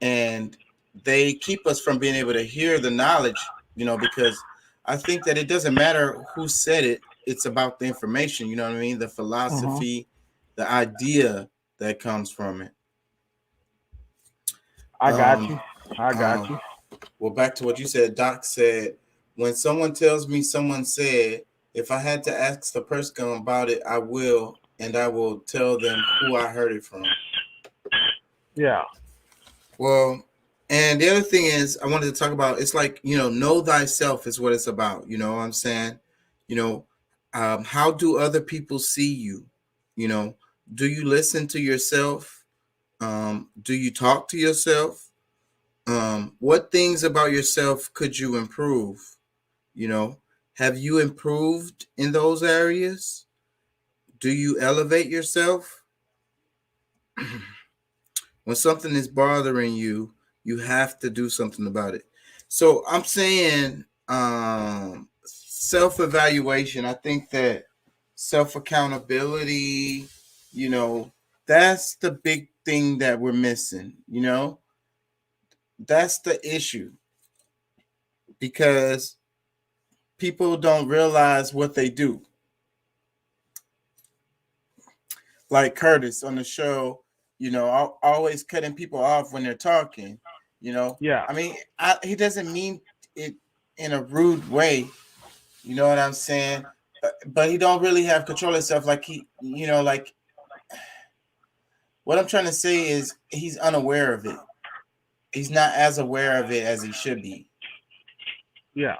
and they keep us from being able to hear the knowledge, you know, because I think that it doesn't matter who said it. It's about the information, you know what I mean? The philosophy, the idea that comes from it. I got you. Well, back to what you said. Doc said, when someone tells me someone said, if I had to ask the person about it, I will, and I will tell them who I heard it from. Yeah. Well, and the other thing is I wanted to talk about, it's like, you know thyself is what it's about. You know what I'm saying? You know, how do other people see you? You know, do you listen to yourself? Do you talk to yourself? What things about yourself could you improve? You know, have you improved in those areas? Do you elevate yourself? When something is bothering you, you have to do something about it. So I'm saying self-evaluation. I think that self-accountability, you know, that's the big thing that we're missing, you know? That's the issue, because people don't realize what they do. Like Curtis on the show, always cutting people off when they're talking. Yeah. I mean, he doesn't mean it in a rude way. You know what I'm saying? But he don't really have control of himself. Like like what I'm trying to say is he's unaware of it. He's not as aware of it as he should be. Yeah.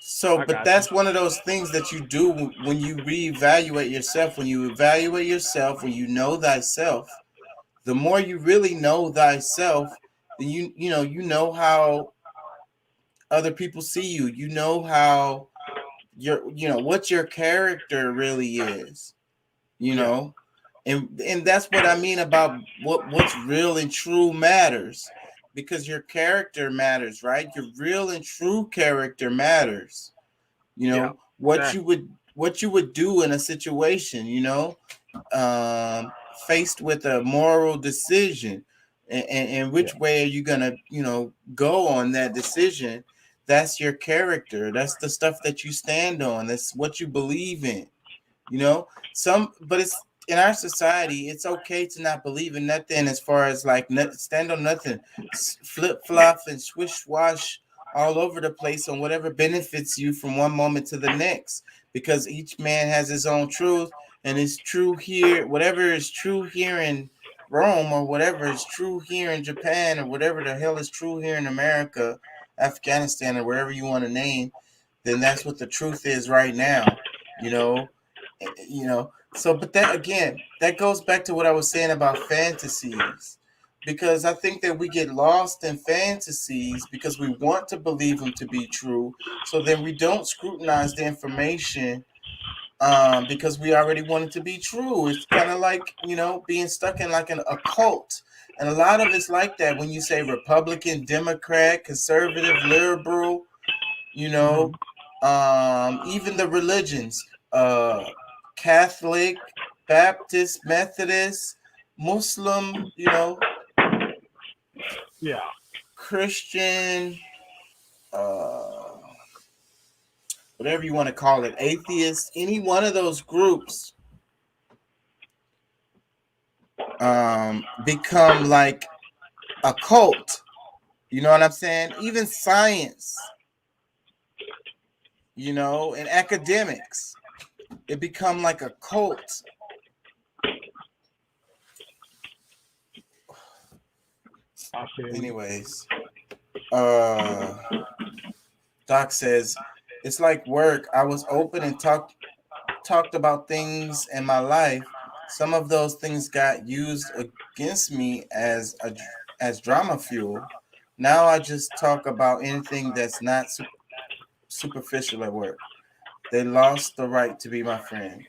So, I but got that's you. one of those things that you do when you reevaluate yourself. When you evaluate yourself, when you know thyself, the more you really know thyself, then you know how other people see you. You know how what your character really is. You Yeah. know, and that's what I mean about what's real and true matters, because your character matters, right? Your real and true character matters. Yeah. What Exactly. you would do in a situation, faced with a moral decision, and Yeah. which way are you gonna go on that decision. That's your character. That's the stuff that you stand on. That's what you believe in. But it's in our society, it's okay to not believe in nothing, as far as like stand on nothing, flip flop and swish wash all over the place on whatever benefits you from one moment to the next, because each man has his own truth, and it's true here. Whatever is true here in Rome, or whatever is true here in Japan, or whatever the hell is true here in America, Afghanistan, or wherever you want to name, then that's what the truth is right now. you know so, but that again, that goes back to what I was saying about fantasies, because I think that we get lost in fantasies because we want to believe them to be true, so then we don't scrutinize the information, because we already want it to be true. It's kind of like being stuck in like a cult, and a lot of it's like that when you say Republican, Democrat, conservative, liberal, you Hmm. know even the religions, Catholic, Baptist, Methodist, Muslim, Yeah. Christian, uh whatever you want to call it, atheist, any one of those groups become like a cult. You know what I'm saying? Even science, and academics, it become like a cult. I feel you. Anyways, Doc says, it's like work. I was open and talked about things in my life. Some of those things got used against me as drama fuel. Now I just talk about anything that's not superficial at work. They lost the right to be my friend.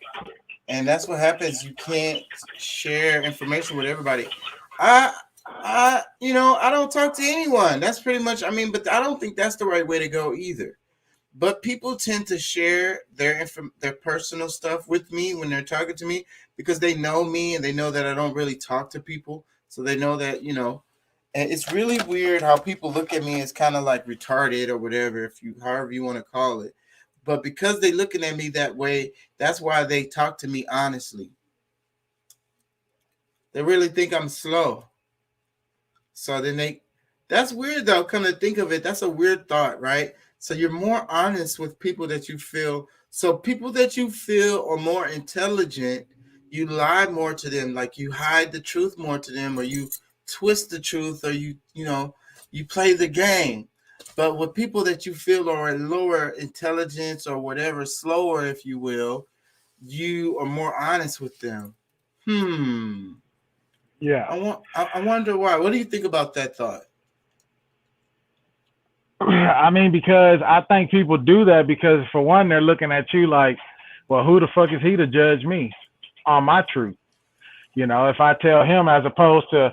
And that's what happens. You can't share information with everybody. I don't talk to anyone. That's pretty much, but I don't think that's the right way to go either. But people tend to share their personal stuff with me when they're talking to me, because they know me and they know that I don't really talk to people. So they know that, and it's really weird how people look at me as kind of like retarded or whatever, however you want to call it. But because they're looking at me that way, that's why they talk to me honestly. They really think I'm slow. So then that's weird though. Come to think of it, that's a weird thought, right? So you're more honest with people that you feel. So people that you feel are more intelligent, you lie more to them, like you hide the truth more to them, or you twist the truth, or you play the game. But with people that you feel are a lower intelligence or whatever, slower, if you will, you are more honest with them. Yeah. I wonder why. What do you think about that thought? I mean, because I think people do that because, for one, they're looking at you like, well, who the fuck is he to judge me on my truth? If I tell him, as opposed to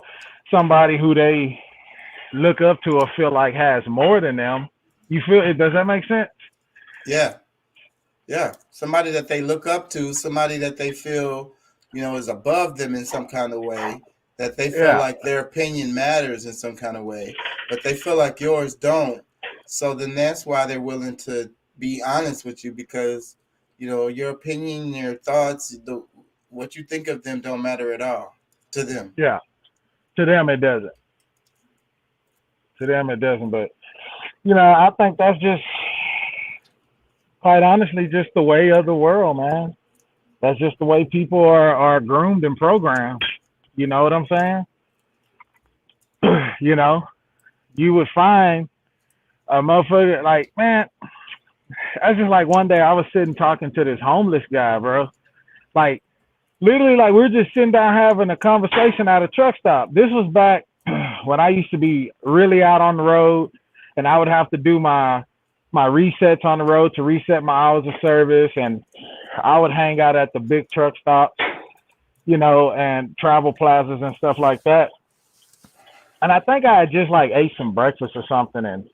somebody who they look up to or feel like has more than them. You feel it? Does that make sense? Yeah. Yeah. Somebody that they look up to, somebody that they feel, is above them in some kind of way, that they feel Yeah. like their opinion matters in some kind of way, but they feel like yours don't. So then that's why they're willing to be honest with you, because, your opinion, your thoughts, what you think of them don't matter at all. To them. Yeah. To them, it doesn't. To them, it doesn't. But, I think that's just, quite honestly, just the way of the world, man. That's just the way people are groomed and programmed. You know what I'm saying? You would find a motherfucker like, man, that's just like one day I was sitting talking to this homeless guy, bro. Like, literally, like, we're just sitting down having a conversation at a truck stop. This was back when I used to be really out on the road, and I would have to do my resets on the road to reset my hours of service, and I would hang out at the big truck stops, and travel plazas and stuff like that. And I think I had just like ate some breakfast or something, and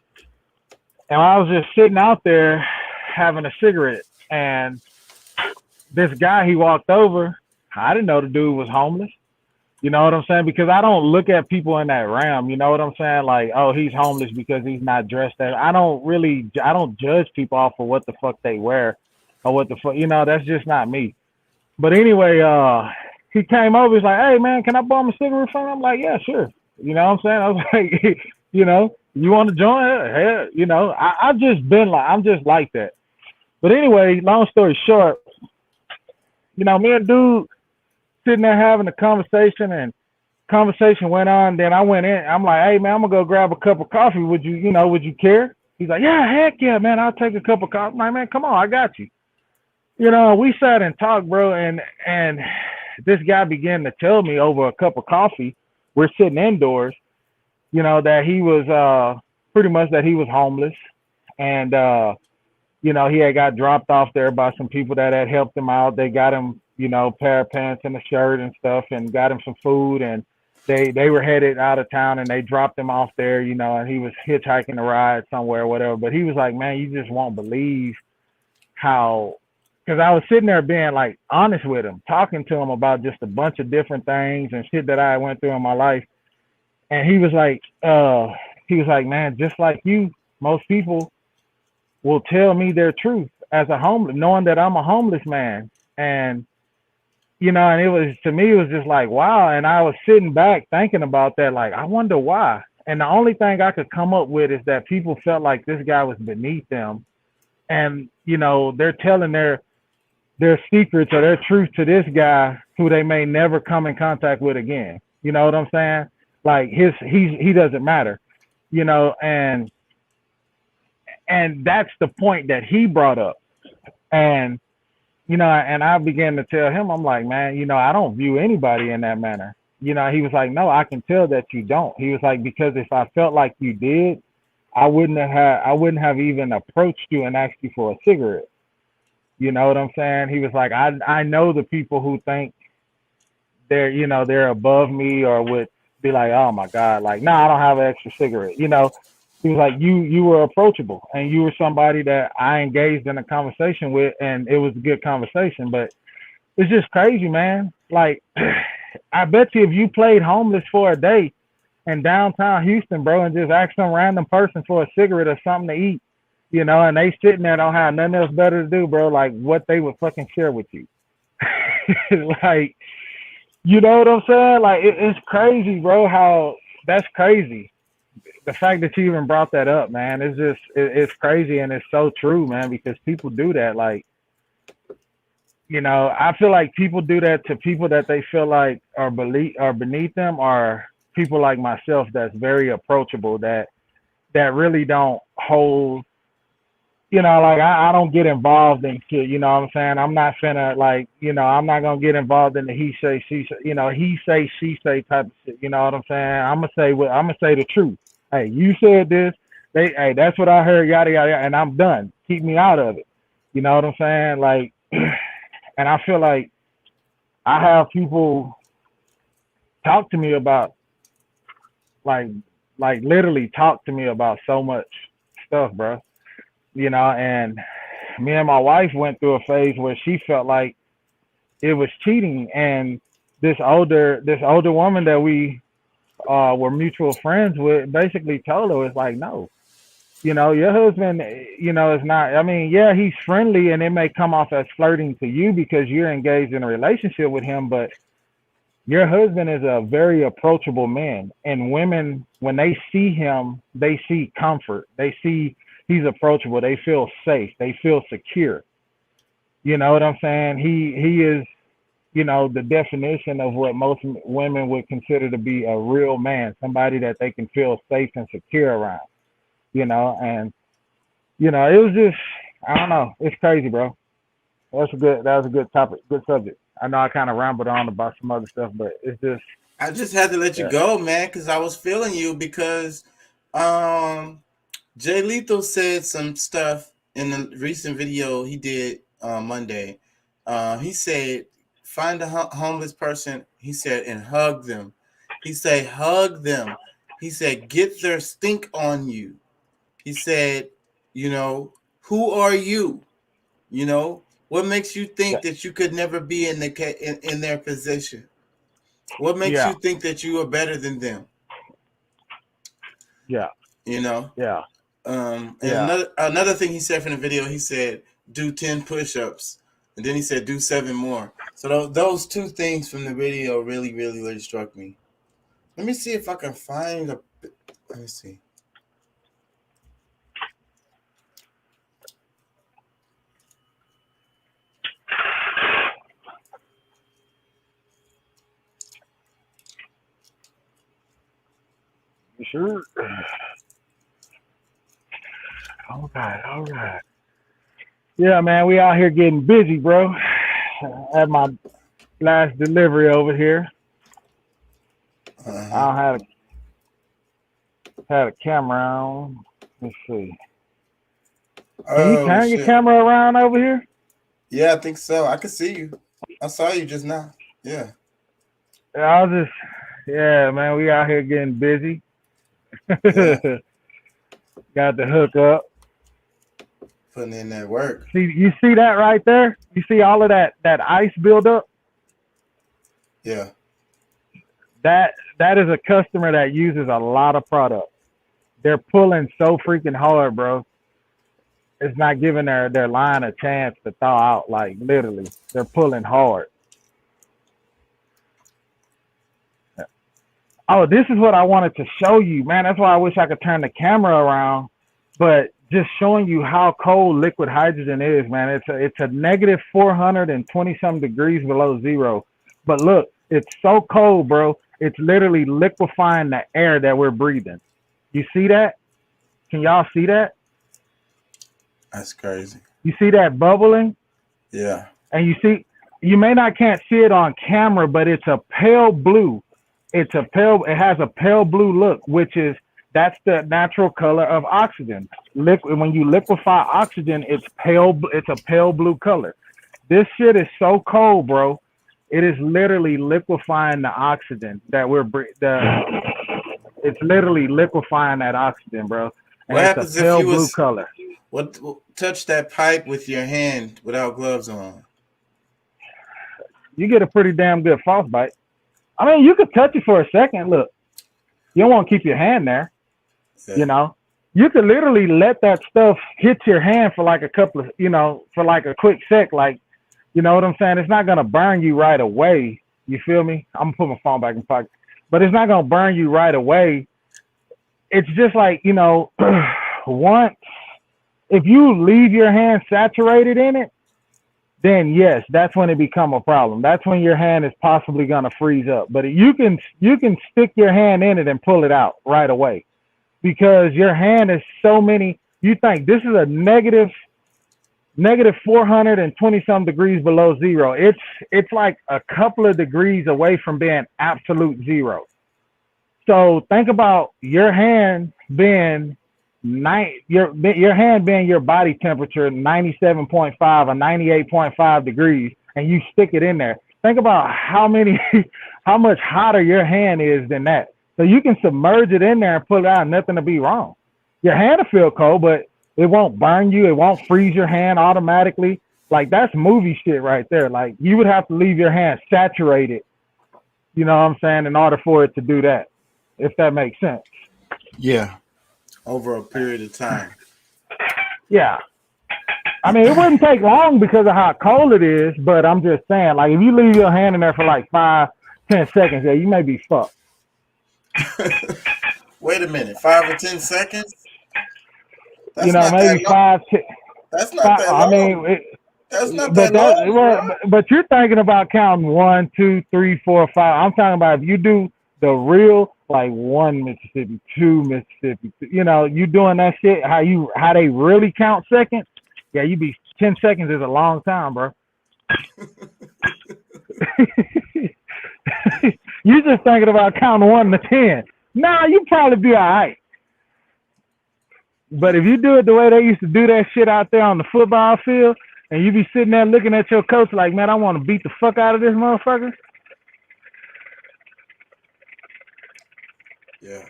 I was just sitting out there having a cigarette, and this guy, he walked over. I didn't know the dude was homeless. You know what I'm saying? Because I don't look at people in that realm. You know what I'm saying? Like, oh, he's homeless because he's not dressed as. I don't judge people off of what the fuck they wear or what the fuck. That's just not me. But anyway, he came over. He's like, hey, man, can I borrow a cigarette from him? I'm like, yeah, sure. You know what I'm saying? I was like, you want to join? Hell, I've just been like, I'm just like that. But anyway, long story short, me and dude sitting there having a conversation, and conversation went on. Then I went in. I'm like, hey, man, I'm going to go grab a cup of coffee. Would you care? He's like, yeah, heck yeah, man. I'll take a cup of coffee. I'm like, man, come on. I got you. We sat and talked, bro. And this guy began to tell me over a cup of coffee, we're sitting indoors, that he was pretty much that he was homeless. And, he had got dropped off there by some people that had helped him out. They got him, pair of pants and a shirt and stuff, and got him some food. And they were headed out of town, and they dropped him off there, and he was hitchhiking a ride somewhere or whatever. But he was like, man, you just won't believe how, because I was sitting there being like honest with him, talking to him about just a bunch of different things and shit that I went through in my life. And he was like, man, just like you, most people will tell me their truth as a homeless, knowing that I'm a homeless man. And, and it was, to me, it was just like, wow. And I was sitting back thinking about that. Like, I wonder why. And the only thing I could come up with is that people felt like this guy was beneath them. And, they're telling their secrets or their truth to this guy who they may never come in contact with again. You know what I'm saying? Like he doesn't matter, and that's the point that he brought up. And, and I began to tell him, I'm like, man, I don't view anybody in that manner. He was like, no, I can tell that you don't. He was like, because if I felt like you did, I wouldn't have even approached you and asked you for a cigarette. You know what I'm saying? He was like, I know the people who think they're above me or would be like, oh my God, like, no, I don't have an extra cigarette. He was like, you were approachable, and you were somebody that I engaged in a conversation with, and it was a good conversation. But it's just crazy, man. Like, I bet you if you played homeless for a day in downtown Houston, bro, and just asked some random person for a cigarette or something to eat, and they sitting there don't have nothing else better to do, bro, like what they would fucking share with you. Like, you know what I'm saying? Like, it's crazy, bro, how that's crazy. The fact that you even brought that up, man, it's just, it's crazy, and it's so true, man, because people do that. Like, I feel like people do that to people that they feel like are beneath them, or people like myself that's very approachable, that really don't hold, like I don't get involved in shit, you know what I'm saying? I'm not finna, like, I'm not gonna get involved in the he say, she say type of shit, you know what I'm saying? I'm gonna say the truth. Hey, you said this, hey, that's what I heard, yada, yada, and I'm done. Keep me out of it. You know what I'm saying? Like, and I feel like I have people talk to me about, like literally talk to me about so much stuff, bro. And me and my wife went through a phase where she felt like it was cheating, and this older woman that we were mutual friends with basically told her, it's like, no, your husband, is not, I mean, yeah, he's friendly, and it may come off as flirting to you because you're engaged in a relationship with him, but your husband is a very approachable man, and women, when they see him, they see comfort. They see he's approachable. They feel safe. They feel secure. You know what I'm saying? He is, you know, the definition of what most women would consider to be a real man, somebody that they can feel safe and secure around. You know, and you know, it was just, I don't know, it's crazy, bro. That was a good topic, good subject. I know I kind of rambled on about some other stuff, but it's just. I just had to let you go, man, because I was feeling you because Jay Lethal said some stuff in the recent video he did Monday. He said, find a homeless person, he said, and hug them. He said, hug them. He said, get their stink on you. He said, you know, who are you? You know, what makes you think that you could never be in their position? What makes you think that you are better than them? Yeah. You know? Yeah. And another thing he said from the video, he said, do 10 push-ups. And then he said, do 7 more. So those two things from the video really, really, really struck me. Let me see if I can find a... Let me see. Sure. All right. Yeah, man, we out here getting busy, bro. At my last delivery over here. I don't had a camera on. Let's see. Can you turn your camera around over here? Yeah, I think so. I can see you. I saw you just now. Yeah. Yeah, man, we out here getting busy. Yeah. Got the hook up. Putting in that work. You see that right there? You see all of that ice buildup? Yeah. That is a customer that uses a lot of product. They're pulling so freaking hard, bro. It's not giving their line a chance to thaw out. Like literally, they're pulling hard. Oh, this is what I wanted to show you, man. That's why I wish I could turn the camera around. But just showing you how cold liquid hydrogen is, man. It's a negative 420 some degrees below zero. But look, it's so cold, bro. It's literally liquefying the air that we're breathing. You see that? Can y'all see that? That's crazy. You see that bubbling? Yeah. And you can't see it on camera, but it's a pale blue. It has a pale blue look, that's the natural color of oxygen. When you liquefy oxygen, it's a pale blue color. This shit is so cold, bro. It is literally liquefying the oxygen that it's literally liquefying that oxygen, bro. And What happens a pale if you blue color. Touch that pipe with your hand without gloves on? You get a pretty damn good frostbite. I mean, you could touch it for a second. Look, you don't want to keep your hand there. Yeah. You know, you could literally let that stuff hit your hand for like a couple of, for like a quick sec. Like, you know what I'm saying? It's not going to burn you right away. You feel me? I'm going to put my phone back in pocket. But it's not going to burn you right away. It's just like, once, if you leave your hand saturated in it, then yes, that's when it become a problem. That's when your hand is possibly going to freeze up. But you can stick your hand in it and pull it out right away, because your hand is so many. You think this is a negative 420 some degrees below zero. It's like a couple of degrees away from being absolute zero. So think about your hand being your hand being your body temperature 97.5 or 98.5 degrees, and you stick it in there. Think about how much hotter your hand is than that. So you can submerge it in there and pull it out, nothing to be wrong. Your hand will feel cold, but it won't burn you. It won't freeze your hand automatically. Like, that's movie shit right there. Like, you would have to leave your hand saturated, you know what I'm saying, in order for it to do that, if that makes sense. Yeah. Over a period of time. Yeah. I mean, it wouldn't take long because of how cold it is, but I'm just saying, like, if you leave your hand in there for like 10 seconds. Yeah, you may be fucked. Wait a minute, 5 or 10 seconds? That's You know, not that maybe long. 5, 10. That's not Five, that I long. mean, That's not but that long, bro. but you're thinking about counting 1, 2, 3, 4, 5. I'm talking about if you do the real like 1 Mississippi, 2 Mississippi. You know, you doing that shit. How they really count seconds? Yeah, you be 10 seconds is a long time, bro. You just thinking about counting 1 to 10. Nah, you probably be all right. But if you do it the way they used to do that shit out there on the football field, and you be sitting there looking at your coach like, man, I want to beat the fuck out of this motherfucker. Yeah.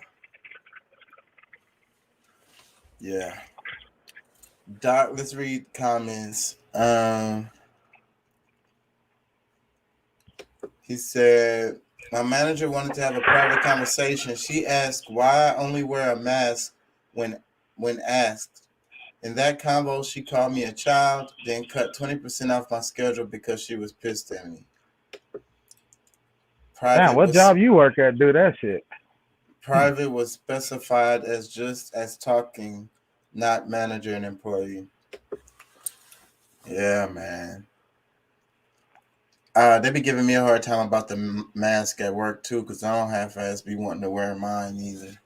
Yeah. Doc, let's read comments. He said, my manager wanted to have a private conversation. She asked why I only wear a mask when asked. In that convo, she called me a child, then cut 20% off my schedule because she was pissed at me. Damn, what job you work at? Do that shit. Private was specified as just as talking, not manager and employee. Yeah, man. They be giving me a hard time about the mask at work too, because I don't half-ass be wanting to wear mine either.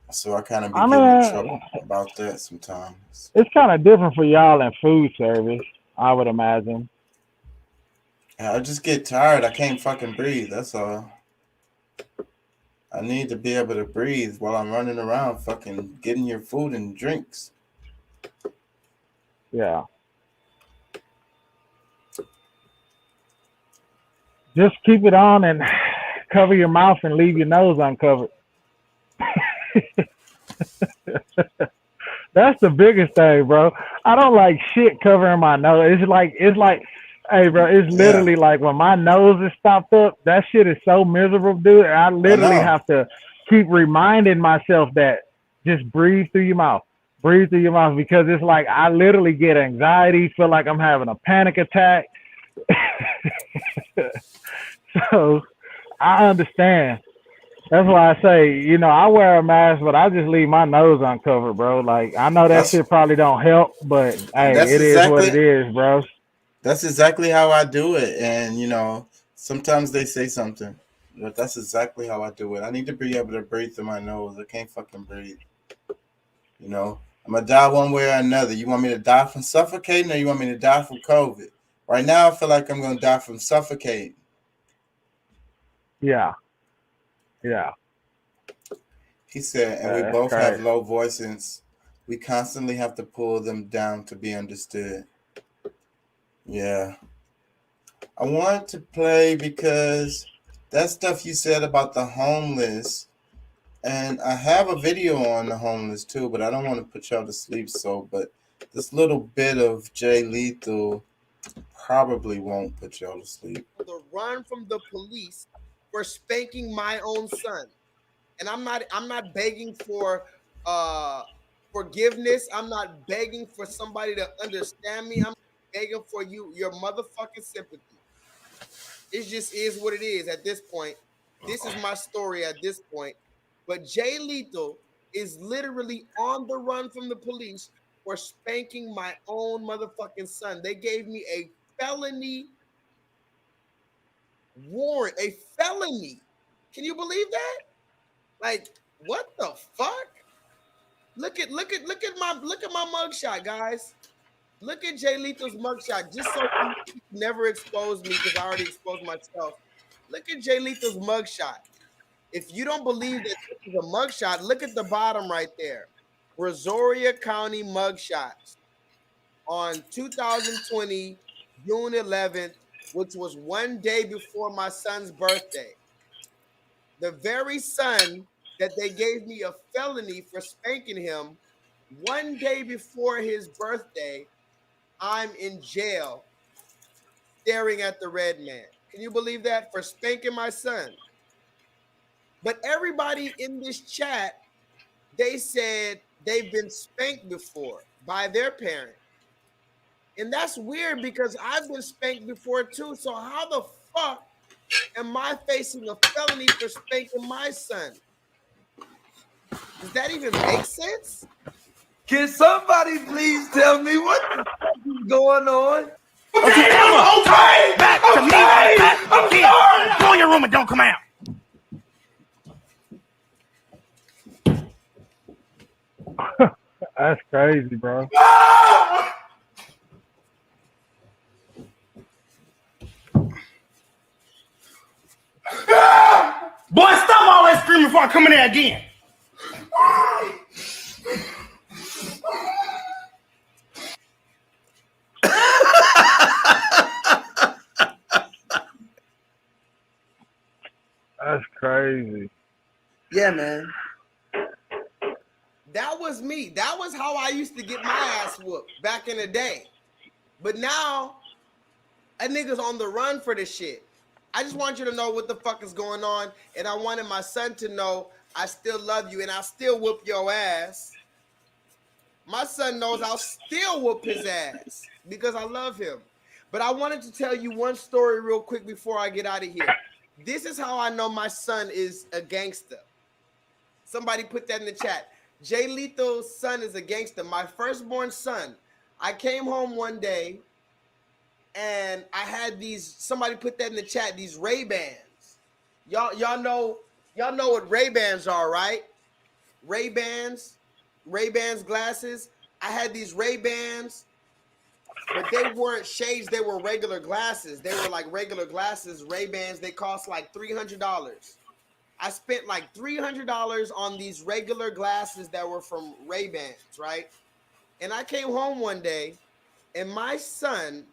So I kind of be getting in trouble about that sometimes. It's kind of different for y'all in food service, I would imagine. I just get tired. I can't fucking breathe. That's all. I need to be able to breathe while I'm running around fucking getting your food and drinks. Yeah. Just keep it on and cover your mouth and leave your nose uncovered. That's the biggest thing, bro. I don't like shit covering my nose. It's like, hey, bro, it's literally like when my nose is stopped up, that shit is so miserable, dude. I literally have to keep reminding myself that just breathe through your mouth. Breathe through your mouth, because it's like I literally get anxiety, feel like I'm having a panic attack. So I understand. That's why I say, you know, I wear a mask, but I just leave my nose uncovered, bro. Like, I know that shit probably don't help, but hey, it is what it is, bro. That's exactly how I do it. And, you know, sometimes they say something, but that's exactly how I do it. I need to be able to breathe through my nose. I can't fucking breathe. You know, I'm going to die one way or another. You want me to die from suffocating, or you want me to die from COVID? Right now, I feel like I'm going to die from suffocating. Yeah. Yeah. He said, and we both have low voices. We constantly have to pull them down to be understood. Yeah. I wanted to play because that stuff you said about the homeless, and I have a video on the homeless too, but I don't want to put y'all to sleep. But this little bit of Jay Lethal probably won't put y'all to sleep. The run from the police for spanking my own son. And I'm not begging for forgiveness. I'm not begging for somebody to understand me. I'm begging for your motherfucking sympathy. It just is what it is at this point. This is my story at this point. But Jay Lethal is literally on the run from the police for spanking my own motherfucking son. They gave me a felony warrant, a felony. Can you believe that? Like, what the fuck? Look at my mugshot, guys. Look at Jay Lethal's mugshot, just so he never expose me, because I already exposed myself. Look at Jay Lethal's mugshot. If you don't believe that this is a mugshot, look at the bottom right there. Brazoria County mugshots on 2020, June 11th, which was one day before my son's birthday. The very son that they gave me a felony for spanking him, one day before his birthday, I'm in jail staring at the red man. Can you believe that? For spanking my son. But everybody in this chat, they said they've been spanked before by their parent. And that's weird, because I've been spanked before too. So how the fuck am I facing a felony for spanking my son? Does that even make sense? Can somebody please tell me what the fuck is going on? Okay, Emma. Okay. Back to me. Back again. Go in your room and don't come out. That's crazy, bro. Boy, stop all that screaming before I come in there again. That's crazy. Yeah, man. That was me. That was how I used to get my ass whooped back in the day. But now, a nigga's on the run for this shit. I just want you to know what the fuck is going on. And I wanted my son to know I still love you and I'll still whoop your ass. My son knows I'll still whoop his ass because I love him. But I wanted to tell you one story real quick before I get out of here. This is how I know my son is a gangster. Somebody put that in the chat. Jay Lethal's son is a gangster. My firstborn son. I came home one day and I had these, somebody put that in the chat, these Ray-Bans. Y'all know what Ray-Bans are, right? Ray-Bans glasses. I had these Ray-Bans, but they weren't shades, they were regular glasses. They were like regular glasses, Ray-Bans. They cost like $300. I spent like $300 on these regular glasses that were from Ray-Bans, right? And I came home one day and my son,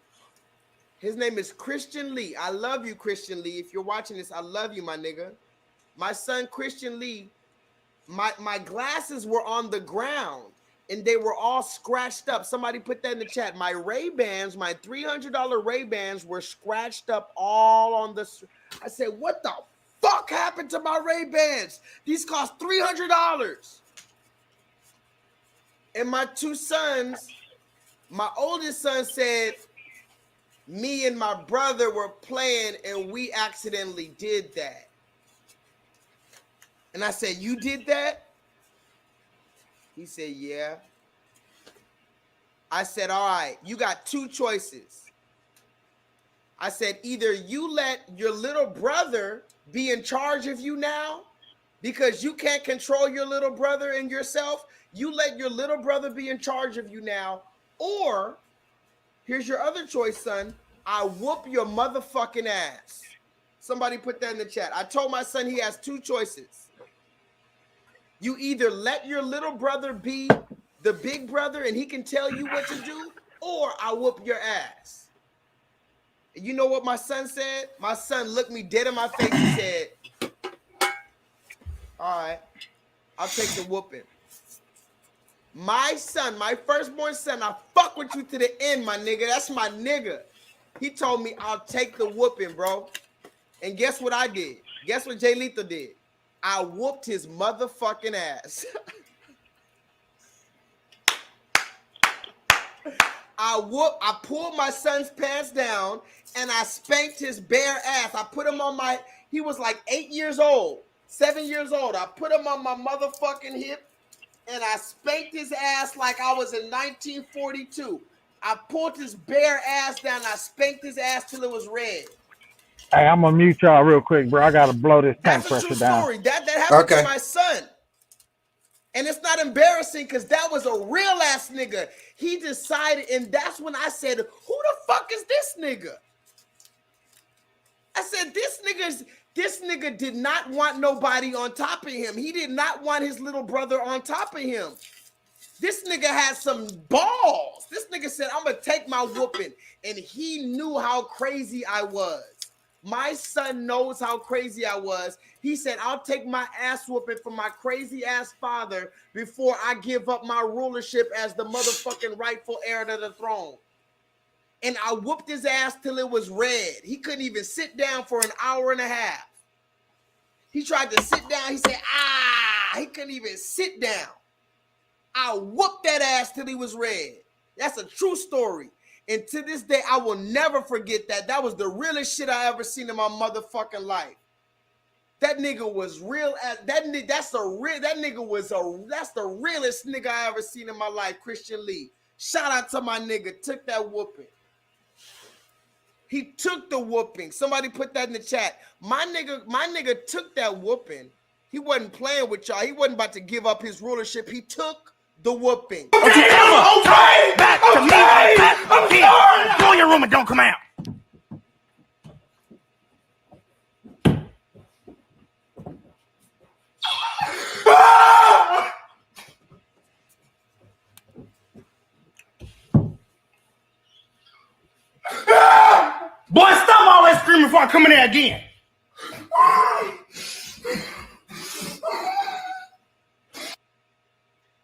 his name is Christian Lee. I love you, Christian Lee. If you're watching this, I love you, my nigga. My son, Christian Lee, my glasses were on the ground and they were all scratched up. Somebody put that in the chat. My Ray-Bans, my $300 Ray-Bans were scratched up all on the... I said, what the fuck happened to my Ray-Bans? These cost $300. And my two sons, my oldest son said, me and my brother were playing and we accidentally did that. And I said, you did that? He said, yeah. I said, all right, you got two choices. I said, either you let your little brother be in charge of you now because you can't control your little brother and yourself. You let your little brother be in charge of you now. Or here's your other choice, son. I whoop your motherfucking ass. Somebody put that in the chat. I told my son he has two choices. You either let your little brother be the big brother and he can tell you what to do, or I whoop your ass. And you know what my son said? My son looked me dead in my face and said, all right, I'll take the whooping. My son, my firstborn son, I fuck with you to the end, my nigga. That's my nigga. He told me I'll take the whooping, bro. And guess what I did? Guess what Jay Lethal did? I whooped his motherfucking ass. I pulled my son's pants down and I spanked his bare ass. I put him on my, he was like 8 years old, 7 years old. I put him on my motherfucking hip and I spanked his ass like I was in 1942. I pulled his bare ass down. I spanked his ass till it was red. Hey, I'm gonna mute y'all real quick, bro. I gotta blow this tank That's a pressure true down. story. That happened to my son. And it's not embarrassing because that was a real ass nigga. He decided, and that's when I said, who the fuck is this nigga? I said, this nigga did not want nobody on top of him. He did not want his little brother on top of him. This nigga had some balls. This nigga said, I'm gonna take my whooping. And he knew how crazy I was. My son knows how crazy I was. He said, I'll take my ass whooping from my crazy ass father before I give up my rulership as the motherfucking rightful heir to the throne. And I whooped his ass till it was red. He couldn't even sit down for an hour and a half. He tried to sit down. He said, he couldn't even sit down. I whooped that ass till he was red. That's a true story. And to this day, I will never forget that. That was the realest shit I ever seen in my motherfucking life. That nigga was real. That's the realest nigga I ever seen in my life, Christian Lee. Shout out to my nigga, took that whooping. He took the whooping. Somebody put that in the chat. My nigga took that whooping. He wasn't playing with y'all. He wasn't about to give up his rulership. He took the whooping. Don't you ever back to me again. Go in your room and don't come out. Boy, stop all that screaming before I come in there again.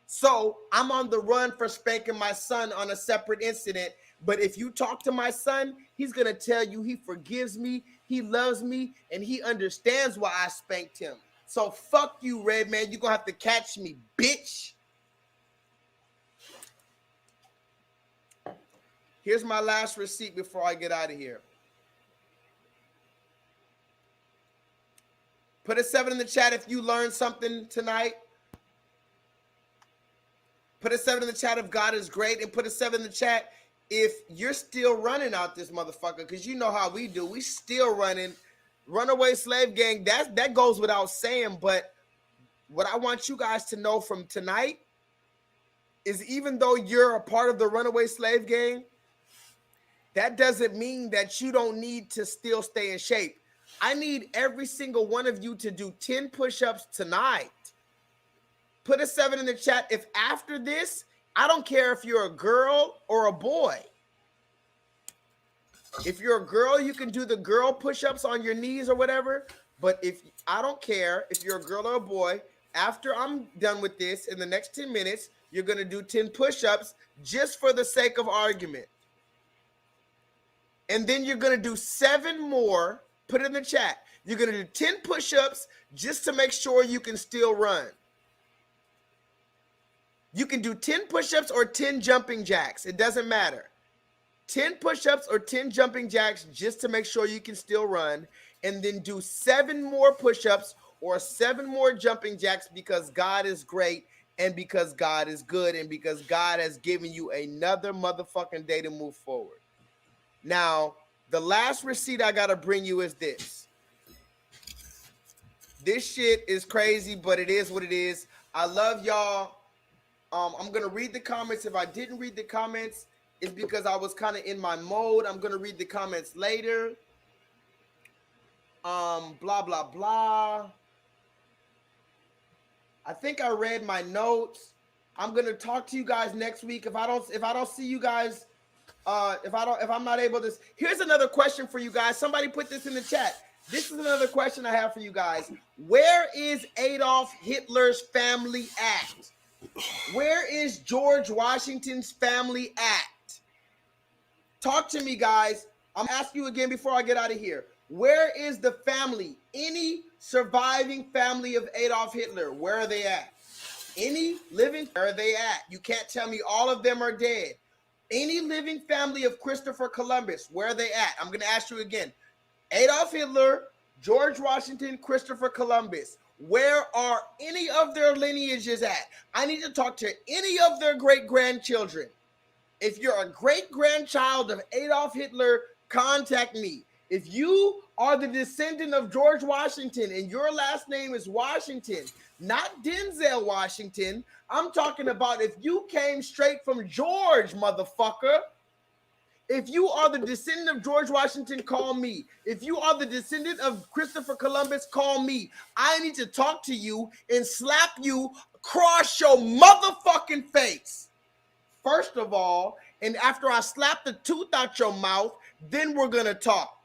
So I'm on the run for spanking my son on a separate incident. But if you talk to my son, he's going to tell you he forgives me, he loves me, and he understands why I spanked him. So fuck you, Red Man. You're going to have to catch me, bitch. Here's my last receipt before I get out of here. Put a 7 in the chat if you learned something tonight. Put a 7 in the chat if God is great, and put a 7 in the chat if you're still running out this motherfucker, because you know how we do. We still running. Runaway slave gang, that goes without saying, but what I want you guys to know from tonight is even though you're a part of the runaway slave gang, that doesn't mean that you don't need to still stay in shape. I need every single one of you to do 10 push-ups tonight. Put a 7 in the chat if after this, I don't care if you're a girl or a boy. If you're a girl, you can do the girl push-ups on your knees or whatever. But I don't care if you're a girl or a boy, after I'm done with this in the next 10 minutes, you're going to do 10 push-ups just for the sake of argument. And then you're going to do 7 more. Put it in the chat. You're going to do 10 push-ups just to make sure you can still run. You can do 10 push-ups or 10 jumping jacks. It doesn't matter. 10 push-ups or 10 jumping jacks just to make sure you can still run. And then do 7 more push-ups or 7 more jumping jacks because God is great and because God is good and because God has given you another motherfucking day to move forward. Now, the last receipt I got to bring you is this. This shit is crazy, but it is what it is. I love y'all. I'm going to read the comments. If I didn't read the comments, it's because I was kind of in my mode. I'm going to read the comments later. Blah, blah, blah. I think I read my notes. I'm going to talk to you guys next week. If I don't see you guys, if I'm not able to, here's another question for you guys. Somebody put this in the chat. This is another question I have for you guys. Where is Adolf Hitler's family at? Where is George Washington's family at? Talk to me, guys. I'm asking you again before I get out of here. Where is the family? Any surviving family of Adolf Hitler? Where are they at? Any living? Where are they at? You can't tell me all of them are dead. Any living family of Christopher Columbus? Where are they at? I'm going to ask you again. Adolf Hitler, George Washington, Christopher Columbus. Where are any of their lineages at? I need to talk to any of their great-grandchildren. If you're a great-grandchild of Adolf Hitler, contact me. If you are the descendant of George Washington and your last name is Washington, not Denzel Washington, I'm talking about if you came straight from George, motherfucker. If you are the descendant of George Washington, call me. If you are the descendant of Christopher Columbus, call me. I need to talk to you and slap you across your motherfucking face. First of all, and after I slap the tooth out your mouth, then we're going to talk.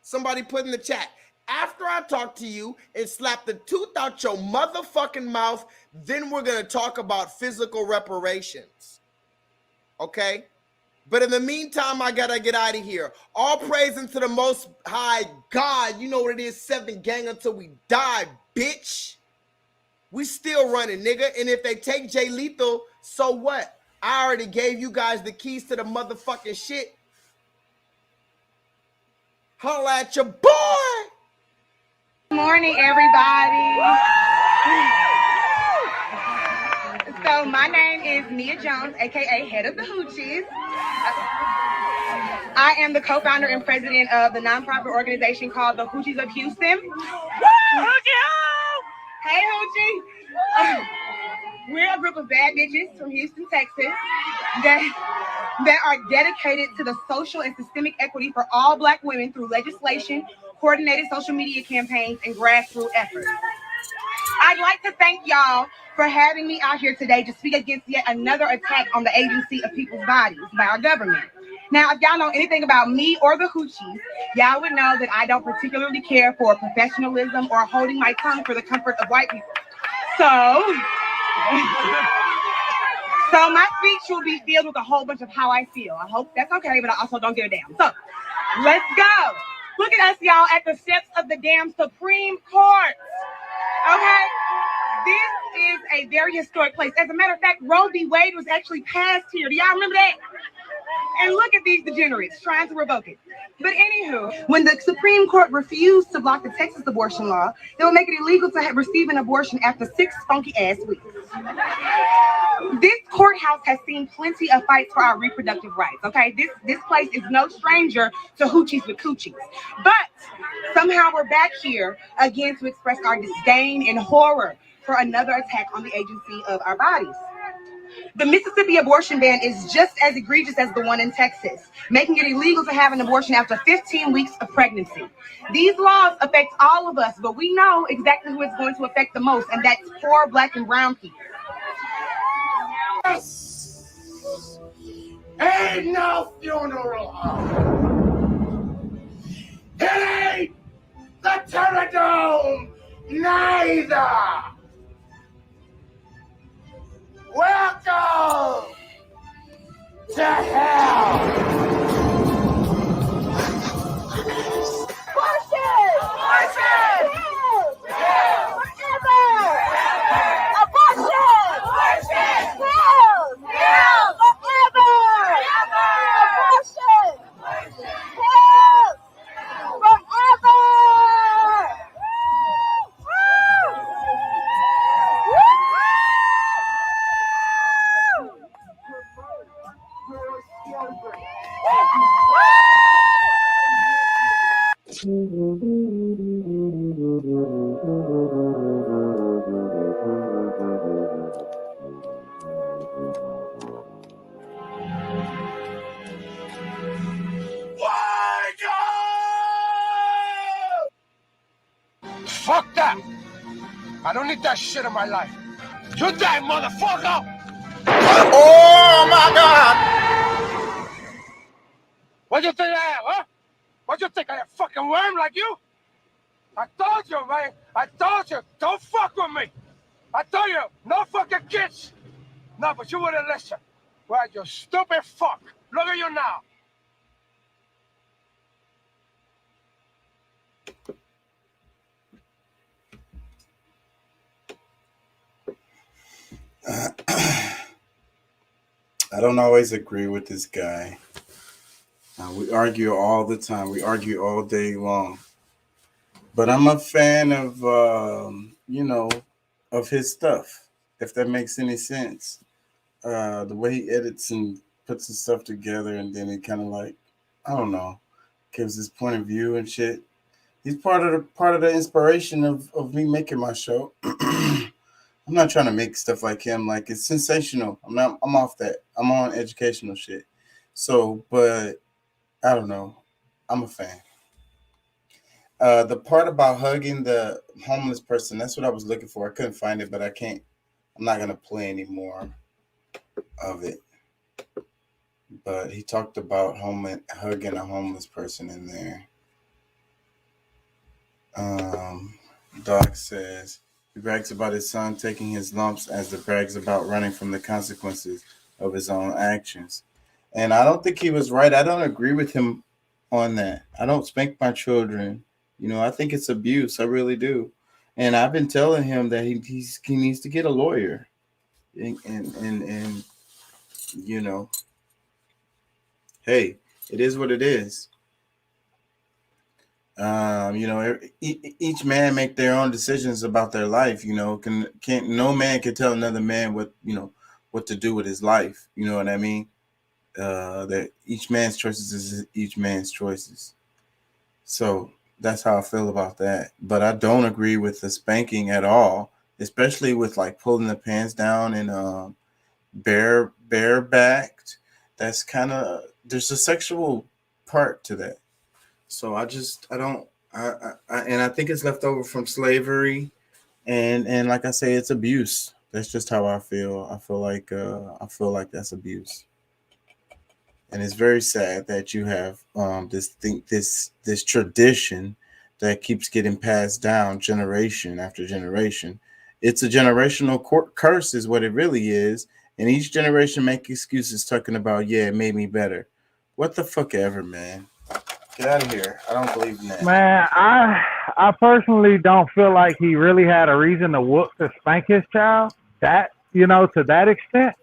Somebody put in the chat. After I talk to you and slap the tooth out your motherfucking mouth, then we're going to talk about physical reparations. Okay? But in the meantime, I got to get out of here. All praise unto the Most High God. You know what it is, 7 gang until we die, bitch. We still running, nigga. And if they take Jay Lethal, so what? I already gave you guys the keys to the motherfucking shit. Holla at your boy. Good morning, everybody. So my name is Mia Jones, aka Head of the Hoochies. I am the co-founder and president of the nonprofit organization called the Hoochies of Houston. Hey, Hoochie. We're a group of bad bitches from Houston, Texas, that are dedicated to the social and systemic equity for all Black women through legislation, coordinated social media campaigns, and grassroots efforts. I'd like to thank y'all for having me out here today to speak against yet another attack on the agency of people's bodies by our government. Now, if y'all know anything about me or the Hoochies, y'all would know that I don't particularly care for professionalism or holding my tongue for the comfort of white people. So my speech will be filled with a whole bunch of how I feel. I hope that's okay, but I also don't give a damn. So let's go. Look at us, y'all, at the steps of the damn Supreme Court. Okay? This is a very historic place. As a matter of fact, Roe v. Wade was actually passed here. Do y'all remember that? And look at these degenerates trying to revoke it. But anywho, when the Supreme Court refused to block the Texas abortion law, they would make it illegal to receive an abortion after 6 funky-ass weeks. This courthouse has seen plenty of fights for our reproductive rights, okay? This place is no stranger to hoochies with coochies. But somehow we're back here again to express our disdain and horror for another attack on the agency of our bodies. The Mississippi abortion ban is just as egregious as the one in Texas, making it illegal to have an abortion after 15 weeks of pregnancy. These laws affect all of us, but we know exactly who it's going to affect the most, and that's poor Black and brown people. Ain't no funeral home. It ain't the Terradome neither. Welcome to hell. Abortion! Abortion! Hell! Forever! Abortion! Abortion! Hell! Hell! Forever! Abortion! Hell! Forever! Fuck that! I don't need that shit in my life. You die, motherfucker! Oh my God! What you think I am, huh? What you think I am, a fucking worm like you? I told you, man. I told you, don't fuck with me. I told you, no fucking kids. No, but you wouldn't listen. Well, you stupid fuck. Look at you now. I don't always agree with this guy. We argue all the time. We argue all day long. But I'm a fan of, of his stuff, if that makes any sense. The way he edits and puts his stuff together, and then he kind of like, I don't know, gives his point of view and shit. He's part of the inspiration of me making my show. I'm not trying to make stuff like him. Like, it's sensational. I'm off that. I'm on educational shit. So, but I don't know. I'm a fan. The part about hugging the homeless person, that's what I was looking for. I couldn't find it, but I'm not going to play any more of it. But he talked about hugging a homeless person in there. Doc says, he brags about his son taking his lumps as the brags about running from the consequences of his own actions. And I don't think he was right. I don't agree with him on that. I don't spank my children. I think it's abuse. I really do. And I've been telling him that he needs to get a lawyer. And you know, hey, it is what it is. You know, each man make their own decisions about their life. You know, can't no man can tell another man what, you know, what to do with his life. You know what I mean? That each man's choices is each man's choices. So that's how I feel about that. But I don't agree with the spanking at all, especially with like pulling the pants down and barebacked. That's kind of, there's a sexual part to that. So I don't and I think it's left over from slavery, and like I say, it's abuse. That's just how I feel. I feel like that's abuse. And it's very sad that you have this tradition that keeps getting passed down generation after generation. It's a generational curse is what it really is, and each generation make excuses talking about, yeah, it made me better. What the fuck ever, man. Get out of here. I don't believe in that. Man, I personally don't feel like he really had a reason to spank his child. That, you know, to that extent.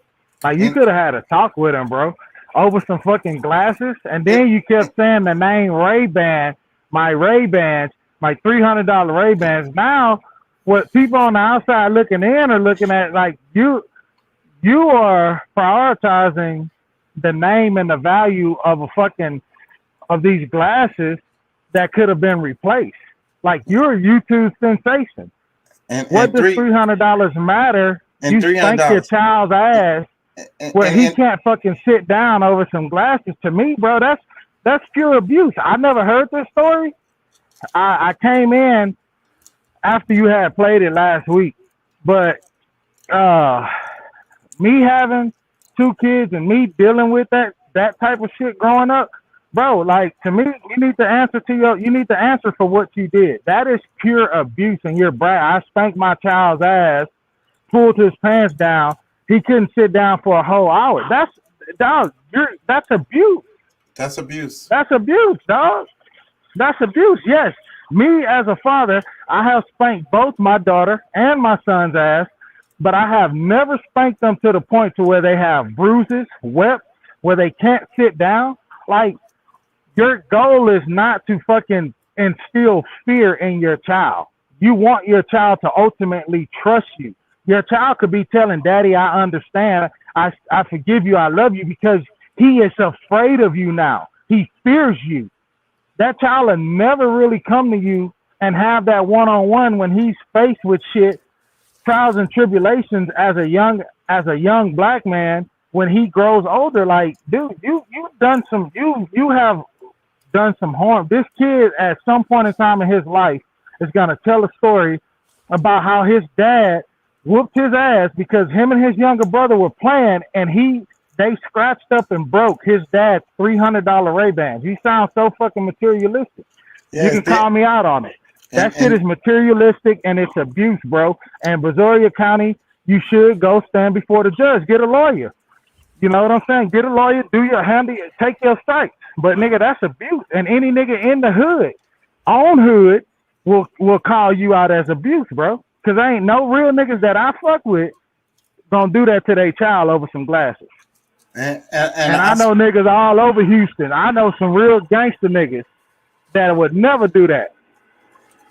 Like, you could have had a talk with him, bro, over some fucking glasses, and then you kept saying the name Ray-Ban, my Ray-Bans, my $300 Ray-Bans. Now, what people on the outside looking in are looking at, like, you are prioritizing the name and the value of of these glasses that could have been replaced. Like, you're a YouTube sensation. What does $300 matter? You spank your child's ass where he can't fucking sit down over some glasses. To me, bro, that's pure abuse. I never heard this story. I came in after you had played it last week, but me having 2 kids and me dealing with that type of shit growing up, bro, like, to me, you need to answer for what you did. That is pure abuse, and you're brat. I spanked my child's ass, pulled his pants down. He couldn't sit down for a whole hour. That's abuse. That's abuse. That's abuse, dog. That's abuse. Yes. Me as a father, I have spanked both my daughter and my son's ass, but I have never spanked them to the point to where they have bruises, wet, where they can't sit down. Like, your goal is not to fucking instill fear in your child. You want your child to ultimately trust you. Your child could be telling daddy, I understand, I forgive you, I love you, because he is afraid of you now. He fears you. That child will never really come to you and have that one-on-one when he's faced with shit, trials and tribulations as a young black man when he grows older. Like, dude, you have done some harm. This kid at some point in time in his life is gonna tell a story about how his dad whooped his ass because him and his younger brother were playing, and they scratched up and broke his dad's $300 Ray-Bans. He sounds so fucking materialistic. You can call me out on it. That shit is materialistic and it's abuse, bro. And Brazoria County, you should go stand before the judge. Get a lawyer. You know what I'm saying? Get a lawyer, do your handy, take your stripes. But nigga, that's abuse. And any nigga in the hood, on hood, will call you out as abuse, bro. Cause ain't no real niggas that I fuck with gonna do that to their child over some glasses. And I know niggas all over Houston. I know some real gangster niggas that would never do that.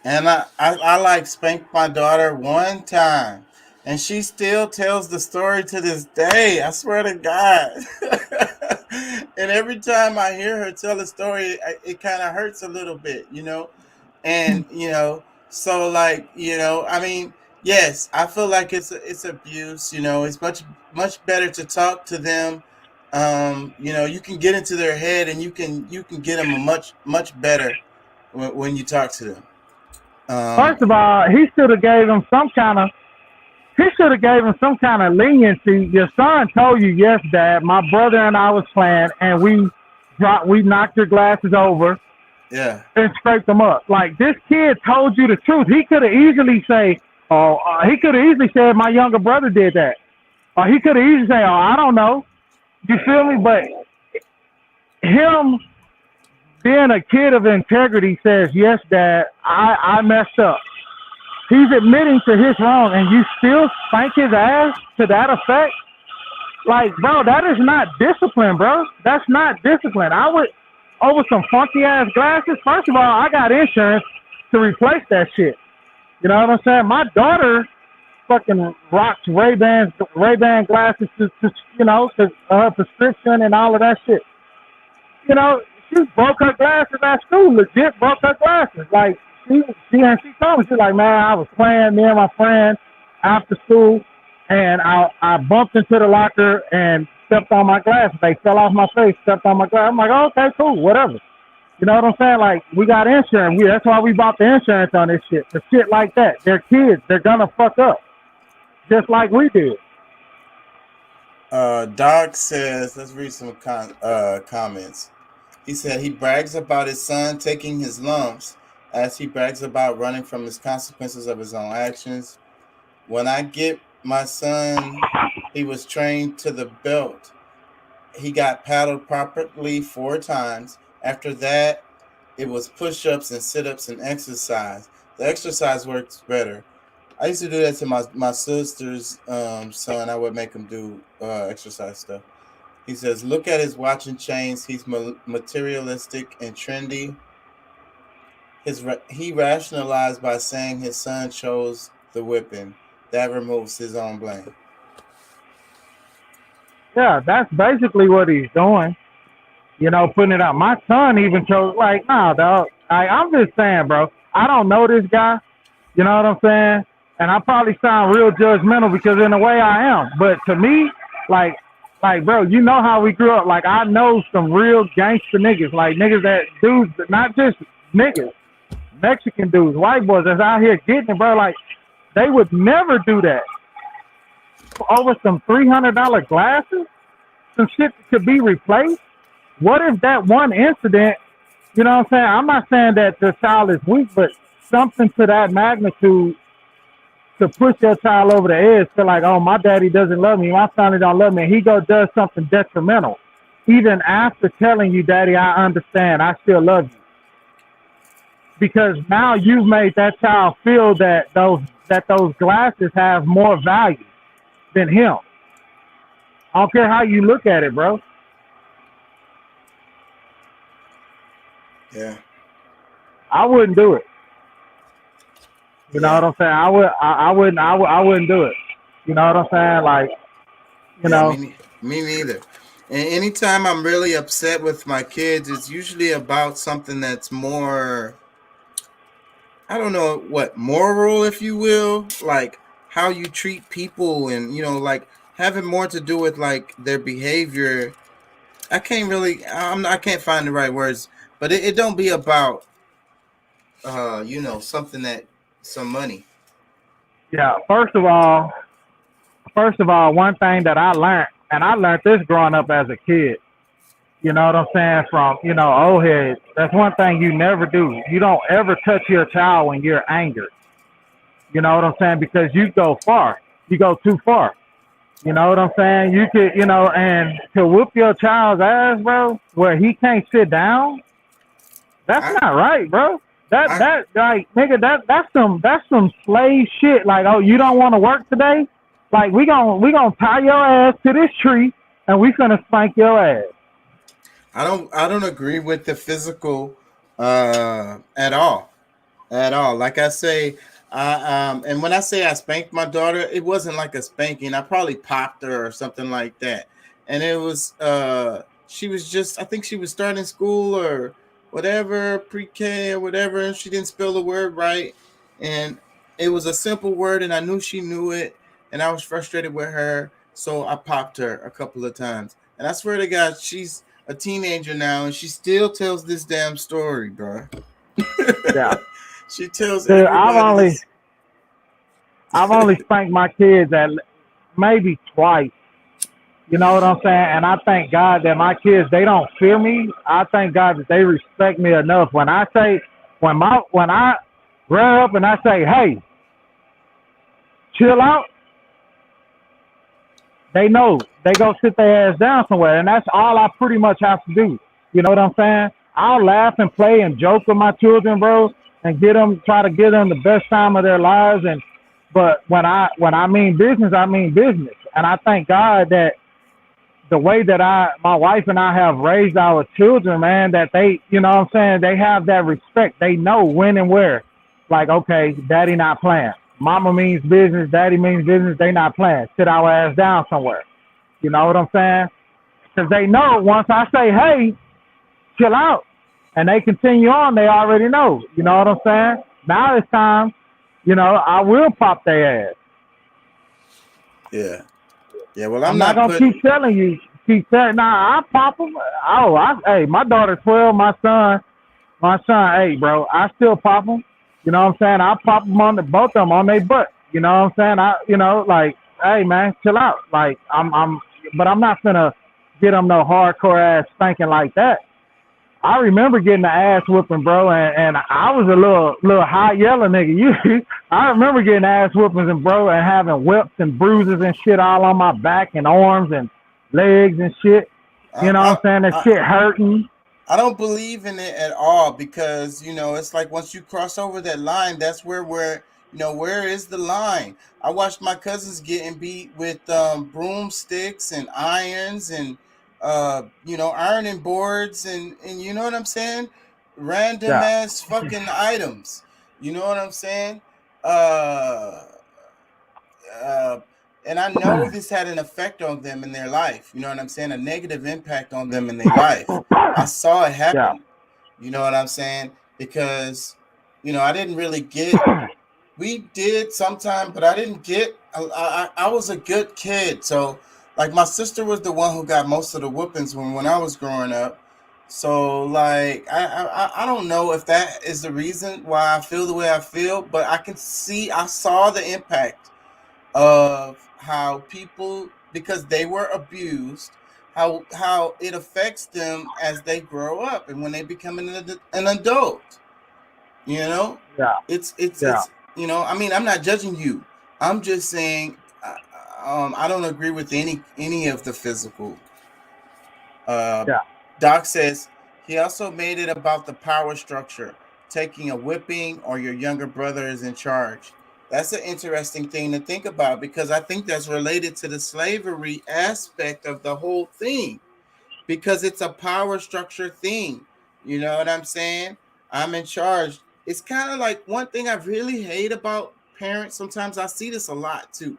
And I like spanked my daughter one time, and she still tells the story to this day. I swear to God. And every time I hear her tell the story, it kind of hurts a little bit, you know. And you know, so like, you know, I mean, yes, I feel like it's abuse. You know, it's much better to talk to them. You know, you can get into their head, and you can get them much better when you talk to them. First of all, he should have gave him some kind of leniency. Your son told you, yes, Dad, my brother and I was playing, and we knocked your glasses over. Yeah. And scraped them up. Like, this kid told you the truth. He could have easily said, my younger brother did that. Or he could have easily said, I don't know. You feel me? But him being a kid of integrity says, yes, Dad, I messed up. He's admitting to his wrong, and you still spank his ass to that effect? Like, bro, that is not discipline, bro. That's not discipline. I would, over some funky ass glasses. First of all, I got insurance to replace that shit. You know what I'm saying? My daughter fucking rocks Ray-Ban glasses to you know, to her prescription and all of that shit. You know, she broke her glasses at school. Legit broke her glasses. Like she told me, she's like, man, I was playing, me and my friend after school, and I bumped into the locker and stepped on my glasses. They fell off my face, stepped on my glasses. I'm like, oh, okay, cool, whatever. You know what I'm saying? Like, we got insurance. That's why we bought the insurance on this shit. The shit like that. They're kids. They're gonna fuck up. Just like we did. Doc says, let's read some comments. He said he brags about his son taking his lumps as he brags about running from his consequences of his own actions. When I get my son, he was trained to the belt. He got paddled properly 4 times. After that, it was push-ups and sit-ups and exercise. The exercise works better. I used to do that to my sister's son. I would make him do exercise stuff. He says, look at his watch and chains. He's materialistic and trendy. He rationalized by saying his son chose the whipping. That removes his own blame. Yeah, that's basically what he's doing. You know, putting it out. My son even chose, like, nah, dog. I'm just saying, bro. I don't know this guy. You know what I'm saying? And I probably sound real judgmental because in a way I am. But to me, like, bro, you know how we grew up. Like, I know some real gangster niggas. Like, niggas that dudes, not just niggas. Mexican dudes, white boys that's out here getting it, bro. Like, they would never do that. Over some $300 glasses? Some shit that could be replaced? What if that one incident, you know what I'm saying? I'm not saying that the child is weak, but something to that magnitude to push your child over the edge to like, oh, my daddy doesn't love me, my family don't love me, and he does something detrimental. Even after telling you, daddy, I understand, I still love you. Because now you've made that child feel that those glasses have more value than him. I don't care how you look at it, bro. Yeah. I wouldn't do it. You know what I'm saying? I wouldn't do it. You know what I'm saying? Like, you know. Me neither. And anytime I'm really upset with my kids, it's usually about something that's more, I don't know what, moral, if you will, like how you treat people and, you know, like having more to do with like their behavior. I can't find the right words, but it don't be about, you know, some money. Yeah. First of all, one thing that I learned, and I learned this growing up as a kid, you know what I'm saying, from, you know, old heads, that's one thing you never do. You don't ever touch your child when you're angered. You know what I'm saying? Because you go far. You go too far. You know what I'm saying? You could, you know, and to whoop your child's ass, bro, where he can't sit down, that's not right, bro. That like, nigga, that's some slave shit. Like, oh, you don't want to work today? Like, we gonna tie your ass to this tree and we gonna spank your ass. I don't agree with the physical at all. Like I say, and when I say I spanked my daughter, it wasn't like a spanking. I probably popped her or something like that. And it was she was just, I think she was starting school or whatever, pre-K or whatever, and she didn't spell the word right. And it was a simple word and I knew she knew it, and I was frustrated with her, so I popped her a couple of times. And I swear to God, she's a teenager now and she still tells this damn story, bro. Yeah. She tells Dude, everybody. I've only spanked my kids at maybe twice. You know what I'm saying? And I thank God that my kids, they don't fear me. I thank God that they respect me enough. When I grab up and I say, hey, chill out, they know. They go sit their ass down somewhere. And that's all I pretty much have to do. You know what I'm saying? I'll laugh and play and joke with my children, bro, and try to give them the best time of their lives. But when I mean business, I mean business. And I thank God that the way that my wife and I have raised our children, man, that they, you know what I'm saying, they have that respect. They know when and where. Like, okay, daddy not playing. Mama means business, daddy means business, they not playing. Sit our ass down somewhere. You know what I'm saying? Because they know once I say, hey, chill out, and they continue on, they already know. You know what I'm saying? Now it's time, you know, I will pop their ass. Yeah. Yeah, well, I'm not gonna keep telling you. Keep telling. Nah, I pop them. Oh, hey, my daughter's 12. My son, 8, bro. I still pop them. You know what I'm saying? I pop them on both of them on their butt. You know what I'm saying? Like, hey, man, chill out. Like, but I'm not gonna get them no hardcore ass spanking like that. I remember getting the ass whooping, bro, and I was a little high yellow nigga. I remember getting ass whoopings and bro, and having whips and bruises and shit all on my back and arms and legs and shit. You know what I'm saying? That shit hurting. I don't believe in it at all because, you know, it's like once you cross over that line, that's where where is the line? I watched my cousins getting beat with broomsticks and irons and ironing boards and you know what I'm saying? Random ass fucking items. You know what I'm saying? And I know this had an effect on them in their life. You know what I'm saying? A negative impact on them in their life. I saw it happen. Yeah. You know what I'm saying? Because, you know, I didn't really get. We did sometime, but I didn't get. I was a good kid, so like my sister was the one who got most of the whoopings when I was growing up. So like I don't know if that is the reason why I feel the way I feel, but I saw the impact of how people, because they were abused, how it affects them as they grow up and when they become an adult. You know, it's you know, I mean, I'm not judging you. I'm just saying I don't agree with any of the physical. Doc says he also made it about the power structure, taking a whipping or your younger brother is in charge. That's an interesting thing to think about because I think that's related to the slavery aspect of the whole thing because it's a power structure thing. You know what I'm saying? I'm in charge. It's kind of like one thing I really hate about parents. Sometimes I see this a lot too.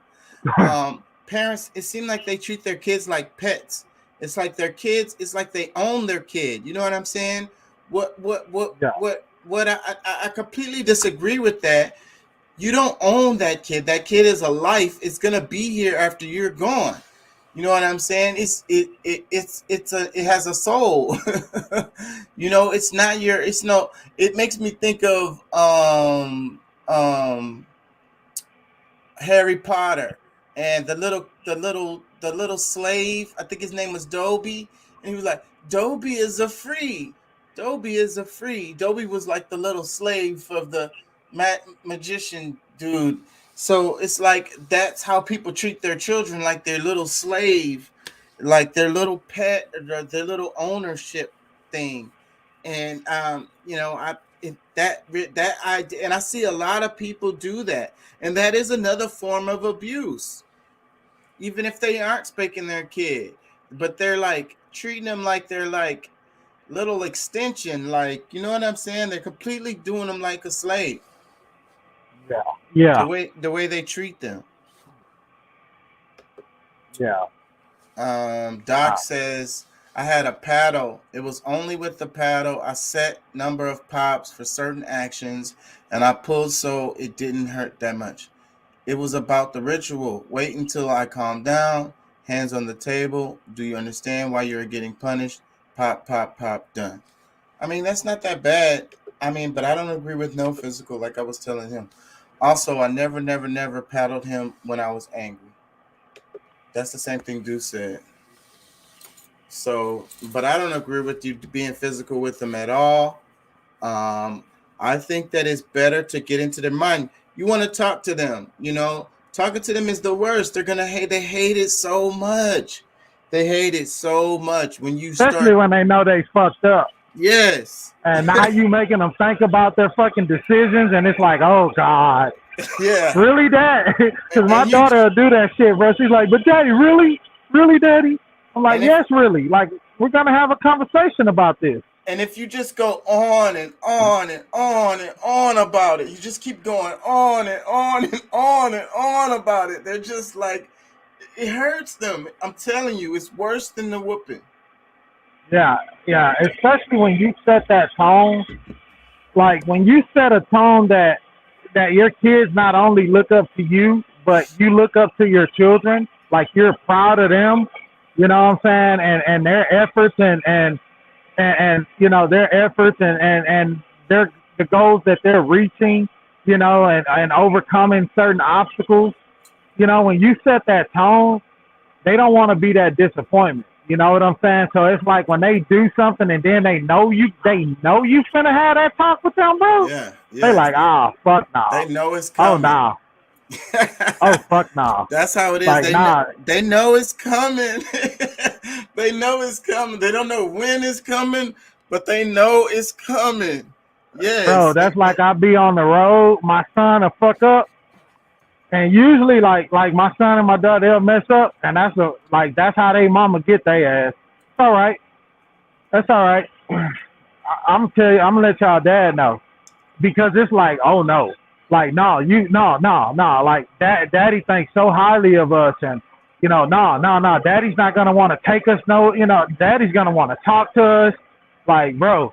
Parents, it seems like they treat their kids like pets. It's like their kids, it's like they own their kid. You know what I'm saying? I completely disagree with that. You don't own that kid. That kid is a life. It's gonna be here after you're gone. You know what I'm saying? It has a soul. You know, it's not your. It's no. It makes me think of Harry Potter and the little slave. I think his name was Dobby, and he was like, Dobby is a free. Dobby is a free. Dobby was like the little slave of the magician dude. So it's like that's how people treat their children, like their little slave, like their little pet, or their little ownership thing. And you know, I see a lot of people do that, and that is another form of abuse. Even if they aren't spanking their kid, but they're like treating them like they're like little extension, like, you know what I'm saying? They're completely doing them like a slave. Yeah. The way they treat them. Yeah. Doc says I had a paddle. It was only with the paddle. I set number of pops for certain actions, and I pulled so it didn't hurt that much. It was about the ritual. Wait until I calm down. Hands on the table. Do you understand why you're getting punished? Pop, pop, pop, done. I mean, that's not that bad. I mean, but I don't agree with no physical, like I was telling him. Also, I never paddled him when I was angry. That's the same thing Deuce said. So, but I don't agree with you being physical with them at all. I think that it's better to get into their mind. You want to talk to them, you know, talking to them is the worst. They're going to hate. They hate it so much. They hate it so much when you especially when they know they fucked up. Yes. And now you making them think about their fucking decisions, and it's like, oh God. Yeah. Really, Dad? Because my daughter will do that shit, bro. She's like, but Daddy, really, Daddy? I'm like, yes, really. Like, we're gonna have a conversation about this. And if you just go on and on and on and on about it, you just keep going on and on and on and on about it. They're just like, it hurts them. I'm telling you, it's worse than the whooping. Yeah, yeah. Especially when you set that tone. Like when you set a tone that your kids not only look up to you, but you look up to your children. Like you're proud of them. You know what I'm saying? And their efforts and you know their efforts and their the goals that they're reaching, you know, and overcoming certain obstacles. You know, when you set that tone, they don't want to be that disappointment. You know what I'm saying? So it's like when they do something and then they know you finna have that talk with them, bro. Yeah. They like, oh fuck no. They know it's coming. Oh no. Oh fuck no. That's how it is. Like, they know it's coming. They know it's coming. They don't know when it's coming, but they know it's coming. Yes. Bro, that's like I be on the road, my son will fuck up. And usually like my son and my daughter, they'll mess up, and that's how they mama get their ass. It's all right. That's all right. I'm gonna let y'all dad know. Because it's like, oh no. Like, no, like daddy thinks so highly of us, and you know, no, daddy's not gonna want to take us, daddy's gonna want to talk to us. Like, bro,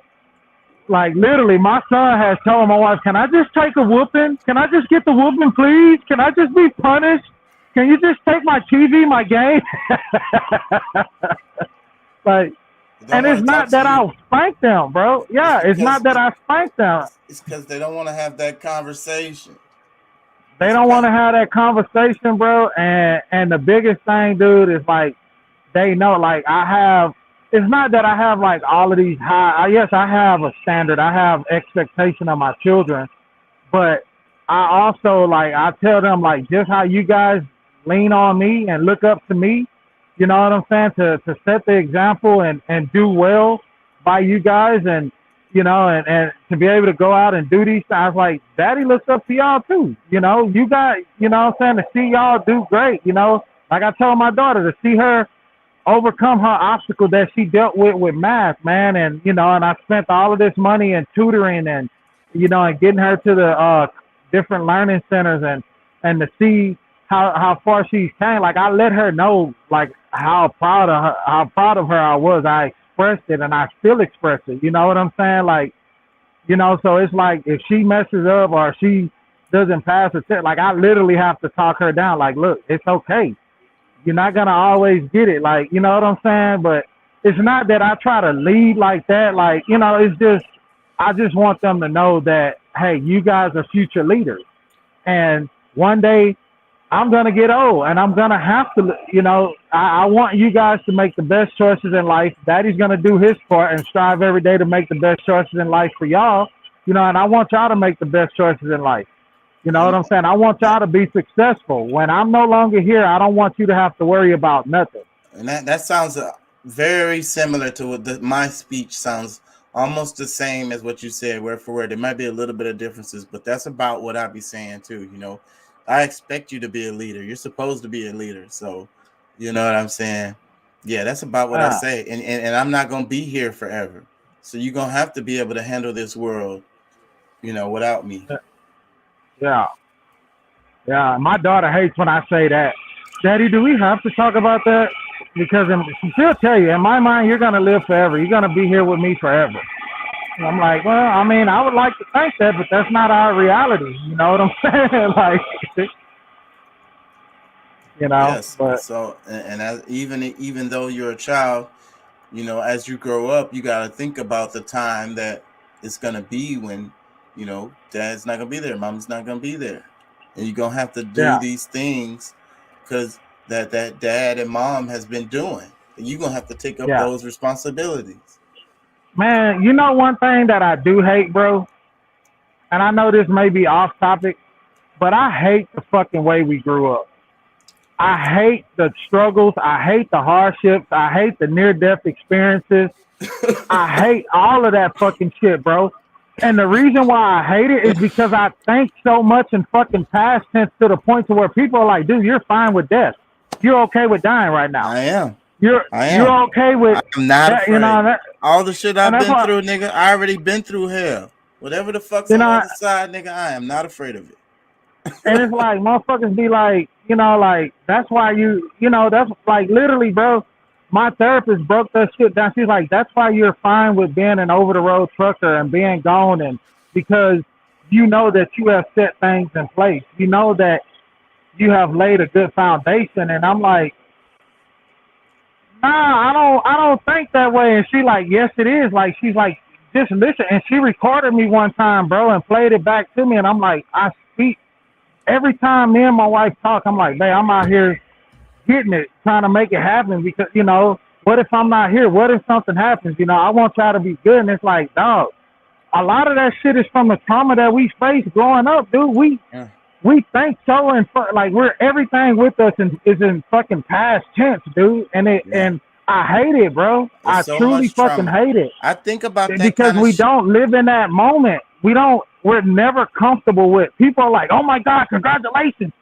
like literally my son has told my wife, can I just take a whooping? Can I just get the whooping, please? Can I just be punished? Can you just take my TV, my game? Like, and it's not that I spank them, bro. Yeah, it's not that I spank them. It's because they don't want to have that conversation. They don't want to have that conversation, bro. And the biggest thing, dude, is like they know, like it's not that I have like all of these yes, I have a standard. I have expectation of my children, but I also like I tell them like just how you guys lean on me and look up to me. You know what I'm saying? To set the example and do well by you guys, and you know, and to be able to go out and do these things, like daddy looks up to y'all too. You know, you got, you know what I'm saying, to see y'all do great, you know. Like I told my daughter, to see her overcome her obstacle that she dealt with math, man, and you know, and I spent all of this money in tutoring and you know, and getting her to the different learning centers and to see how far she's came. Like I let her know like how proud of her I was. I expressed it and I still express it. You know what I'm saying? Like, you know, so it's like if she messes up or she doesn't pass a test, like I literally have to talk her down. Like, look, it's okay. You're not gonna always get it. Like, you know what I'm saying? But it's not that I try to lead like that. Like, you know, it's just I just want them to know that, hey, you guys are future leaders. And one day I'm going to get old and I'm going to have to, you know, I want you guys to make the best choices in life. Daddy's going to do his part and strive every day to make the best choices in life for y'all, you know, and I want y'all to make the best choices in life. You know what I'm saying? I want y'all to be successful. When I'm no longer here, I don't want you to have to worry about nothing. And that sounds very similar to what my speech sounds almost the same as what you said, word for word. There might be a little bit of differences, but that's about what I be saying too, you know. I expect you to be a leader. You're supposed to be a leader. So, you know what I'm saying? Yeah, that's about what I say. And I'm not going to be here forever. So you're going to have to be able to handle this world, you know, without me. Yeah. Yeah. My daughter hates when I say that. Daddy, do we have to talk about that? Because she'll tell you, in my mind, you're going to live forever. You're going to be here with me forever. And I'm like, well, I mean, I would like to think that, but that's not our reality. You know what I'm saying? Like, you know. Yes. But so, and as, even though you're a child, you know, as you grow up, you got to think about the time that it's going to be when, you know, dad's not going to be there, mom's not going to be there. And you're going to have to do these things because that dad and mom has been doing. And you're going to have to take up those responsibilities. Man, you know one thing that I do hate, bro? And I know this may be off topic, but I hate the fucking way we grew up. I hate the struggles. I hate the hardships. I hate the near-death experiences. I hate all of that fucking shit, bro. And the reason why I hate it is because I think so much in fucking past tense to the point to where people are like, dude, you're fine with death. You're okay with dying right now. I am. you're I am. you're okay with I'm not that, afraid. you know, that, All the shit and I've that's been why, through, nigga, I already been through hell. Whatever the fuck's you on the know, other side, nigga, I am not afraid of it. and it's like motherfuckers be like, you know, like that's why you know, that's like literally, bro. My therapist broke that shit down. She's like, that's why you're fine with being an over the road trucker and being gone, and because you know that you have set things in place. You know that you have laid a good foundation. And I'm like, nah, I don't think that way. And she like, yes, it is. Like, she's like, just listen. And she recorded me one time, bro, and played it back to me. And I'm like, I speak every time me and my wife talk. I'm like, babe, I'm out here getting it, trying to make it happen because, you know, what if I'm not here? What if something happens? You know, I want y'all to be good. And it's like, dog, a lot of that shit is from the trauma that we faced growing up, dude. We think so, and like we're everything with us is in fucking past tense, dude. And I hate it, bro. It's I so truly much fucking trauma. hate it I think about that because kind of we shit. don't live in that moment. We're never comfortable with. People are like, oh my god, congratulations,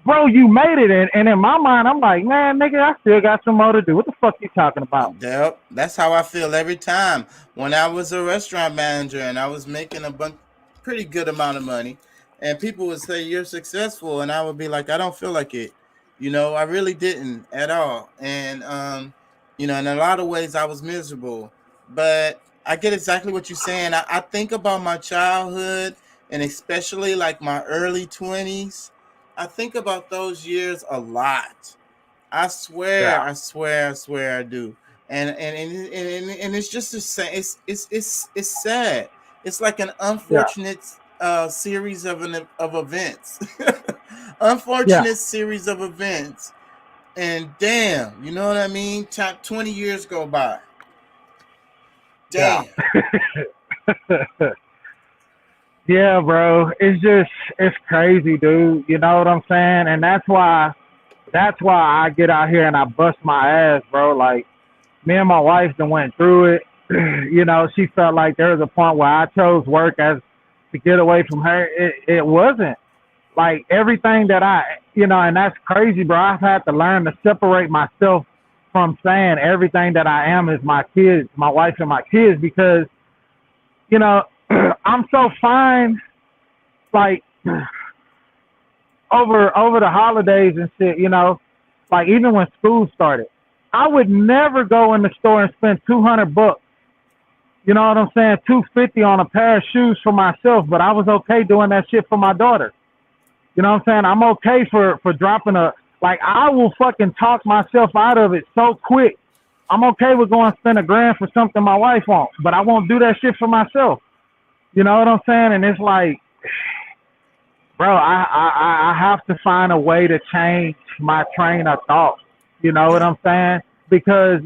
bro, you made it. And in my mind, I'm like, man, nigga, I still got some more to do. What the fuck you talking about? Yep, that's how I feel every time. When I was a restaurant manager and I was making pretty good amount of money, and people would say you're successful, and I would be like, I don't feel like it. You know, I really didn't at all. And you know, in a lot of ways I was miserable. But I get exactly what you're saying. I think about my childhood and especially like my early 20s. I think about those years a lot. I swear, Yeah. I swear, I swear I do. And it's just the same. It's sad. It's like an Yeah. unfortunate series of events. Yeah. Unfortunate series of events. And damn, you know what I mean? 20 years go by. Yeah. Damn. Yeah, bro. It's crazy, dude. You know what I'm saying? And that's why I get out here and I bust my ass, bro. Like, me and my wife done went through it. You know, she felt like there was a point where I chose work as to get away from her. It wasn't like everything that you know, and that's crazy, bro. I've had to learn to separate myself from saying everything that I am is my kids, my wife and my kids, because, you know, I'm so fine, like, over the holidays and shit, you know, like even when school started, I would never go in the store and spend $200. You know what I'm saying? $250 on a pair of shoes for myself, but I was okay doing that shit for my daughter. You know what I'm saying? I'm okay for dropping like, I will fucking talk myself out of it so quick. I'm okay with going to spend $1,000 for something my wife wants, but I won't do that shit for myself. You know what I'm saying? And it's like, bro, I have to find a way to change my train of thought. You know what I'm saying? Because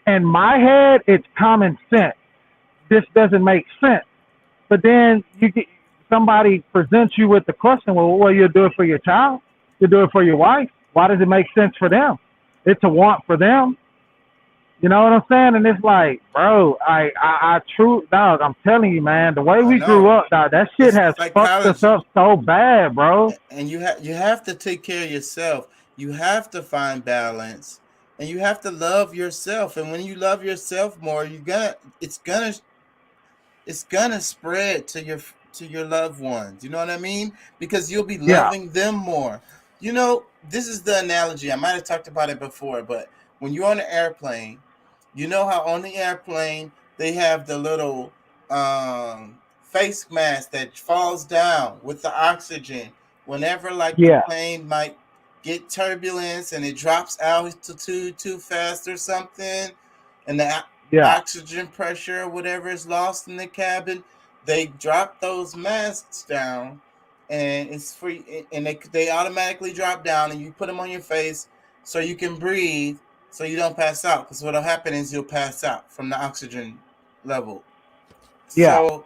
in my head, it's common sense. This doesn't make sense. But then somebody presents you with the question, well, you'll do it for your child? You do it for your wife? Why does it make sense for them? It's a want for them. You know what I'm saying? And it's like, bro, dog, I'm telling you, man, the way I we grew know. up, dog, that shit It's has fucked us psychology. up so bad, bro. And you have to take care of yourself. You have to find balance, and you have to love yourself. And when you love yourself more, it's gonna spread to your loved ones. You know what I mean? Because you'll be Yeah. loving them more. You know, this is the analogy. I might have talked about it before, but when you're on an airplane, you know how on the airplane they have the little face mask that falls down with the oxygen whenever like the Yeah. plane might get turbulence and it drops altitude too fast or something, and the Yeah. oxygen pressure or whatever is lost in the cabin, they drop those masks down, and it's free, and they automatically drop down, and you put them on your face so you can breathe, so you don't pass out. Because what'll happen is you'll pass out from the oxygen level. Yeah. So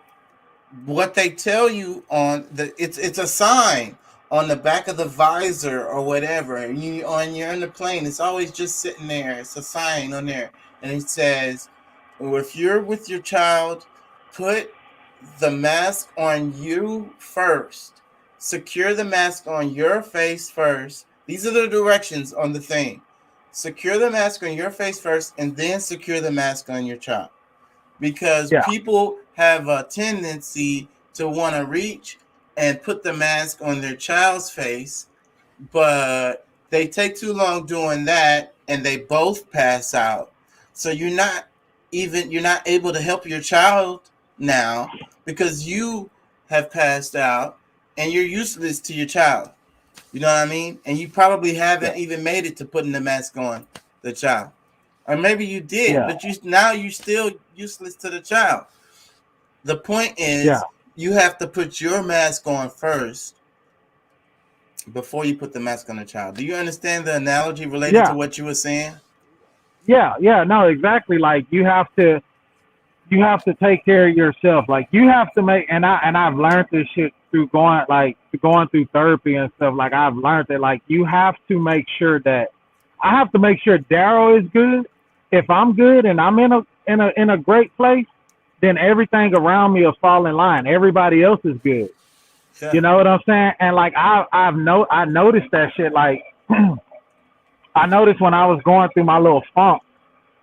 what they tell you on it's a sign on the back of the visor or whatever, and you're in the plane, it's always just sitting there. It's a sign on there, and it says, if you're with your child, put the mask on you first. Secure the mask on your face first. These are the directions on the thing. secure the mask on your face first, and then secure the mask on your child, because Yeah. people have a tendency to want to reach and put the mask on their child's face, but they take too long doing that, and they both pass out. So you're not able to help your child now because you have passed out and you're useless to your child. You know what I mean? And you probably haven't even made it to putting the mask on the child. Or maybe you did, Yeah. but you're still useless to the child. The point Yeah. is you have to put your mask on first before you put the mask on the child. Do you understand the analogy related to Yeah. what you were saying? Yeah. No, exactly. Like you have to take care of yourself. Like you have to make, and I've learned this shit through going through therapy and stuff. Like I've learned that like you have to make sure that I have to make sure Daryl is good. If I'm good and I'm in a great place, then everything around me will fall in line. Everybody else is good. Yeah. You know what I'm saying? And like I noticed that shit. Like I noticed when I was going through my little funk,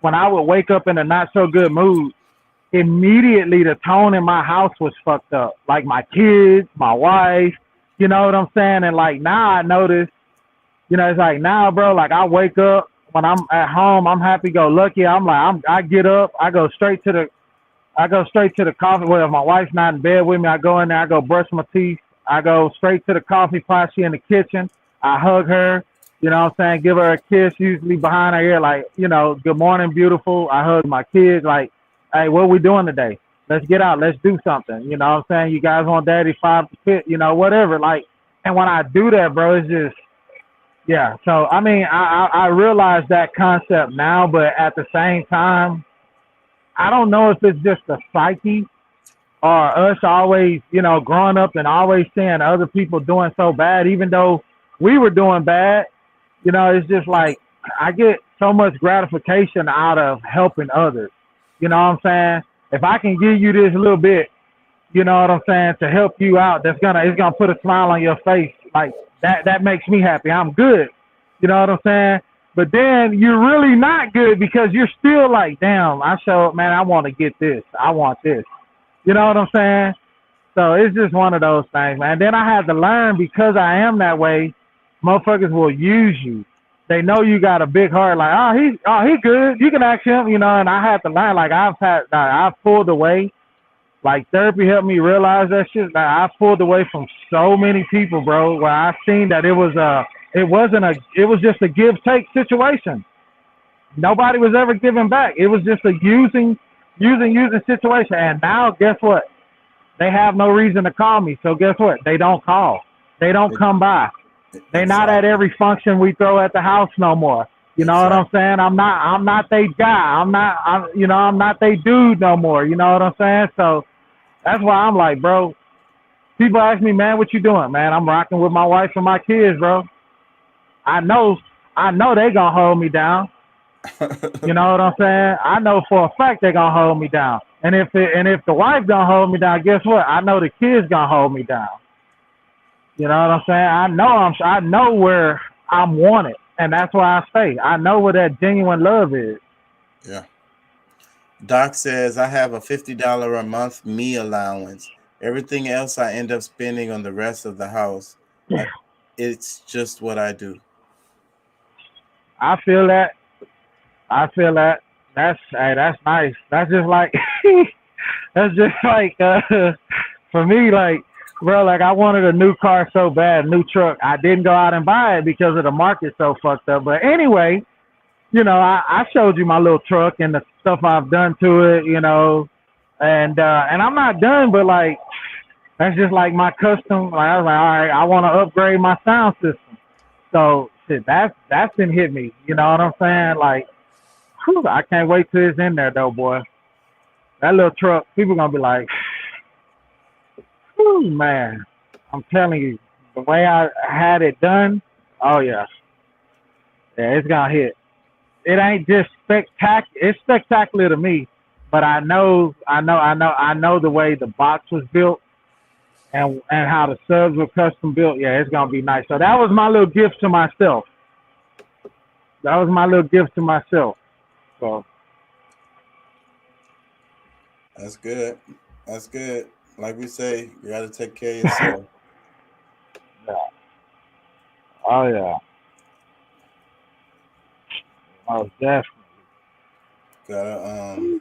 when I would wake up in a not so good mood, immediately the tone in my house was fucked up. Like my kids, my wife, you know what I'm saying? And like now I notice, you know, it's like now, bro, like I wake up when I'm at home, I'm happy go lucky. I get up, I go straight to the coffee. Well, if my wife's not in bed with me, I go in there, I go brush my teeth, I go straight to the coffee pot. She in the kitchen, I hug her, you know what I'm saying? Give her a kiss, usually behind her ear, like, you know, good morning, beautiful. I hug my kids, like, hey, what are we doing today? Let's get out. Let's do something. You know what I'm saying? You guys want daddy 5 to fit, you know, whatever. Like, and when I do that, bro, it's just, yeah. So, I mean, I realize that concept now, but at the same time, I don't know if it's just the psyche or us always, you know, growing up and always seeing other people doing so bad, even though we were doing bad. You know, it's just like I get so much gratification out of helping others. You know what I'm saying? If I can give you this little bit, you know what I'm saying, to help you out, it's gonna put a smile on your face. Like that makes me happy. I'm good. You know what I'm saying? But then you're really not good because you're still like, damn, I showed, man, I want to get this. I want this. You know what I'm saying? So it's just one of those things, man. Then I had to learn, because I am that way, motherfuckers will use you. They know you got a big heart, like, he good. You can ask him, you know, and I had to learn, like I've pulled away. Like therapy helped me realize that shit. Like, I pulled away from so many people, bro, where I seen that it was just a give-take situation. Nobody was ever giving back. It was just a using situation. And now, guess what? They have no reason to call me. So guess what? They don't call. They don't come by. They're not at every function we throw at the house no more. You know what I'm saying? I'm not they guy. I'm not they dude no more. You know what I'm saying? So that's why I'm like, bro, people ask me, man, what you doing? Man, I'm rocking with my wife and my kids, bro. I know they gonna hold me down. You know what I'm saying? I know for a fact they gonna hold me down. And if the wife gonna hold me down, guess what? I know the kids gonna hold me down. You know what I'm saying? I know where I'm wanted, and that's why I stay. I know where that genuine love is. Yeah. Doc says I have a $50 a month me allowance. Everything else I end up spending on the rest of the house. It's just what I do. I feel that. That's nice. That's just like for me, like, bro, like I wanted a new car so bad, new truck. I didn't go out and buy it because of the market so fucked up. But anyway, you know, I showed you my little truck and the stuff I've done to it, you know, and I'm not done, but like that's just like my custom. Like I was like, all right, I want to upgrade my sound system. So shit, that's been hit me. You know what I'm saying? Like, whew, I can't wait till it's in there though, boy. That little truck, people gonna be like, whew, man. I'm telling you, the way I had it done, oh yeah, it's gonna hit. It ain't just spectacular. It's spectacular to me, but I know the way the box was built and how the subs were custom built. Yeah, it's gonna be nice. So that was my little gift to myself. that was my little gift to myself. So That's good. That's good. Like we say, you got to take care of yourself. yeah. Oh yeah. Oh definitely. Gotta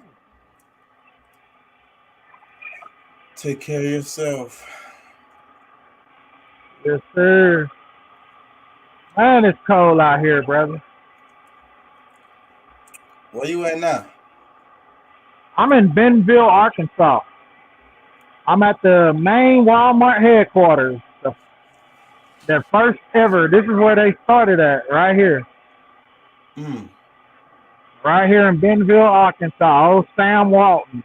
take care of yourself. Yes, sir. Man, it's cold out here, brother. Where you at now? I'm in Bentonville, Arkansas. I'm at the main Walmart headquarters. The first ever. This is where they started at, right here. Right here in Bentonville, Arkansas. Old Sam Walton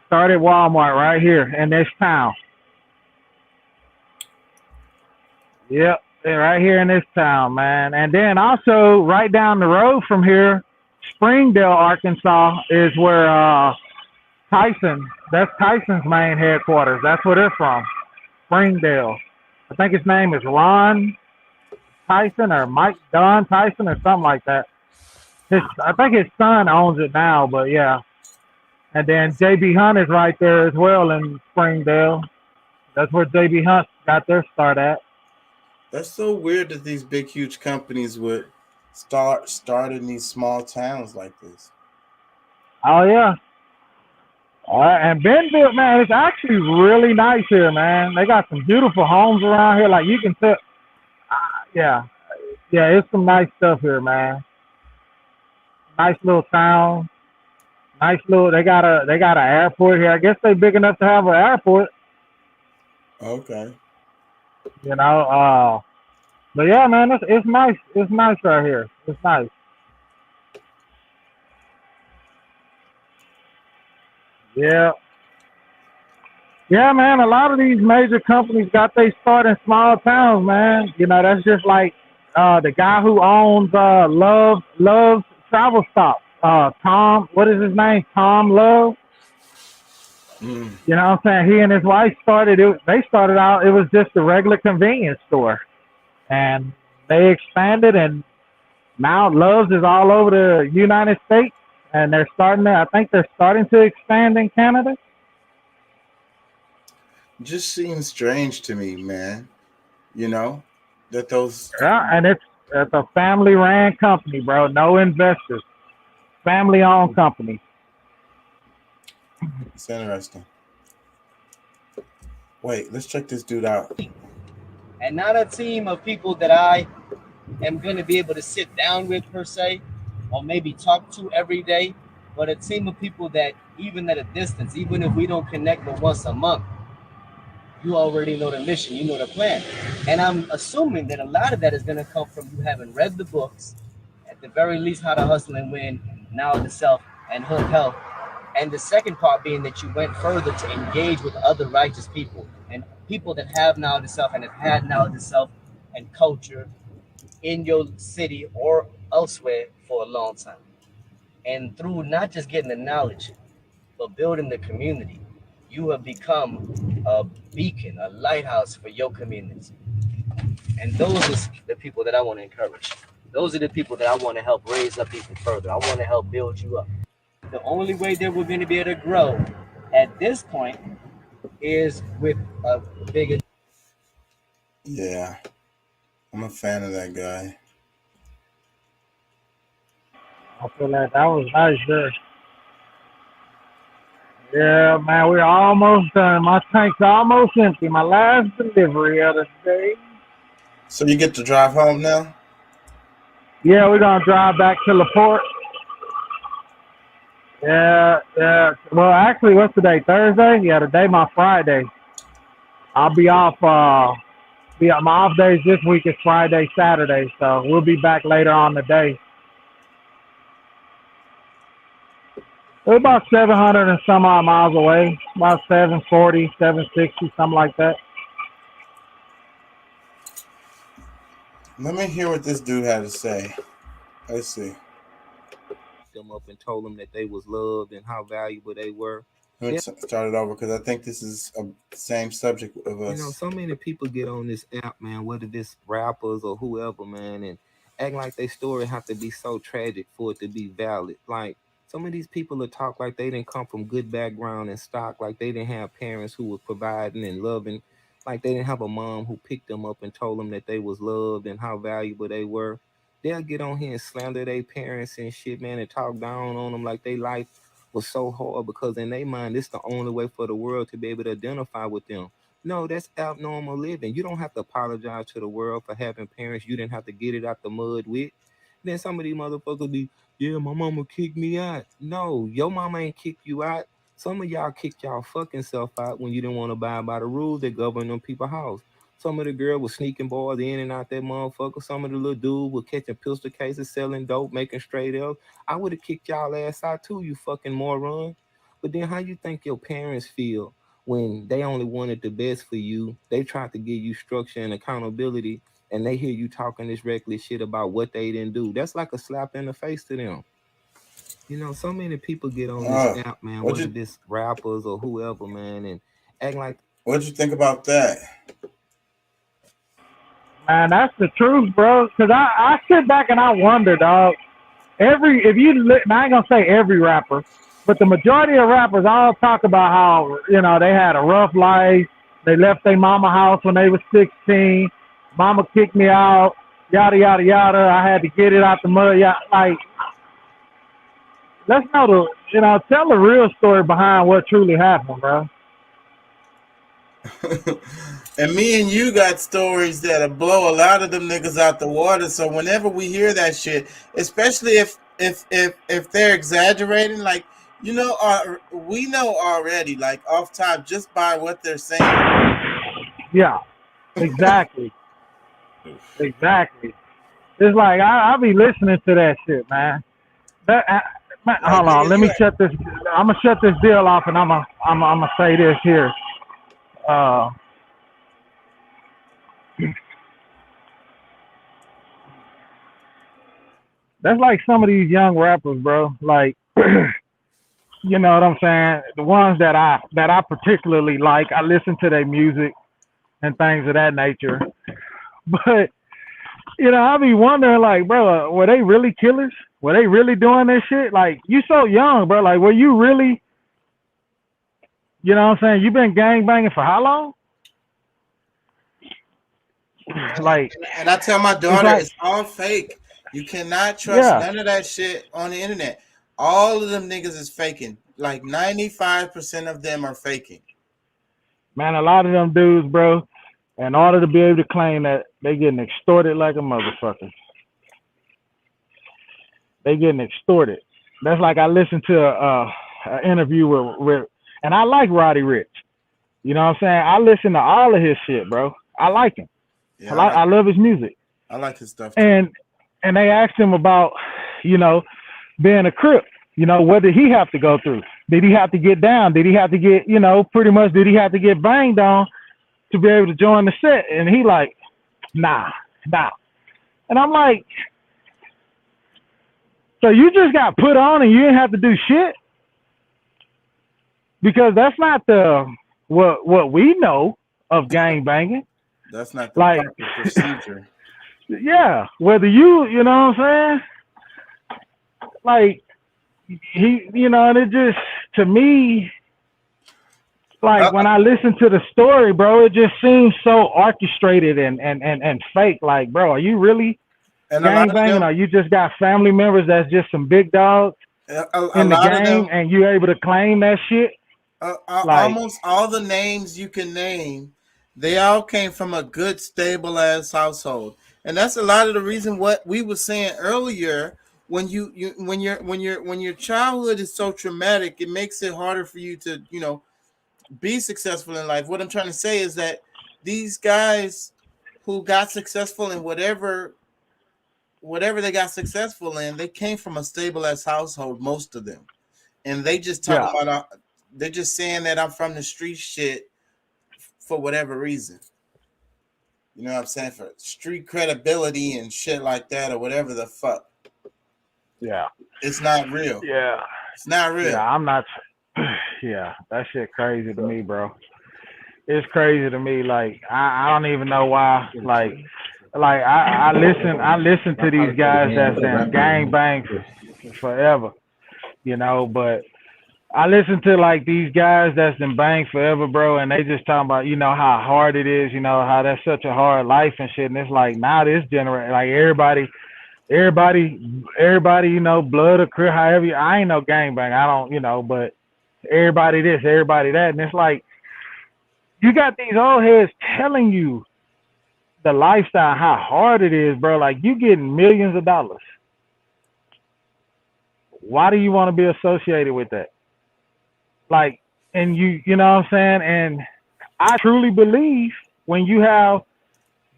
started Walmart right here in this town. Yep, right here in this town, man. And then also right down the road from here, Springdale, Arkansas, is where that's Tyson's main headquarters. That's where they're from, Springdale. I think his name is Ron Tyson or Mike Don Tyson or something like that. I think his son owns it now, but yeah. And then JB Hunt is right there as well in Springdale. That's where JB Hunt got their start at. That's so weird that these big, huge companies would start in these small towns like this. Oh yeah. And Bentonville, man, it's actually really nice here, man. They got some beautiful homes around here. Like you can tell, yeah, it's some nice stuff here, man. Nice little town. Nice little. They got an airport here. I guess they big enough to have an airport. Okay. You know, but yeah, man, it's nice. It's nice right here. It's nice. Yeah. Yeah, man, a lot of these major companies got they start in small towns, man. You know, that's just like the guy who owns Love's Travel Stop. Tom, what is his name? Tom Love. You know what I'm saying? He and his wife started it. They started out, it was just a regular convenience store. And they expanded, and now Love's is all over the United States. And I think they're starting to expand in Canada. Just seems strange to me, man. You know, that those. Yeah, and it's a family ran company, bro. No investors. Family owned company. It's interesting. Wait, let's check this dude out. And not a team of people that I am going to be able to sit down with per se, or maybe talk to every day, but a team of people that even at a distance, even if we don't connect but once a month, you already know the mission, you know the plan. And I'm assuming that a lot of that is going to come from you having read the books, at the very least, How to Hustle and Win, Knowledge of Self, and Hood Health. And the second part being that you went further to engage with other righteous people and people that have knowledge of self and have had knowledge of self and culture in your city or elsewhere for a long time. And through not just getting the knowledge, but building the community, you have become a beacon, a lighthouse for your community. And those are the people that I want to encourage. Those are the people that I want to help raise up even further. I want to help build you up. The only way that we're going to be able to grow at this point is with a bigger. Yeah, I'm a fan of that guy. I feel like that was nice there. Yeah, man, we're almost done. My tank's almost empty. My last delivery of the day. So you get to drive home now? Yeah, we're gonna drive back to LaPorte. Yeah. Well, actually, what's today? Thursday? Yeah, today my Friday. I'll be off. My off days this week is Friday, Saturday, so we'll be back later on today. We're about 700 and some odd miles away. About 740, 760, something like that. Let me hear what this dude had to say. Let's see. Them up and told them that they was loved and how valuable they were. Let's start it over because I think this is the same subject of us. You know, so many people get on this app, man, whether it's rappers or whoever, man, act like their story have to be so tragic for it to be valid. Like some of these people that talk like they didn't come from good background and stock, like they didn't have parents who was providing and loving, like they didn't have a mom who picked them up and told them that they was loved and how valuable they were. They'll get on here and slander their parents and shit, man, and talk down on them like their life was so hard because in their mind, it's the only way for the world to be able to identify with them. No, that's abnormal living. You don't have to apologize to the world for having parents you didn't have to get it out the mud with. Then some of these motherfuckers be, yeah, my mama kicked me out. No, your mama ain't kicked you out. Some of y'all kicked y'all fucking self out when you didn't want to abide by the rules that govern them people's house. Some of the girl was sneaking boys in and out that motherfucker. Some of the little dude was catching pistol cases, selling dope, making straight up. I would have kicked y'all ass out too, you fucking moron. But then how you think your parents feel when they only wanted the best for you? They tried to give you structure and accountability, and they hear you talking this reckless shit about what they didn't do. That's like a slap in the face to them. You know, so many people get on this app, man, whether this rappers or whoever, man, and act like. What'd you think about that? Man, that's the truth, bro. Because I sit back and I wonder, dog. And I ain't gonna say every rapper, but the majority of rappers all talk about how, you know, they had a rough life. They left their mama house when they was 16. Mama kicked me out. Yada yada yada. I had to get it out the mud. Yeah, like, let's know tell the real story behind what truly happened, bro. And me and you got stories that'll blow a lot of them niggas out the water. So whenever we hear that shit, especially if they're exaggerating, like, you know, we know already, like off top, just by what they're saying. Yeah, exactly. Exactly. It's like I be listening to that shit, man. Hold on, let me shut this. I'm gonna shut this deal off, and I'm gonna say this here. That's like some of these young rappers, bro. Like, you know what I'm saying? The ones that I particularly like, I listen to their music and things of that nature. But you know, I be wondering, like, bro, were they really killers? Were they really doing this shit? Like, you so young, bro. Like, were you really? You know what I'm saying? You been gang banging for how long? Like, and I tell my daughter, it's all fake. You cannot trust none of that shit on the internet. All of them niggas is faking. Like 95% of them are faking. Man, a lot of them dudes, bro, in order to be able to claim that, they getting extorted like a motherfucker. They getting extorted. That's like I listened to an interview with, and I like Roddy Ricch. You know what I'm saying? I listen to all of his shit, bro. I like him. Yeah, I love his music. I like his stuff too. And they asked him about, you know, being a Crip. You know, what did he have to go through? Did he have to get down? Did he have to get, you know, pretty much, did he have to get banged on to be able to join the set? And he like, nah. And I'm like, so you just got put on and you didn't have to do shit? Because that's not what we know of gang banging. That's not the like proper procedure. Yeah, whether you know what I'm saying? Like, he, you know, and it just, to me, like, when I listen to the story, bro, it just seems so orchestrated and fake. Like, bro, are you really gang banging, or you just got family members that's just some big dogs in the game, and you able to claim that shit? Almost all the names you can name, they all came from a good, stable ass household, and that's a lot of the reason what we were saying earlier. When your childhood is so traumatic, it makes it harder for you to, you know, be successful in life. What I'm trying to say is that these guys who got successful in whatever they got successful in, they came from a stable ass household, most of them, and they just talk about. They're just saying that I'm from the street shit for whatever reason. You know what I'm saying? For street credibility and shit like that, or whatever the fuck. Yeah. It's not real. Yeah. It's not real. Yeah, I'm not. Yeah, that shit crazy to me, bro. It's crazy to me. Like, I don't even know why. Like, like I listen to these guys that's been gang bang forever, you know, but I listen to like these guys that's been bang forever, bro, and they just talking about, you know, how hard it is, you know, how that's such a hard life and shit. And it's like now this generation, like everybody, you know, blood or career, however I ain't no gang bang. I don't, you know, but everybody this, everybody that. And it's like you got these old heads telling you the lifestyle, how hard it is, bro. Like you getting millions of dollars. Why do you want to be associated with that? Like, and you know what I'm saying? And I truly believe when you have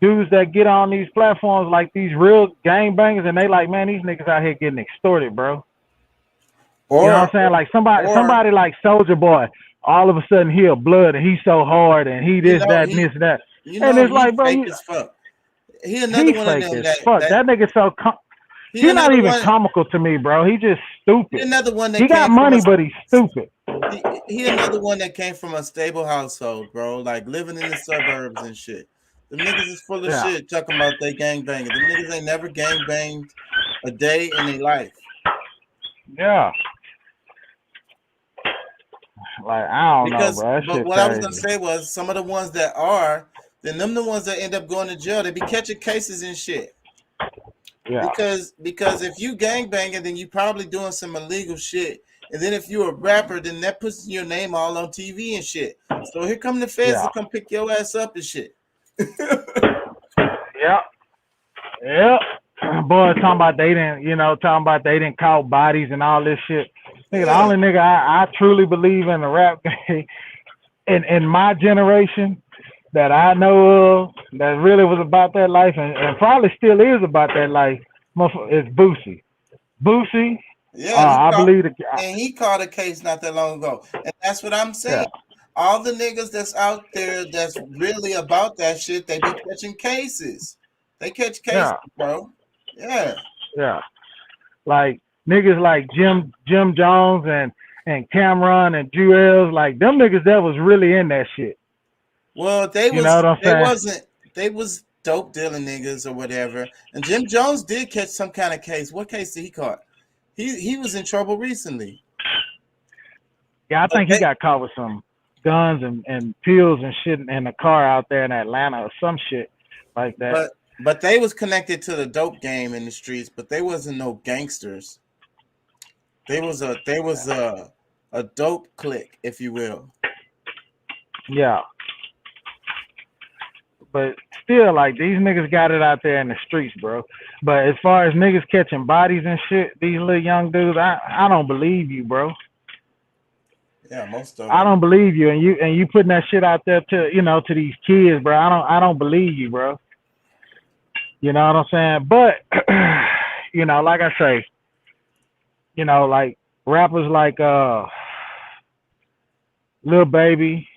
dudes that get on these platforms like these real gang bangers and they like, man, these niggas out here getting extorted, bro. You know what I'm saying? Like somebody like Soldier Boy, all of a sudden he a blood and he's so hard and he this, that, and this, that. And it's like, bro, fake as fuck. He another one of fake them as fuck. That nigga so he's not even comical to me, bro. He just stupid. He another one that he got came from money, but he's stupid. He another one that came from a stable household, bro. Like living in the suburbs and shit. The niggas is full of shit talking about they gang banging. The niggas ain't never gang banged a day in their life. Yeah. Like I don't know, bro. But what I was gonna say was some of the ones that are, then them the ones that end up going to jail. They be catching cases and shit. Yeah. Because if you gang banging, then you probably doing some illegal shit. And then if you're a rapper, then that puts your name all on TV and shit. So here come the feds to come pick your ass up and shit. Yep. Boy, talking about they didn't count bodies and all this shit. Nigga, the only nigga I truly believe in the rap game in my generation that I know of that really was about that life and probably still is about that life is Boosie. Boosie. I believe it. And he caught a case not that long ago. And that's what I'm saying. All the niggas that's out there that's really about that shit, they be catching cases. They catch cases, bro. Yeah. Yeah. Like niggas like Jim Jones and Cameron and Jewels, like them niggas that was really in that shit. Well, they was dope dealing niggas or whatever. And Jim Jones did catch some kind of case. What case did he caught? He was in trouble recently. Yeah, I think he got caught with some guns and pills and shit in a car out there in Atlanta or some shit like that. But they was connected to the dope game in the streets, but they wasn't no gangsters. They was a dope clique, if you will. Yeah. But still, like, these niggas got it out there in the streets, bro. But as far as niggas catching bodies and shit, these little young dudes, I don't believe you, bro. Yeah, most of them. I don't believe you, and you putting that shit out there to these kids, bro. I don't believe you, bro. You know what I'm saying? But like I say, like rappers like Lil Baby,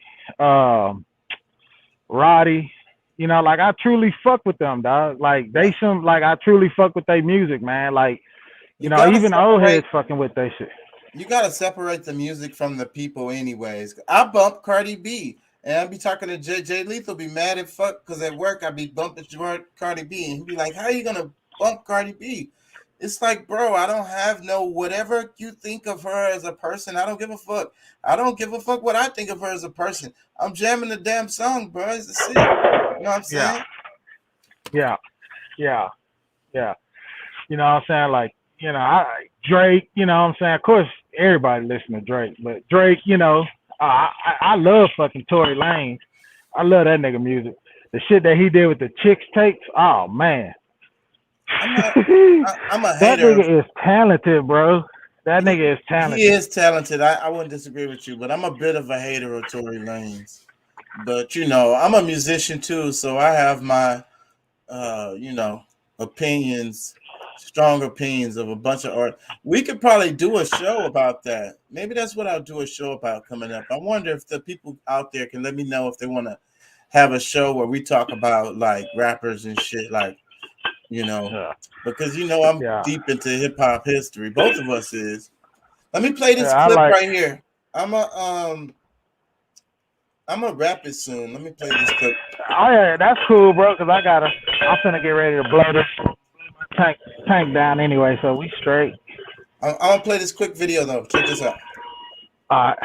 Roddy. Like I truly fuck with them, dog. Like I truly fuck with their music, man. Like, even old heads fucking with their shit. You gotta separate the music from the people, anyways. I bump Cardi B, and I be talking to Jay Lethal, be mad at fuck because at work I be bumping Cardi B, and he be like, "How you gonna bump Cardi B?" It's like, bro, I don't have no whatever you think of her as a person. I don't give a fuck. I don't give a fuck what I think of her as a person. I'm jamming the damn song, bro. It's the shit. You know what I'm saying? Yeah. You know what I'm saying? Like, Drake, you know what I'm saying? Of course, everybody listen to Drake, but Drake, I love fucking Tory Lanez. I love that nigga music. The shit that he did with the Chicks tapes, oh, man. I'm a That hater. nigga is talented, bro. That nigga is talented. He is talented. I wouldn't disagree with you, but I'm a bit of a hater of Tory Lanez. But I'm a musician too, so I have my opinions, strong opinions of a bunch of art. We could probably do a show about that. Maybe that's what I'll do a show about coming up. I wonder if the people out there can let me know if they want to have a show where we talk about like rappers and shit, like because I'm deep into hip hop history. Both of us is. Let me play this clip right here. I'm a I'm gonna wrap it soon. Let me play this clip. Oh yeah, that's cool, bro. Cause I'm finna get ready to blow this tank down anyway, so we straight. I'm gonna play this quick video though. Check this out. All right.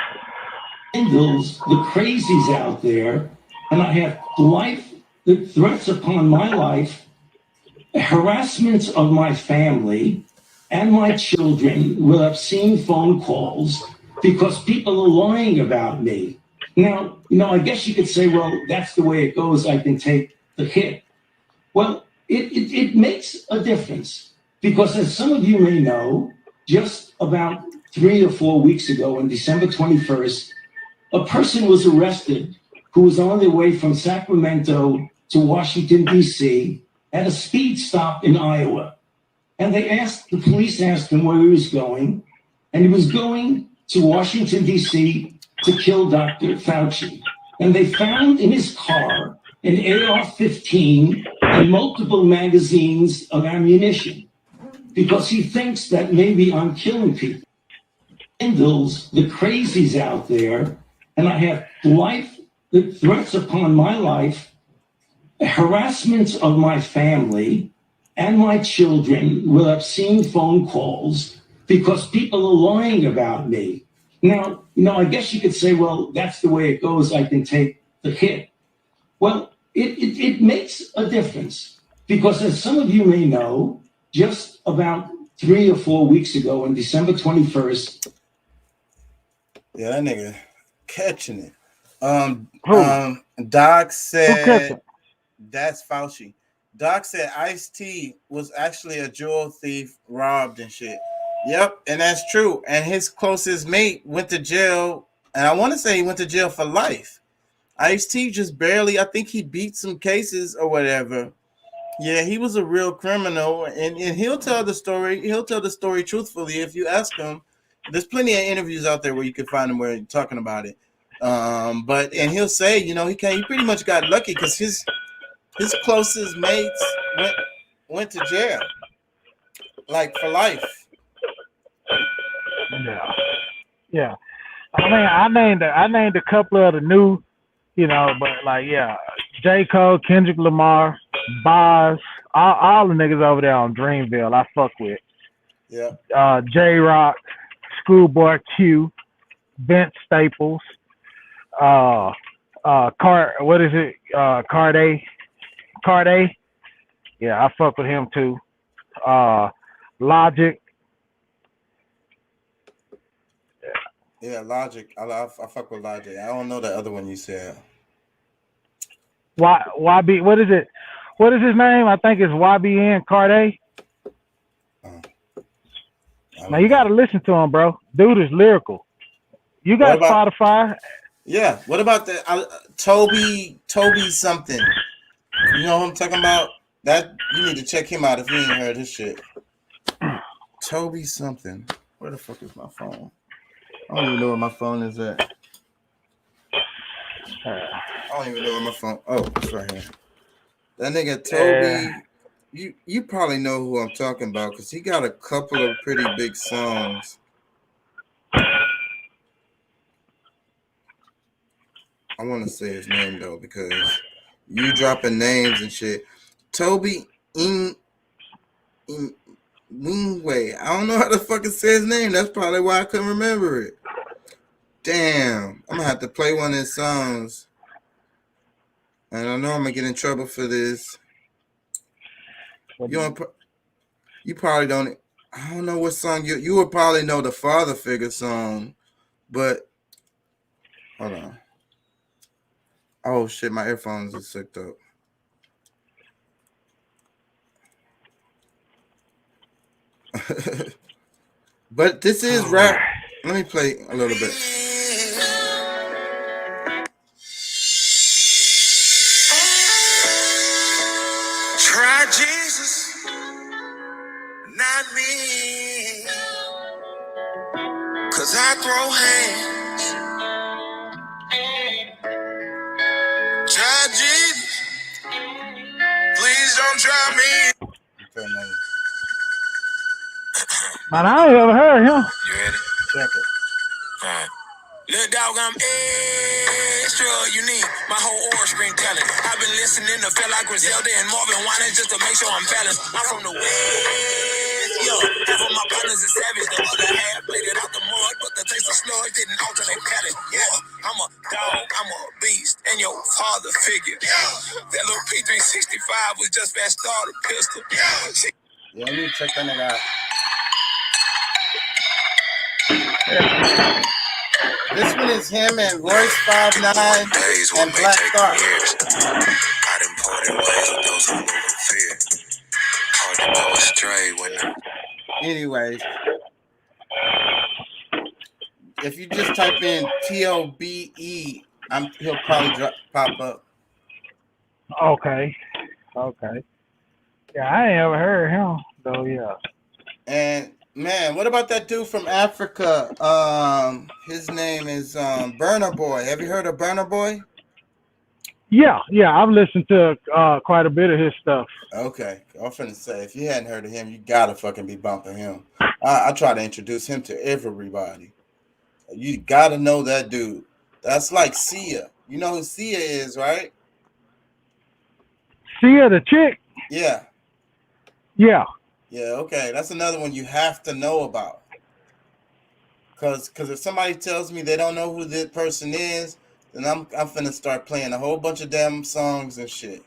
The crazies out there, and I have the threats upon my life, harassment of my family and my children with obscene phone calls because people are lying about me. Now, I guess you could say, well, that's the way it goes. I can take the hit. Well, it makes a difference because, as some of you may know, just about 3 or 4 weeks ago, on December 21st, a person was arrested who was on their way from Sacramento to Washington, D.C. at a speed stop in Iowa. And the police asked him where he was going, and he was going to Washington, D.C. to kill Dr. Fauci. And they found in his car an AR-15 and multiple magazines of ammunition because he thinks that maybe I'm killing people. The crazies out there, and I have the threats upon my life, harassment of my family and my children with obscene phone calls because people are lying about me. Now, I guess you could say, well, that's the way it goes. I can take the hit. Well, it makes a difference because, as some of you may know, just about 3 or 4 weeks ago, on December 21st. Yeah, that nigga catching it. Doc said that's Fauci. Doc said Ice-T was actually a jewel thief, robbed and shit. Yep, and that's true. And his closest mate went to jail, and I want to say he went to jail for life. Ice-T just barely, I think he beat some cases or whatever. Yeah, he was a real criminal, and he'll tell the story. He'll tell the story truthfully if you ask him. There's plenty of interviews out there where you can find him where he's talking about it. But he'll say, he pretty much got lucky because his closest mates went to jail, like for life. Yeah. I mean, I named a couple of the new, but like, yeah, J. Cole, Kendrick Lamar, Boz, all the niggas over there on Dreamville, I fuck with. Yeah. J-Rock, Schoolboy Q, Vince Staples, what is it? Carday. Yeah, I fuck with him too. Logic. Yeah, Logic. I fuck with Logic. I don't know the other one you said. YB, what is it? What is his name? I think it's YBN Carday. Now you got to listen to him, bro. Dude is lyrical. You got Spotify? Yeah. What about the Toby something? You know what I'm talking about? That you need to check him out if you ain't heard his shit. Toby something. Where the fuck is my phone? I don't even know where my phone is at. I don't even know where my phone. Oh, it's right here. That nigga Toby. You probably know who I'm talking about because he got a couple of pretty big songs. I want to say his name though because you dropping names and shit. Toby Wingway. I don't know how to fucking say his name. That's probably why I couldn't remember it. Damn, I'm gonna have to play one of his songs. And I know I'm gonna get in trouble for this. You probably don't. I don't know what song you would probably know the Father Figure song, but hold on. Oh shit, my earphones are sucked up. But this is rap. Let me play a little bit. Try Jesus, not me. 'Cause I throw hands. Try Jesus, please don't try me. Okay, man. Man, I ain't ever heard him. You ready? Check it. All right. Little dog, I'm extra unique. My whole aura screen telling. I've been listening to feel like Griselda and Marvin Winans just to make sure I'm balanced. I'm from the West, yeah. Half of my partners is savage. The other half made it out the mud, but the taste of sludge didn't alter their palate. Yeah, I'm a dog, I'm a beast, and your father figure. That little P365 was just that starter pistol. Yeah, let me check that nigga out. This one is him and Royce 5'9" and Black Thought. I done parted ways with those who move in fear. Hard to go astray when Anyways, if you just type in TOBE, he'll probably pop up. Okay. Yeah, I ain't ever heard him though. Yeah. And man, what about that dude from Africa? His name is Burna Boy. Have you heard of Burna Boy? Yeah. I've listened to quite a bit of his stuff. Okay, I was finna say, if you hadn't heard of him, you gotta fucking be bumping him. I try to introduce him to everybody. You gotta know that dude. That's like Sia. You know who Sia is, right? Sia, the chick? Yeah. Yeah. Yeah, okay. That's another one you have to know about. Cause if somebody tells me they don't know who this person is, then I'm finna start playing a whole bunch of damn songs and shit.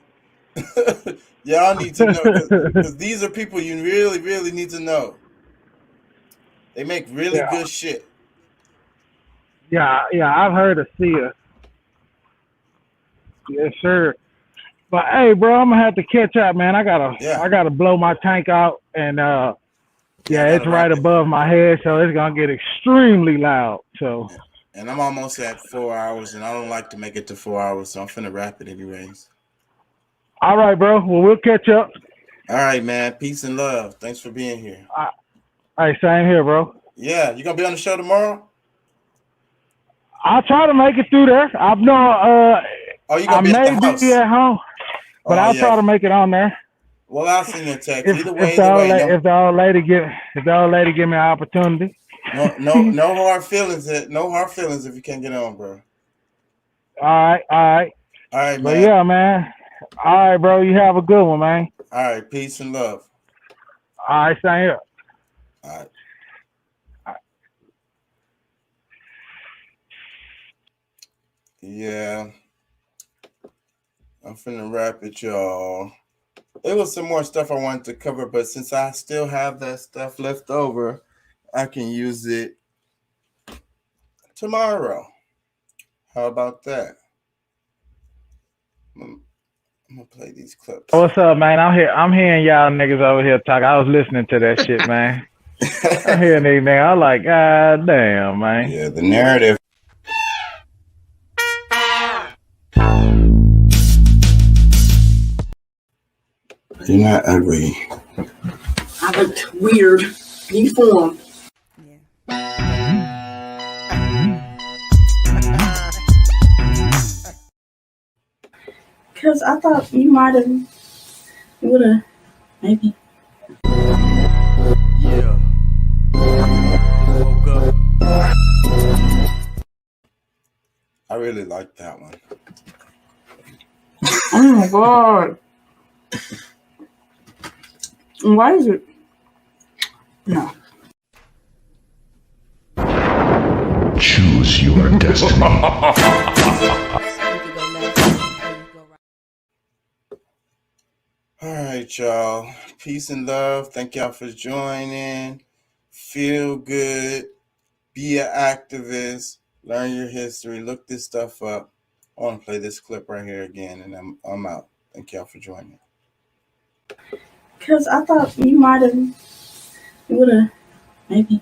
Y'all need to know, because these are people you really, really need to know. They make really good shit. Yeah, I've heard of Sia. Yes, sir. But hey, bro, I'm gonna have to catch up, man. I gotta blow my tank out, and it's right above my head, so it's gonna get extremely loud. So. And I'm almost at 4 hours, and I don't like to make it to 4 hours, so I'm finna wrap it anyways. All right, bro. Well, we'll catch up. All right, man. Peace and love. Thanks for being here. All right, same here, bro. Yeah, you gonna be on the show tomorrow? I'll try to make it through there. you gonna be at the house? Be at home, but I'll try to make it on there. Well, I'll send you a text. If the old lady give me an opportunity. No hard feelings. No hard feelings if you can't get on, bro. All right, man. But yeah, man. All right, bro. You have a good one, man. All right, peace and love. All right, same here. All right. Yeah, I'm finna wrap it, y'all. There was some more stuff I wanted to cover, but since I still have that stuff left over, I can use it tomorrow. How about that? I'm gonna play these clips. What's up, man? I'm hearing y'all niggas over here talk. I was listening to that shit, man. I'm hearing these niggas. I'm like, God damn, man. Yeah, the narrative. You're not ugly. I looked weird. Deformed. Because I thought you would have, maybe. Yeah. Woke up. I really like that one. Oh my God. Why is it? No. Choose your destiny. All right, y'all. Peace and love. Thank y'all for joining. Feel good. Be an activist. Learn your history. Look this stuff up. I want to play this clip right here again, and I'm out. Thank y'all for joining. Because I thought you would have, maybe.